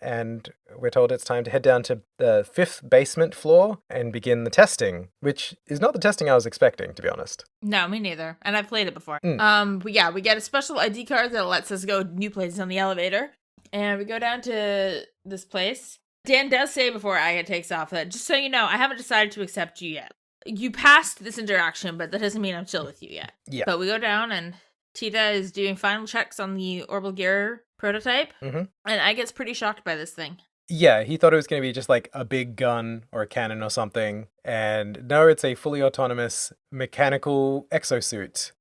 And we're told it's time to head down to the 5th basement floor and begin the testing, which is not the testing I was expecting, to be honest. No, me neither. And I've played it before. But yeah, we get a special ID card that lets us go new places on the elevator. And we go down to this place. Dan does say before Agate takes off that, just so you know, I haven't decided to accept you yet. You passed this interaction, but that doesn't mean I'm chill with you yet. Yeah. But we go down and Tita is doing final checks on the orbital gear prototype. And Agate's pretty shocked by this thing. Yeah, he thought it was going to be just like a big gun or a cannon or something. And no, it's a fully autonomous mechanical exosuit.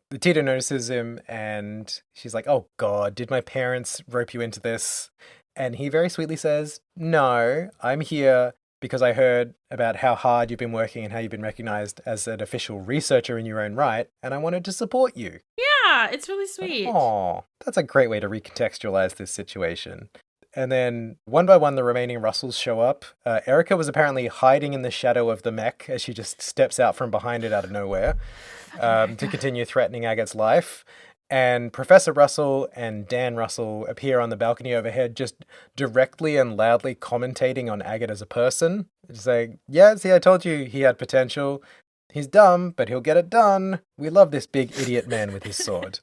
The Tita notices him and she's like, oh God, did my parents rope you into this? And he very sweetly says, no, I'm here because I heard about how hard you've been working and how you've been recognized as an official researcher in your own right, and I wanted to support you. Yeah, it's really sweet. Oh, that's a great way to recontextualize this situation. And then one by one, the remaining Russells show up. Erica was apparently hiding in the shadow of the mech as she just steps out from behind it out of nowhere to continue threatening Agate's life. And Professor Russell and Dan Russell appear on the balcony overhead, just directly and loudly commentating on Agate as a person. Saying, yeah, see, I told you he had potential. He's dumb, but he'll get it done. We love this big idiot man with his sword.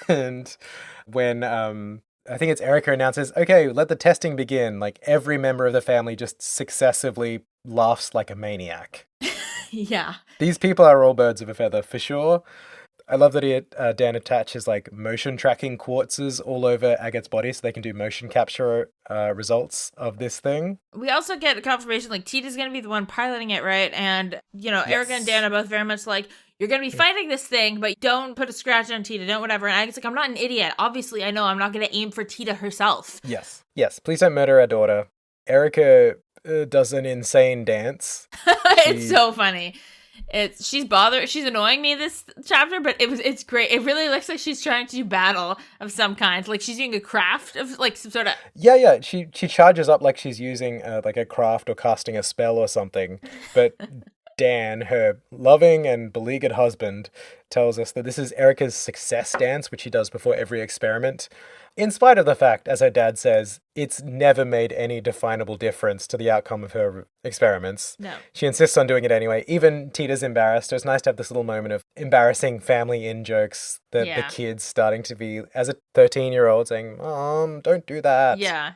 And when I think it's Erica announces, okay, let the testing begin, like every member of the family just successively laughs like a maniac. Yeah. These people are all birds of a feather, for sure. I love that Dan attaches like motion tracking quartzes all over Agate's body so they can do motion capture results of this thing. We also get a confirmation like Tita's going to be the one piloting it, right? And, you know, Erica and Dan are both very much like, you're going to be fighting this thing, but don't put a scratch on Tita, don't whatever. And Agate's like, I'm not an idiot. Obviously, I know I'm not going to aim for Tita herself. Yes. Yes, please don't murder our daughter. Erica does an insane dance. It's so funny. She's annoying me this chapter, but it's great. It really looks like she's trying to do battle of some kind. Like she's doing a craft of like some sort of... Yeah. She charges up like she's using like a craft or casting a spell or something. But Dan, her loving and beleaguered husband, tells us that this is Erica's success dance, which she does before every experiment. In spite of the fact, as her dad says, it's never made any definable difference to the outcome of her experiments. No. She insists on doing it anyway. Even Tita's embarrassed. So it's nice to have this little moment of embarrassing family in-jokes that the kid's starting to be, as a 13-year-old, saying, Mom, don't do that. Yeah.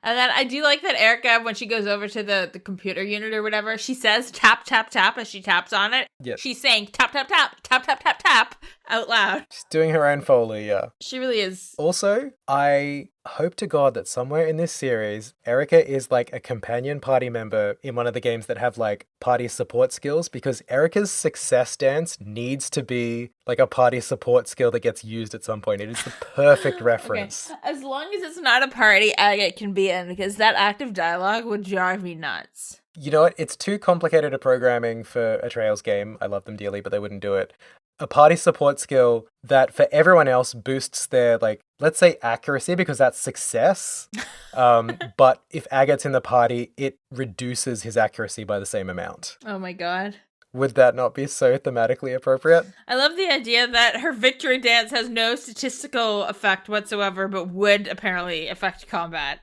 And then I do like that Erica, when she goes over to the computer unit or whatever, she says tap, tap, tap as she taps on it. Yep. She's saying tap, tap, tap, tap, tap, tap, tap out loud. She's doing her own Foley, yeah. She really is. Also, I hope to God that somewhere in this series, Erica is like a companion party member in one of the games that have like party support skills, because Erica's success dance needs to be like a party support skill that gets used at some point. It is the perfect reference. Okay. As long as it's not a party Agate can be in, because that active dialogue would drive me nuts. You know what? It's too complicated a programming for a Trails game. I love them dearly, but they wouldn't do it. A party support skill that for everyone else boosts their, like, let's say accuracy, because that's success. But if Agate's in the party, it reduces his accuracy by the same amount. Oh my God. Would that not be so thematically appropriate? I love the idea that her victory dance has no statistical effect whatsoever, but would apparently affect combat.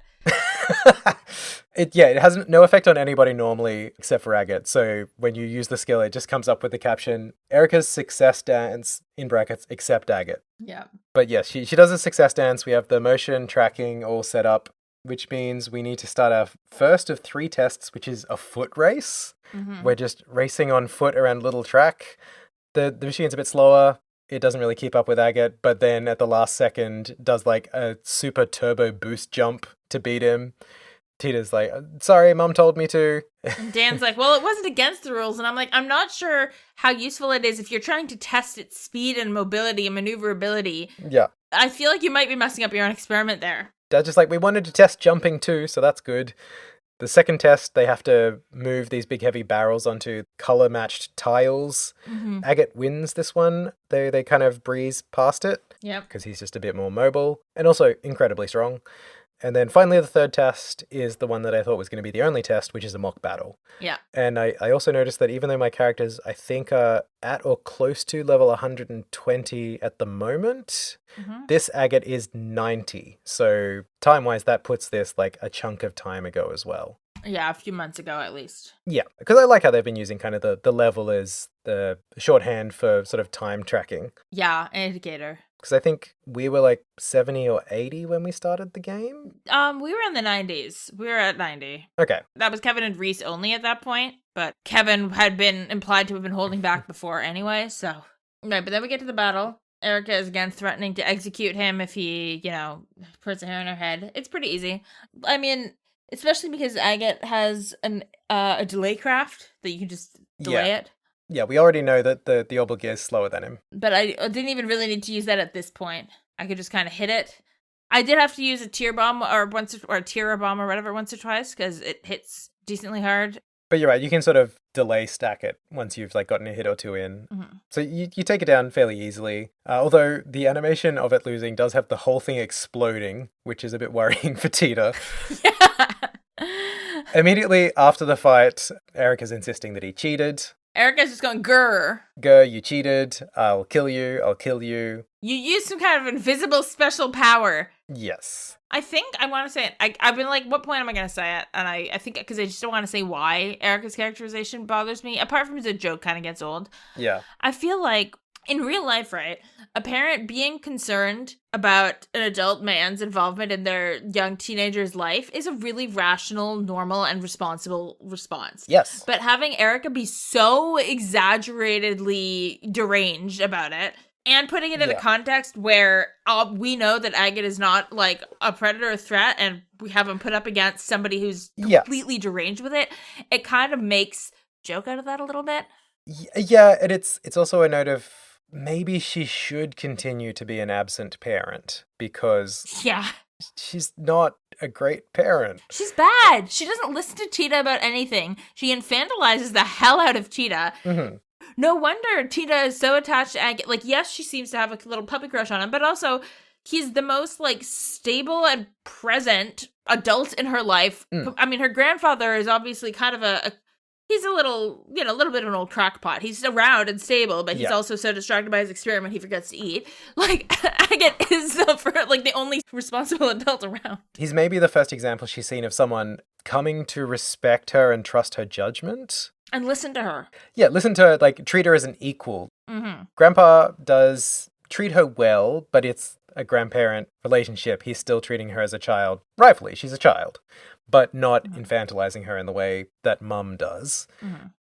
It has no effect on anybody normally except for Agate. So when you use the skill, it just comes up with the caption, Erica's success dance, in brackets, except Agate. Yeah. But yes, she does a success dance. We have the motion tracking all set up, which means we need to start our first of 3 tests, which is a foot race. Mm-hmm. We're just racing on foot around a little track. The machine's a bit slower. It doesn't really keep up with Agate, but then at the last second does like a super turbo boost jump to beat him. Tita's like, sorry, Mum told me to. And Dan's like, well, it wasn't against the rules. And I'm like, I'm not sure how useful it is if you're trying to test its speed and mobility and maneuverability. Yeah. I feel like you might be messing up your own experiment there. Dad's just like, we wanted to test jumping too, so that's good. The second test, they have to move these big heavy barrels onto color-matched tiles. Agate wins this one. They kind of breeze past it. Yep. Because he's just a bit more mobile and also incredibly strong. And then finally, the third test is the one that I thought was going to be the only test, which is a mock battle. Yeah. And I also noticed that even though my characters, I think, are at or close to level 120 at the moment, this agate is 90. So time-wise, that puts this like a chunk of time ago as well. Yeah, a few months ago at least. Yeah, because I like how they've been using kind of the level as the shorthand for sort of time tracking. Yeah, an indicator. Because I think we were like 70 or 80 when we started the game. We were in the 90s. We were at 90. Okay. That was Kevin and Reese only at that point, but Kevin had been implied to have been holding back before anyway, so. Right, but then we get to the battle. Erica is again threatening to execute him if he, puts a hair in her head. It's pretty easy. I mean, especially because Agate has a delay craft that you can just delay it. Yeah, we already know that the Obligate is slower than him. But I didn't even really need to use that at this point. I could just kind of hit it. I did have to use a tear bomb or a tear bomb or whatever once or twice because it hits decently hard. But you're right, you can sort of delay stack it once you've like gotten a hit or two in. So you take it down fairly easily. Although the animation of it losing does have the whole thing exploding, which is a bit worrying for Tita. Yeah. Immediately after the fight, Eric is insisting that he cheated. Erica's just going, grr. Grr, you cheated. I'll kill you. I'll kill you. You used some kind of invisible special power. Yes. I think I want to say it. I've been like, what point am I going to say it? And I think because I just don't want to say why Erica's characterization bothers me. Apart from the joke kind of gets old. Yeah. I feel like in real life, right, a parent being concerned about an adult man's involvement in their young teenager's life is a really rational, normal, and responsible response. Yes. But having Erica be so exaggeratedly deranged about it, and putting it in a context where we know that Agate is not like a predator or threat, and we have him put up against somebody who's completely deranged with it, it kind of makes joke out of that a little bit. Yeah, and it's also a note of maybe she should continue to be an absent parent because she's not a great parent. She's bad. She doesn't listen to Tita about anything. She infantilizes the hell out of Tita. No wonder Tita is so attached to Agate. Like, yes, she seems to have a little puppy crush on him, but also he's the most like stable and present adult in her life. I mean, her grandfather is obviously kind of he's a little bit of an old crackpot. He's around and stable, but he's also so distracted by his experiment he forgets to eat. Like, Agate is the only responsible adult around. He's maybe the first example she's seen of someone coming to respect her and trust her judgment. And listen to her. Yeah, listen to her, like, treat her as an equal. Grandpa does treat her well, but it's a grandparent relationship. He's still treating her as a child. Rightfully, she's a child, but not infantilizing her in the way that Mum does.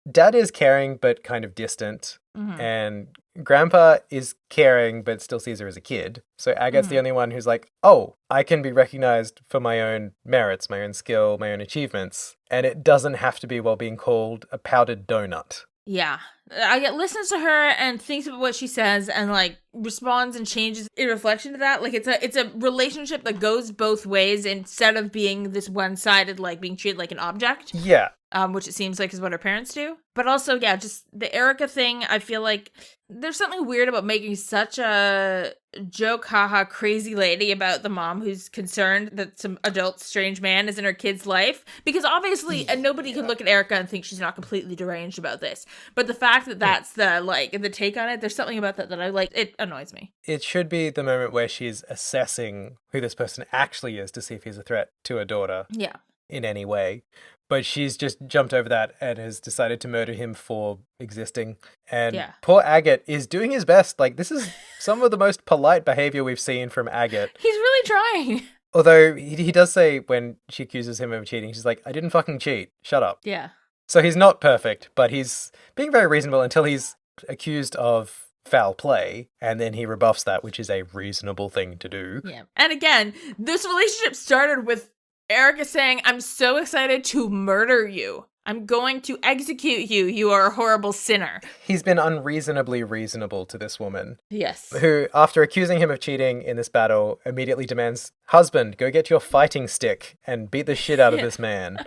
Dad is caring, but kind of distant. And Grandpa is caring, but still sees her as a kid. So Agate's the only one who's like, oh, I can be recognized for my own merits, my own skill, my own achievements. And it doesn't have to be while being called a powdered donut. Yeah. Agate listens to her and thinks about what she says and like responds and changes in reflection to that. Like it's a relationship that goes both ways instead of being this one-sided, like being treated like an object. Yeah. Which it seems like is what her parents do. But also, yeah, just the Erica thing, I feel like there's something weird about making such a joke, haha, crazy lady about the mom who's concerned that some adult strange man is in her kid's life. Because obviously, and nobody can look at Erica and think she's not completely deranged about this. But the fact that that's the take on it, there's something about that I like. It annoys me. It should be the moment where she's assessing who this person actually is to see if he's a threat to her daughter. Yeah. In any way. But she's just jumped over that and has decided to murder him for existing. And poor Agate is doing his best. Like, this is some of the most polite behavior we've seen from Agate. He's really trying. Although he does say when she accuses him of cheating, she's like, I didn't fucking cheat. Shut up. Yeah. So he's not perfect, but he's being very reasonable until he's accused of foul play, and then he rebuffs that, which is a reasonable thing to do. Yeah. And again, this relationship started with Eric is saying, I'm so excited to murder you. I'm going to execute you. You are a horrible sinner. He's been unreasonably reasonable to this woman. Yes. Who, after accusing him of cheating in this battle, immediately demands, husband, go get your fighting stick and beat the shit out of this man.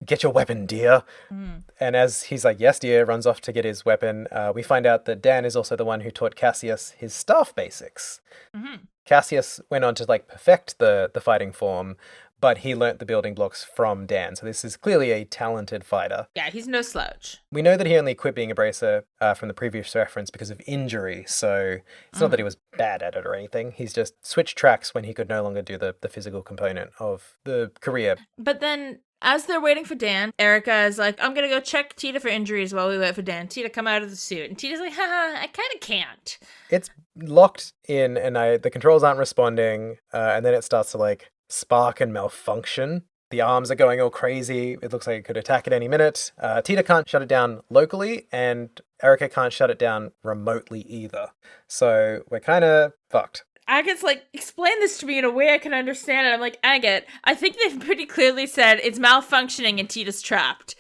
Get your weapon, dear. And as he's like, yes, dear, runs off to get his weapon, we find out that Dan is also the one who taught Cassius his staff basics. Cassius went on to perfect the fighting form, but he learnt the building blocks from Dan. So this is clearly a talented fighter. Yeah, he's no slouch. We know that he only quit being a bracer from the previous reference because of injury. So it's not that he was bad at it or anything. He's just switched tracks when he could no longer do the physical component of the career. But then, as they're waiting for Dan, Erica is like, I'm going to go check Tita for injuries while we wait for Dan. Tita, come out of the suit. And Tita's like, haha, I kind of can't. It's locked in and the controls aren't responding. And then it starts to spark and malfunction. The arms are going all crazy. It looks like it could attack at any minute. Tita can't shut it down locally, and Erica can't shut it down remotely either. So we're kind of fucked. Agate's like, explain this to me in a way I can understand it. I'm like, Agate, I think they've pretty clearly said it's malfunctioning and Tita's trapped.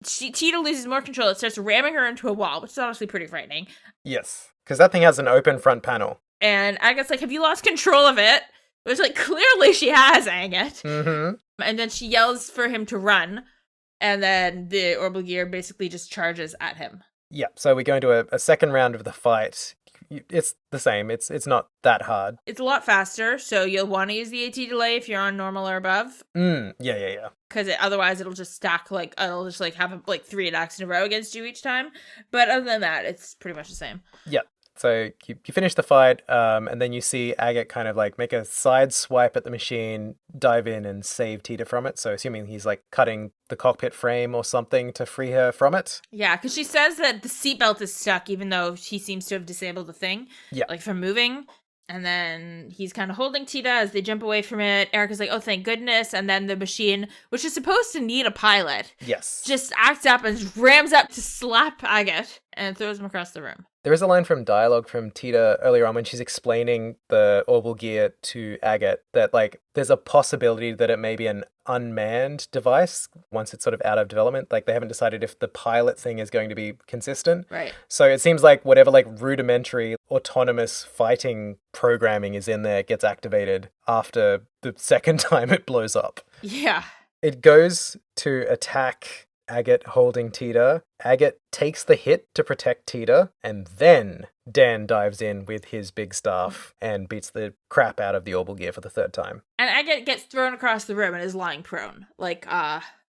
Tita loses more control. It starts ramming her into a wall, which is honestly pretty frightening. Yes, because that thing has an open front panel. And Agate's like, have you lost control of it? Which, clearly she has, Agate. Mm-hmm. And then she yells for him to run, and then the orbital gear basically just charges at him. Yeah, so we go into a second round of the fight. It's the same. It's not that hard. It's a lot faster, so you'll want to use the AT delay if you're on normal or above. Yeah. Because otherwise it'll just stack, it'll just, have, 3 attacks in a row against you each time. But other than that, it's pretty much the same. Yeah. So you finish the fight, and then you see Agate kind of make a side swipe at the machine, dive in and save Tita from it. So assuming he's cutting the cockpit frame or something to free her from it. Yeah, because she says that the seatbelt is stuck, even though he seems to have disabled the thing. Yeah. From moving. And then he's kind of holding Tita as they jump away from it. Erica's like, oh, thank goodness. And then the machine, which is supposed to need a pilot, yes, just acts up and rams up to slap Agate and throws him across the room. There is a line from dialogue from Tita earlier on when she's explaining the orbital gear to Agate that there's a possibility that it may be an unmanned device once it's sort of out of development. They haven't decided if the pilot thing is going to be consistent. Right. So it seems whatever rudimentary autonomous fighting programming is in there gets activated after the second time it blows up. Yeah. It goes to attack Agate holding Tita. Agate takes the hit to protect Tita, and then Dan dives in with his big staff and beats the crap out of the orbital gear for the third time. And Agate gets thrown across the room and is lying prone.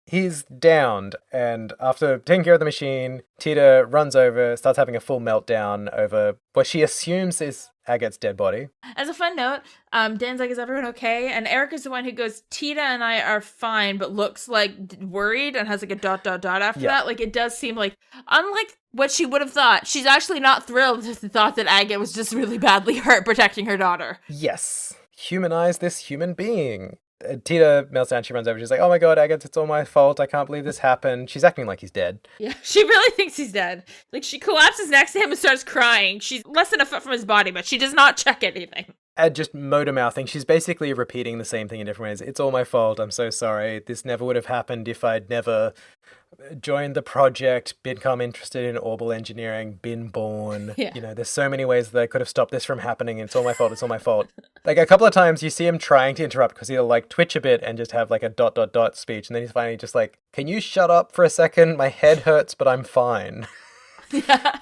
He's downed, and after taking care of the machine, Tita runs over, starts having a full meltdown over what she assumes is Agate's dead body. As a fun note, Dan's like, is everyone okay? And Erica's the one who goes, Tita and I are fine, but looks worried and has a ... after that. It does seem unlike what she would have thought, she's actually not thrilled with the thought that Agate was just really badly hurt protecting her daughter. Yes. Humanize this human being. Tita melts down, she runs over, she's like, oh my god, Agate, it's all my fault, I can't believe this happened. She's acting like he's dead. Yeah, she really thinks he's dead. She collapses next to him and starts crying. She's less than a foot from his body, but she does not check anything. And just motor mouthing, she's basically repeating the same thing in different ways. It's all my fault, I'm so sorry, this never would have happened if I'd never joined the project, become interested in orbital engineering, been born. Yeah. There's so many ways that I could have stopped this from happening, and it's all my fault, it's all my fault. A couple of times you see him trying to interrupt because he'll twitch a bit and just have a ... speech, and then he's finally just can you shut up for a second? My head hurts, but I'm fine. Yeah.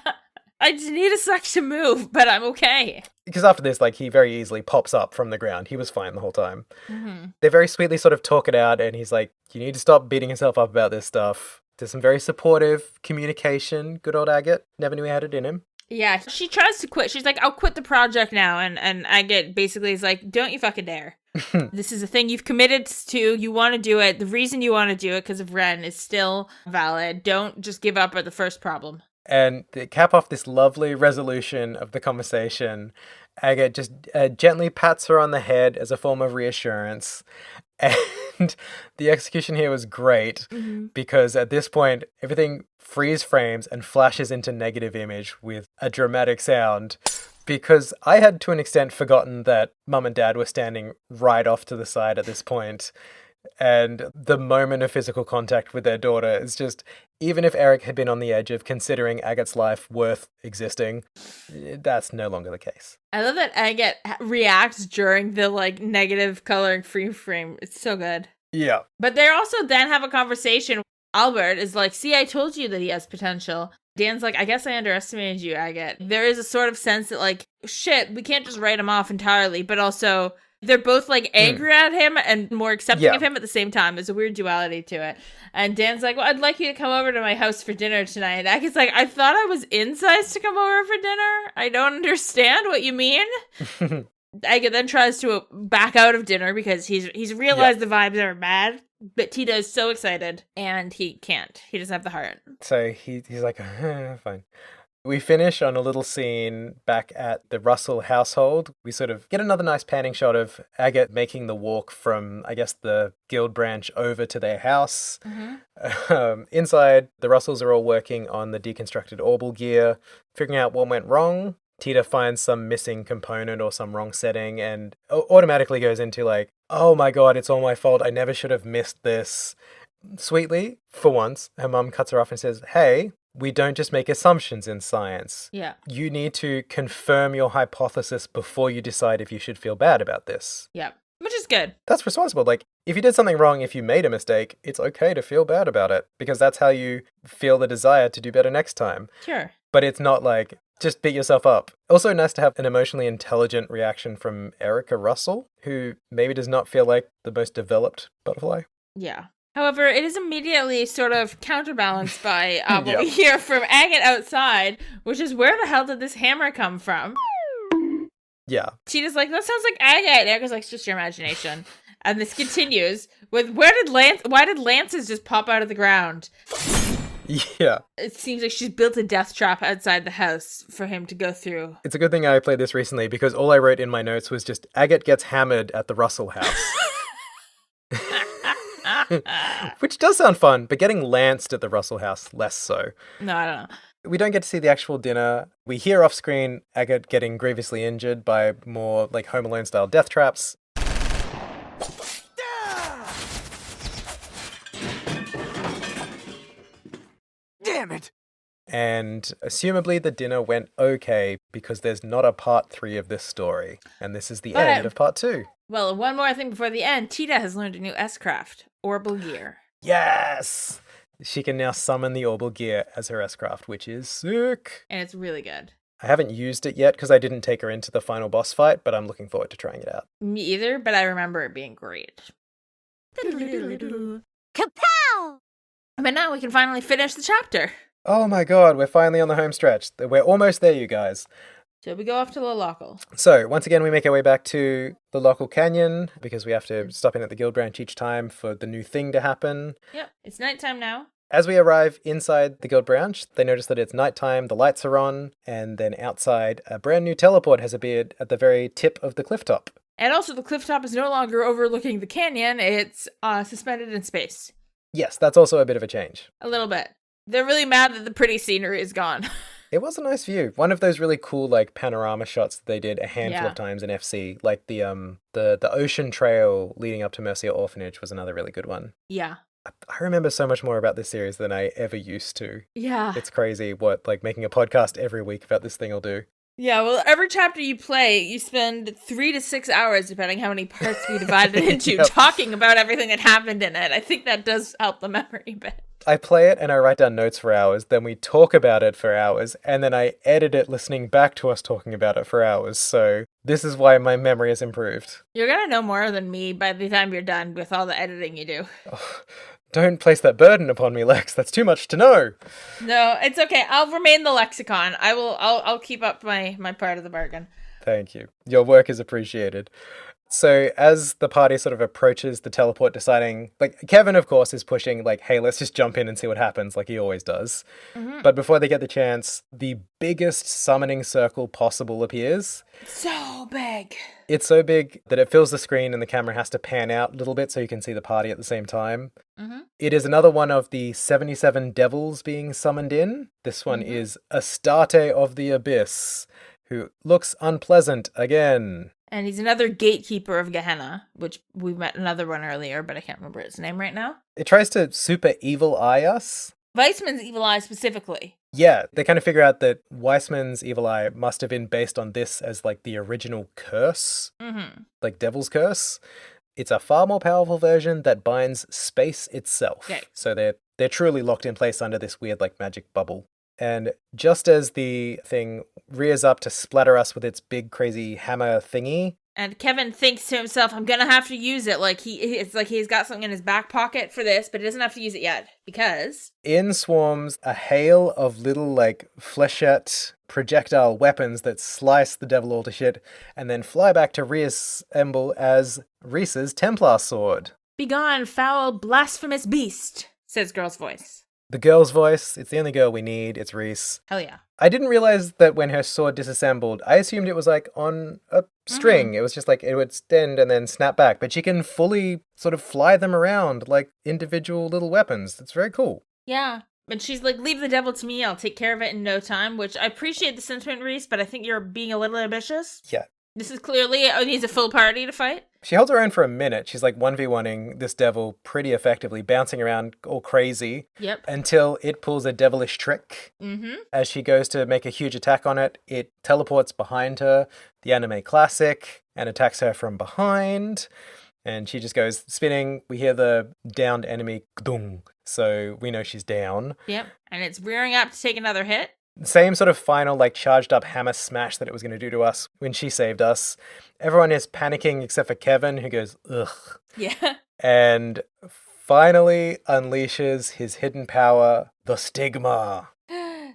I just need a sec to move, but I'm okay. Because after this, he very easily pops up from the ground. He was fine the whole time. Mm-hmm. They very sweetly sort of talk it out, and he's like, you need to stop beating yourself up about this stuff. There's some very supportive communication. Good old Agate. Never knew he had it in him. Yeah, she tries to quit. She's like, I'll quit the project now. And Agate basically is like, don't you fucking dare. This is a thing you've committed to. You want to do it. The reason you want to do it, because of Ren, is still valid. Don't just give up at the first problem. And to cap off this lovely resolution of the conversation, Agate just gently pats her on the head as a form of reassurance. And the execution here was great because at this point, everything freeze frames and flashes into negative image with a dramatic sound. Because I had to an extent forgotten that Mum and Dad were standing right off to the side at this point. And the moment of physical contact with their daughter is just, even if Eric had been on the edge of considering Agat's life worth existing, that's no longer the case. I love that Agat reacts during the like negative coloring free frame. It's so good. Yeah. But they also then have a conversation. Albert is like, see, I told you that he has potential. Dan's like, I guess I underestimated you, Agat. There is a sort of sense that like, shit, we can't just write him off entirely, but also they're both like angry at him and more accepting of him at the same time. There's a weird duality to it. And Dan's like, well, I'd like you to come over to my house for dinner tonight. Agat's like, I thought I was in size to come over for dinner. I don't understand what you mean. Agat then tries to back out of dinner because he's realized the vibes are bad. But Tita is so excited, and he can't. He doesn't have the heart. So he's like, fine. We finish on a little scene back at the Russell household. We sort of get another nice panning shot of Agat making the walk from, I guess, the guild branch over to their house. Inside, the Russells are all working on the deconstructed Orbital gear, figuring out what went wrong. Tita finds some missing component or some wrong setting and automatically goes into like, oh my god, it's all my fault. I never should have missed this. Sweetly, for once, her mum cuts her off and says, hey, we don't just make assumptions in science. Yeah. You need to confirm your hypothesis before you decide if you should feel bad about this. Yeah. Which is good. That's responsible. Like, if you did something wrong, if you made a mistake, it's okay to feel bad about it because that's how you feel the desire to do better next time. Sure. But it's not like, just beat yourself up. Also nice to have an emotionally intelligent reaction from Erica Russell, who maybe does not feel like the most developed butterfly. Yeah. However, it is immediately sort of counterbalanced by what we hear from Agat outside, which is, where the hell did this hammer come from? Yeah. Tita's like, that sounds like Agat. And Agat's like, it's just your imagination. And this continues with, why did lances just pop out of the ground? Yeah. It seems like she's built a death trap outside the house for him to go through. It's a good thing I played this recently because all I wrote in my notes was just, Agat gets hammered at the Russell house. Which does sound fun, but getting lanced at the Russell house, less so. No, I don't know. We don't get to see the actual dinner. We hear off screen Agat getting grievously injured by more like Home Alone style death traps. Damn it! And assumably the dinner went okay because there's not a part 3 of this story. And this is the end of part 2. Well, one more thing before the end. Tita has learned a new S-craft, Orbital gear. Yes! She can now summon the Orbital gear as her S-craft, which is sick. And it's really good. I haven't used it yet because I didn't take her into the final boss fight, but I'm looking forward to trying it out. Me either, but I remember it being great. Kapow! But now we can finally finish the chapter. Oh my god, we're finally on the home stretch. We're almost there, you guys. So we go off to the Locle. So, once again, we make our way back to the Locle Canyon because we have to stop in at the guild branch each time for the new thing to happen. Yep, it's nighttime now. As we arrive inside the guild branch, they notice that it's nighttime, the lights are on, and then outside, a brand new teleport has appeared at the very tip of the cliff top. And also, the cliff top is no longer overlooking the canyon, it's suspended in space. Yes, that's also a bit of a change. A little bit. They're really mad that the pretty scenery is gone. It was a nice view. One of those really cool like panorama shots that they did a handful of times in FC, like the ocean trail leading up to Mercia Orphanage was another really good one. Yeah. I remember so much more about this series than I ever used to. Yeah. It's crazy what like making a podcast every week about this thing will do. Yeah, well, every chapter you play, you spend 3 to 6 hours, depending how many parts we divided it into, talking about everything that happened in it. I think that does help the memory a bit. I play it and I write down notes for hours, then we talk about it for hours, and then I edit it listening back to us talking about it for hours. So this is why my memory has improved. You're gonna know more than me by the time you're done with all the editing you do. Oh, don't place that burden upon me, Lex. That's too much to know. No, it's okay. I'll remain the lexicon. I'll keep up my part of the bargain. Thank you. Your work is appreciated. So as the party sort of approaches the teleport, deciding, like, Kevin, of course, is pushing, like, hey, let's just jump in and see what happens, like he always does. Mm-hmm. But before they get the chance, the biggest summoning circle possible appears. So big. It's so big that it fills the screen and the camera has to pan out a little bit so you can see the party at the same time. Mm-hmm. It is another one of the 77 devils being summoned in. This one is Astarte of the Abyss, who looks unpleasant again. And he's another gatekeeper of Gehenna, which we met another one earlier, but I can't remember its name right now. It tries to super evil eye us. Weissman's evil eye specifically. Yeah, they kind of figure out that Weissman's evil eye must have been based on this as like the original curse, like Devil's Curse. It's a far more powerful version that binds space itself. Okay. So they're truly locked in place under this weird like magic bubble. And just as the thing rears up to splatter us with its big crazy hammer thingy, and Kevin thinks to himself, I'm gonna have to use it. Like it's like he's got something in his back pocket for this, but he doesn't have to use it yet because in swarms a hail of little like flechette projectile weapons that slice the devil all to shit and then fly back to reassemble as Reese's Templar sword. Begone, foul, blasphemous beast, says girl's voice. The girl's voice, it's the only girl we need, it's Reese. Hell yeah. I didn't realize that when her sword disassembled, I assumed it was like on a string. It was just like it would extend and then snap back, but she can fully sort of fly them around like individual little weapons. It's very cool. Yeah. And she's like, leave the devil to me, I'll take care of it in no time, which I appreciate the sentiment, Reese, but I think you're being a little ambitious. Yeah. This is clearly, it needs a full party to fight. She holds her own for a minute. She's like 1v1ing this devil pretty effectively, bouncing around all crazy. Yep. Until it pulls a devilish trick. As she goes to make a huge attack on it, it teleports behind her, the anime classic, and attacks her from behind. And she just goes spinning. We hear the downed enemy, dung. So we know she's down. Yep. And it's rearing up to take another hit. Same sort of final, like, charged up hammer smash that it was going to do to us when she saved us. Everyone is panicking except for Kevin, who goes, ugh. Yeah. And finally unleashes his hidden power, the stigma.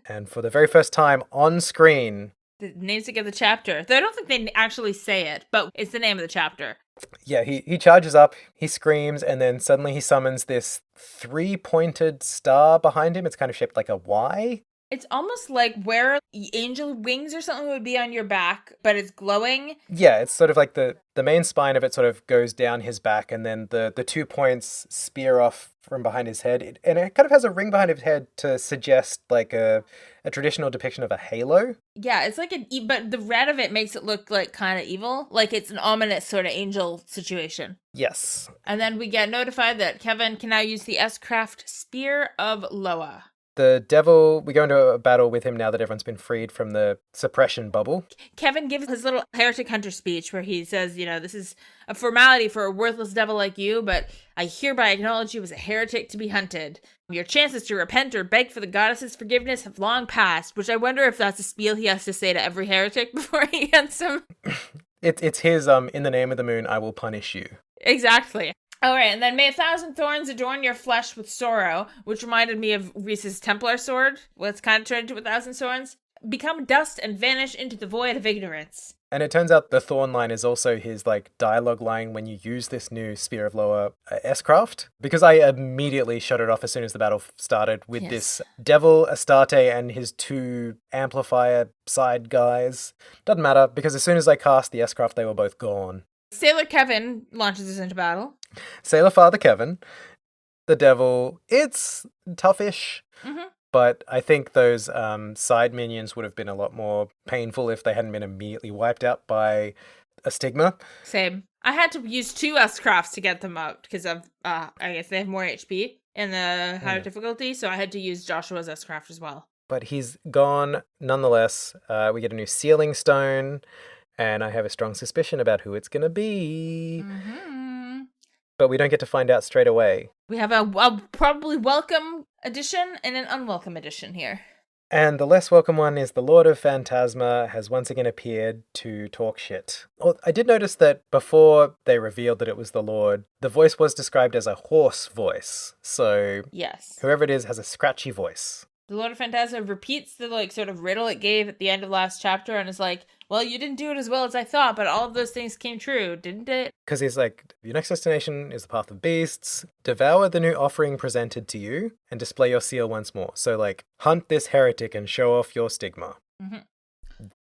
And for the very first time on screen... The namesake of the chapter. Though I don't think they actually say it, but it's the name of the chapter. Yeah, he charges up, he screams, and then suddenly he summons this 3-pointed star behind him. It's kind of shaped like a Y. It's almost like where angel wings or something would be on your back, but it's glowing. Yeah, it's sort of like the main spine of it sort of goes down his back, and then the 2 points spear off from behind his head. And it kind of has a ring behind his head to suggest like a traditional depiction of a halo. Yeah, it's like but the red of it makes it look like kind of evil. Like it's an ominous sort of angel situation. Yes. And then we get notified that Kevin can now use the S-Craft Spear of Loa. The devil, we go into a battle with him now that everyone's been freed from the suppression bubble. Kevin gives his little heretic hunter speech where he says, this is a formality for a worthless devil like you, but I hereby acknowledge you as a heretic to be hunted. Your chances to repent or beg for the goddess's forgiveness have long passed, which I wonder if that's a spiel he has to say to every heretic before he hunts him. It's his, in the name of the moon, I will punish you. Exactly. All right, and then may 1,000 thorns adorn your flesh with sorrow, which reminded me of Reese's Templar sword. Well, it's kind of turned into 1,000 thorns. Become dust and vanish into the void of ignorance. And it turns out the thorn line is also his like dialogue line when you use this new Spear of Loa S-Craft. Because I immediately shut it off as soon as the battle started with this devil, Astarte, and his 2 amplifier side guys. Doesn't matter, because as soon as I cast the S-Craft, they were both gone. Sailor Kevin launches us into battle. Sailor Father Kevin, the devil, it's toughish, but I think those side minions would have been a lot more painful if they hadn't been immediately wiped out by a stigma. Same. I had to use 2 S-Crafts to get them out because of, I guess they have more HP in the higher difficulty, so I had to use Joshua's S-Craft as well. But he's gone nonetheless. We get a new sealing stone, and I have a strong suspicion about who it's going to be. But we don't get to find out straight away. We have a probably welcome edition and an unwelcome edition here. And the less welcome one is the Lord of Phantasma has once again appeared to talk shit. Well, I did notice that before they revealed that it was the Lord, the voice was described as a hoarse voice. So yes, whoever it is has a scratchy voice. The Lord of Phantasma repeats the sort of riddle it gave at the end of last chapter and is like, well, you didn't do it as well as I thought, but all of those things came true, didn't it? Because he's like, your next destination is the Path of Beasts. Devour the new offering presented to you and display your seal once more. So hunt this heretic and show off your stigma.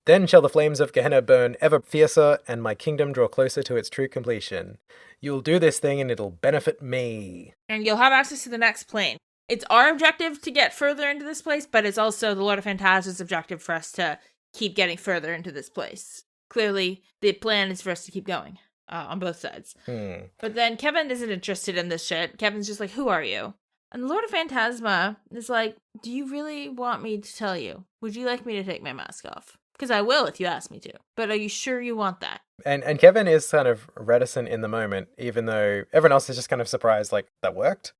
Then shall the flames of Gehenna burn ever fiercer and my kingdom draw closer to its true completion. You'll do this thing and it'll benefit me. And you'll have access to the next plane. It's our objective to get further into this place, but it's also the Lord of Phantasma's objective for us to keep getting further into this place. clearly the plan is for us to keep going on both sides. But then Kevin isn't interested in this shit. Kevin's just like, who are you? And the Lord of Phantasma is like, do you really want me to tell you? Would you like me to take my mask off? Because I will if you ask me to. But are you sure you want that? And Kevin is kind of reticent in the moment, even though everyone else is just kind of surprised, like, that worked.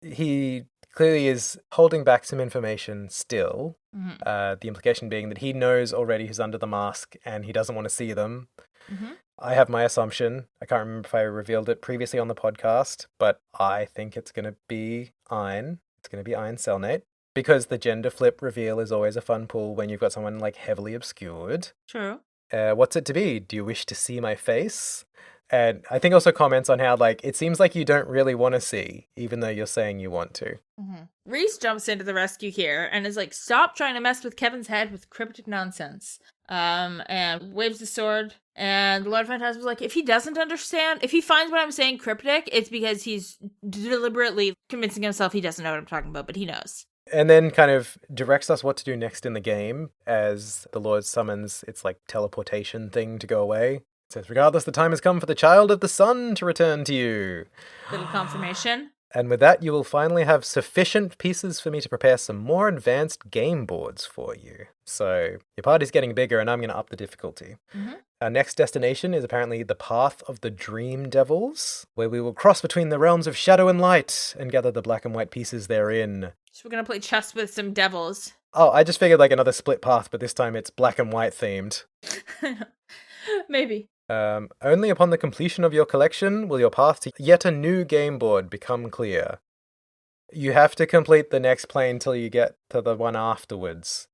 He clearly is holding back some information still. The implication being that he knows already who's under the mask and he doesn't want to see them. I have my assumption. I can't remember if I revealed it previously on the podcast, but I think it's going to be Ein. It's going to be Ein Selnate. Because the gender flip reveal is always a fun pull when you've got someone, like, heavily obscured. True. What's it to be? Do you wish to see my face? And I think also comments on how, like, it seems like you don't really want to see, even though you're saying you want to. Reese jumps into the rescue here and is like, stop trying to mess with Kevin's head with cryptic nonsense. And waves the sword. And the Lord of Phantasm is like, if he doesn't understand, if he finds what I'm saying cryptic, it's because he's deliberately convincing himself he doesn't know what I'm talking about, but he knows. And then kind of directs us what to do next in the game as the Lord summons its, like, teleportation thing to go away. It says, regardless, the time has come for the child of the sun to return to you. Little confirmation. And with that, you will finally have sufficient pieces for me to prepare some more advanced game boards for you. So your party's getting bigger and I'm going to up the difficulty. Our next destination is apparently the Path of the Dream Devils, where we will cross between the realms of shadow and light and gather the black and white pieces therein. So we're going to play chess with some devils. Oh, I just figured like another split path, but this time it's black and white themed. Maybe. Only upon the completion of your collection will your path to yet a new game board become clear. You have to complete the next plane till you get to the one afterwards.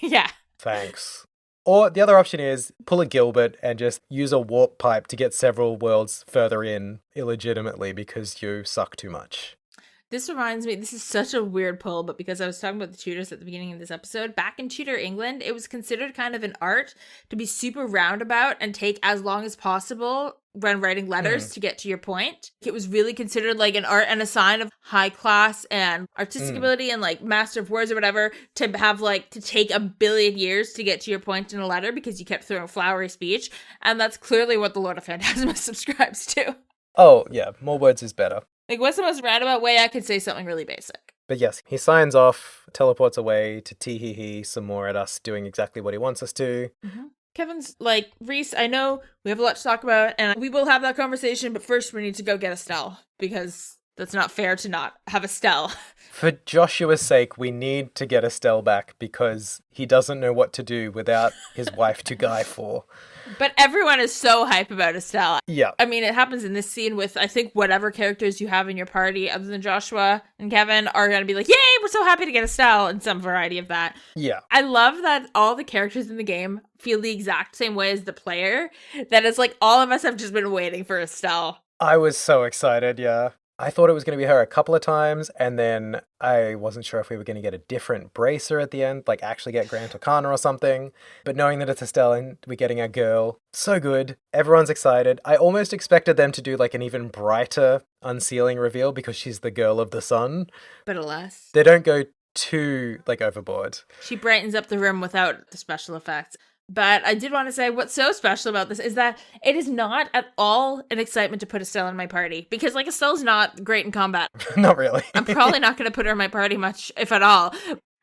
Yeah. Thanks. Or the other option is pull a Gilbert and just use a warp pipe to get several worlds further in illegitimately because you suck too much. This reminds me, this is such a weird pull, but because I was talking about the Tudors at the beginning of this episode, back in Tudor England, it was considered kind of an art to be super roundabout and take as long as possible when writing letters to get to your point. It was really considered like an art and a sign of high class and artistic ability and like master of words or whatever to have like to take a billion years to get to your point in a letter because you kept throwing flowery speech. And that's clearly what the Lord of Phantasma subscribes to. Oh, yeah, more words is better. Like, what's the most roundabout way I could say something really basic? But yes, he signs off, teleports away to tee-hee-hee some more at us doing exactly what he wants us to. Kevin's like, Reese, I know we have a lot to talk about, and we will have that conversation, but first we need to go get Estelle, because that's not fair to not have Estelle. For Joshua's sake, we need to get Estelle back because he doesn't know what to do without his wife to guy for. But everyone is so hype about Estelle. Yeah. I mean, it happens in this scene with, I think, whatever characters you have in your party other than Joshua and Kevin are going to be like, yay, we're so happy to get Estelle, and some variety of that. Yeah. I love that all the characters in the game feel the exact same way as the player. That it's like all of us have just been waiting for Estelle. I was so excited, yeah. I thought it was going to be her a couple of times, and then I wasn't sure if we were going to get a different bracer at the end, like actually get Grant O'Connor or something. But knowing that it's Estelle and we're getting our girl, so good. Everyone's excited. I almost expected them to do like an even brighter unsealing reveal because she's the girl of the sun. But alas. They don't go too like overboard. She brightens up the room without the special effects. But I did want to say what's so special about this is that it is not at all an excitement to put Estelle in my party. Because, like, Estelle's not great in combat. Not really. I'm probably not going to put her in my party much, if at all.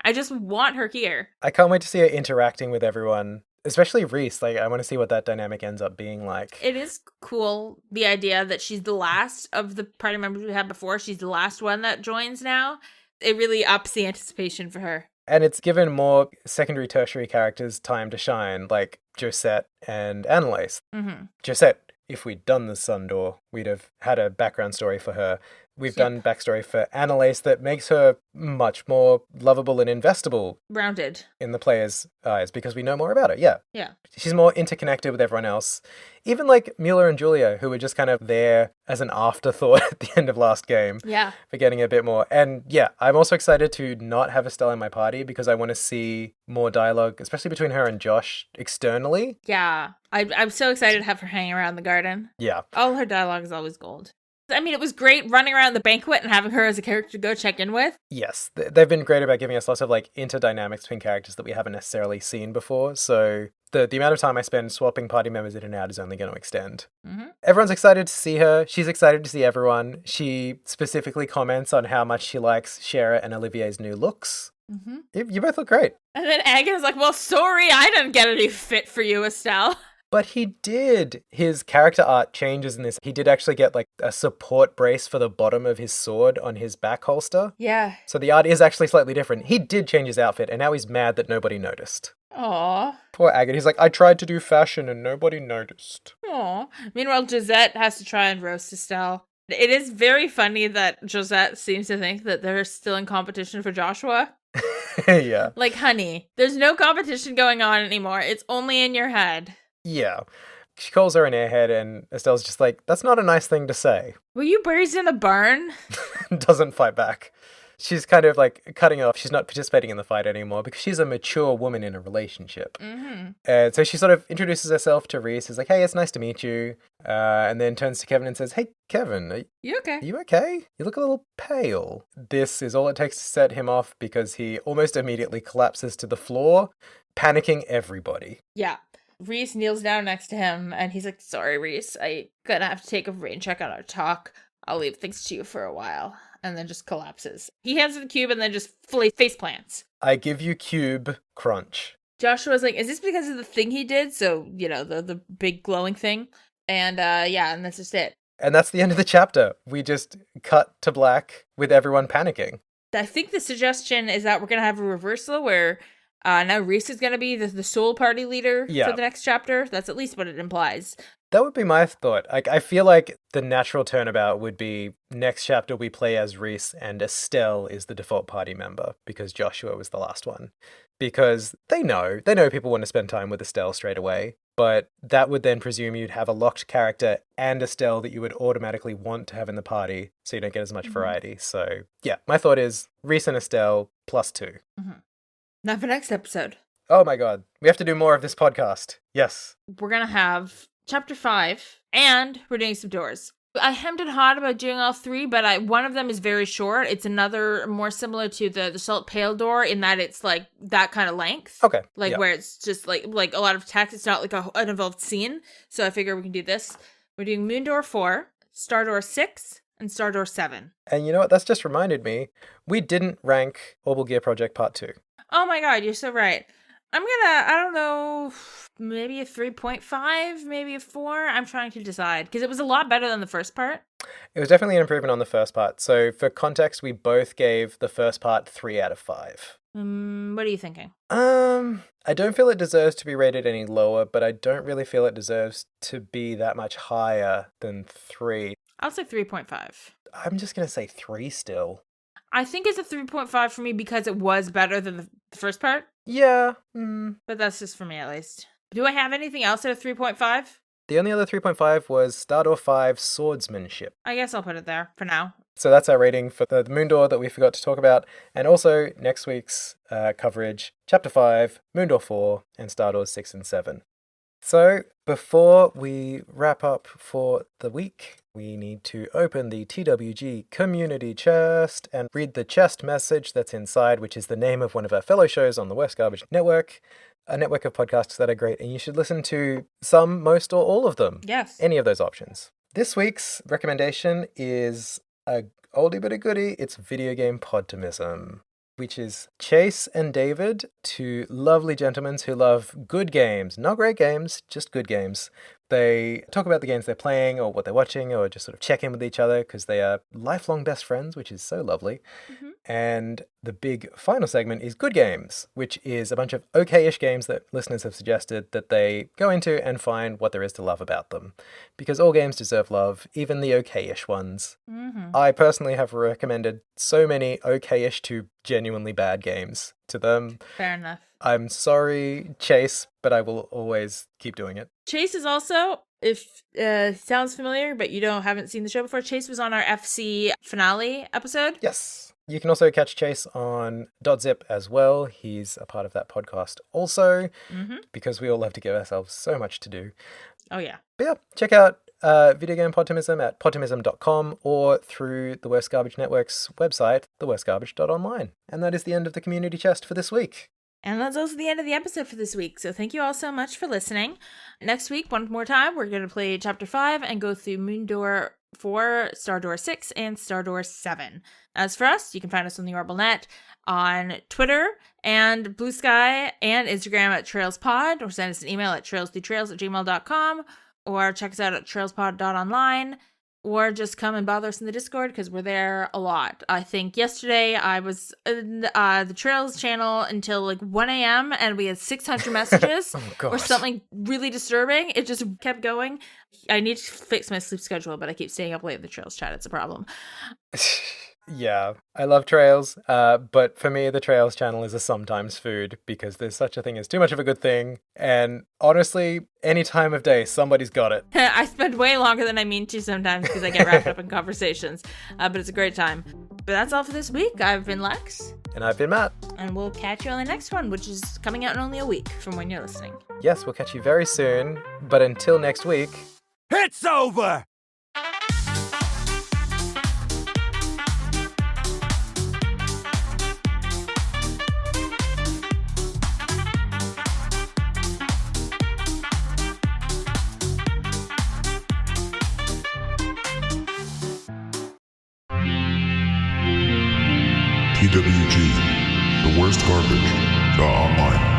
I just want her here. I can't wait to see her interacting with everyone, especially Reese. Like, I want to see what that dynamic ends up being like. It is cool, the idea that she's the last of the party members we had before. She's the last one that joins now. It really ups the anticipation for her. And it's given more secondary, tertiary characters time to shine, like Josette and Annalise. Josette, if we'd done the Sun Door, we'd have had a background story for her. We've done backstory for Annalise that makes her much more lovable and investable. Rounded. In the player's eyes, because we know more about her, yeah. Yeah. She's more interconnected with everyone else. Even like Mueller and Julia, who were just kind of there as an afterthought at the end of last game. Yeah. For getting a bit more. And yeah, I'm also excited to not have Estelle in my party because I want to see more dialogue, especially between her and Josh externally. Yeah. I'm so excited to have her hanging around the garden. Yeah. All her dialogue is always gold. I mean, it was great running around the banquet and having her as a character to go check in with. Yes, they've been great about giving us lots of like interdynamics between characters that we haven't necessarily seen before. So the amount of time I spend swapping party members in and out is only going to extend. Mm-hmm. Everyone's excited to see her. She's excited to see everyone. She specifically comments on how much she likes Shara and Olivier's new looks. Mm-hmm. You both look great. And then Agatha's like, well, sorry, I didn't get any fit for you, Estelle. But he did. His character art changes in this. He did actually get like a support brace for the bottom of his sword on his back holster. Yeah. So the art is actually slightly different. He did change his outfit and now he's mad that nobody noticed. Aw. Poor Agatha. He's like, I tried to do fashion and nobody noticed. Aw. Meanwhile, Josette has to try and roast Estelle. It is very funny that Josette seems to think that they're still in competition for Joshua. Yeah. Like, honey, there's no competition going on anymore. It's only in your head. Yeah. She calls her an airhead and Estelle's just like, that's not a nice thing to say. Were you raised in a barn? Doesn't fight back. She's kind of like cutting off. She's not participating in the fight anymore because she's a mature woman in a relationship. Mm-hmm. And so she sort of introduces herself to Reese. Is like, hey, it's nice to meet you. And then turns to Kevin and says, hey, Kevin, are You okay? you okay? You look a little pale. This is all it takes to set him off because he almost immediately collapses to the floor, panicking everybody. Yeah. Reese kneels down next to him and he's like, sorry, Reese, I gonna have to take a rain check on our talk. I'll leave things to you for a while. And then just collapses. He hands her the cube and then just fully face plants. I give you cube crunch. Joshua's like, is this because of the thing he did? So, you know, the big glowing thing. And yeah, and that's just it. And that's the end of the chapter. We just cut to black with everyone panicking. I think the suggestion is that we're going to have a reversal where now Reese is going to be the soul party leader for the next chapter. That's at least what it implies. That would be my thought. I feel like the natural turnabout would be next chapter we play as Reese and Estelle is the default party member because Joshua was the last one. Because they know people want to spend time with Estelle straight away. But that would then presume you'd have a locked character and Estelle that you would automatically want to have in the party so you don't get as much variety. So yeah, my thought is Reese and Estelle +2. Mm-hmm. Now for next episode. Oh my god, we have to do more of this podcast. Yes. We're going to have Chapter 5, and we're doing some doors. I hemmed and hawed about doing all three, but one of them is very short. It's another more similar to the Salt Pale door in that it's like that kind of length. Okay. Like where it's just like a lot of text. It's not like an involved scene. So I figure we can do this. We're doing Moon Door 4, Star Door 6, and Star Door 7. And you know what? That's just reminded me. We didn't rank Orbital Gear Project Part 2. Oh my god, you're so right. I'm gonna, I don't know, maybe a 3.5, maybe a 4. I'm trying to decide because it was a lot better than the first part. It was definitely an improvement on the first part. So for context, we both gave the first part 3 out of 5. What are you thinking? I don't feel it deserves to be rated any lower, but I don't really feel it deserves to be that much higher than 3. I'll say 3.5. I'm just going to say 3 still. I think it's a 3.5 for me because it was better than the first part. Yeah. But that's just for me at least. Do I have anything else at a 3.5? The only other 3.5 was Star Door 5 Swordsmanship. I guess I'll put it there for now. So that's our rating for the Moon Door that we forgot to talk about. And also next week's coverage, Chapter 5, Moon Door 4, and Star Doors 6 and 7. So before we wrap up for the week, we need to open the TWG Community Chest and read the chest message that's inside, which is the name of one of our fellow shows on the West Garbage Network, a network of podcasts that are great, and you should listen to some, most, or all of them. Yes. Any of those options. This week's recommendation is a oldie but a goodie. It's Video Game Podtimism, which is Chase and David, two lovely gentlemen who love good games. Not great games, just good games. They talk about the games they're playing or what they're watching or just sort of check in with each other because they are lifelong best friends, which is so lovely. Mm-hmm. And the big final segment is Good Games, which is a bunch of okay-ish games that listeners have suggested that they go into and find what there is to love about them. Because all games deserve love, even the okay-ish ones. Mm-hmm. I personally have recommended so many okay-ish to genuinely bad games to them. Fair enough. I'm sorry, Chase, but I will always keep doing it. Chase is also, if sounds familiar, but you haven't seen the show before, Chase was on our FC finale episode. Yes. You can also catch Chase on .zip as well. He's a part of that podcast also, because we all love to give ourselves so much to do. Oh, yeah. But yeah, check out Video Game Podtimism at podtimism.com or through the Worst Garbage Network's website, theworstgarbage.online. And that is the end of the Community Chest for this week. And that's also the end of the episode for this week. So thank you all so much for listening. Next week, one more time, we're going to play Chapter 5 and go through Moon Door 4, Star Door 6, and Star Door 7. As for us, you can find us on the OrbitNet, on Twitter and Blue Sky, and Instagram at TrailsPod, or send us an email at trailsdotrails@gmail.com, or check us out at trailspod.online, or just come and bother us in the Discord, because we're there a lot. I think yesterday I was in the Trails channel until like 1 a.m. and we had 600 messages or something really disturbing. It just kept going. I need to fix my sleep schedule, but I keep staying up late in the Trails chat. It's a problem. Yeah, I love Trails, but for me, the Trails channel is a sometimes food because there's such a thing as too much of a good thing. And honestly, any time of day, somebody's got it. I spend way longer than I mean to sometimes because I get wrapped up in conversations, but it's a great time. But that's all for this week. I've been Lex. And I've been Matt. And we'll catch you on the next one, which is coming out in only a week from when you're listening. Yes, we'll catch you very soon. But until next week... It's over! TWG, the worst garbage, online.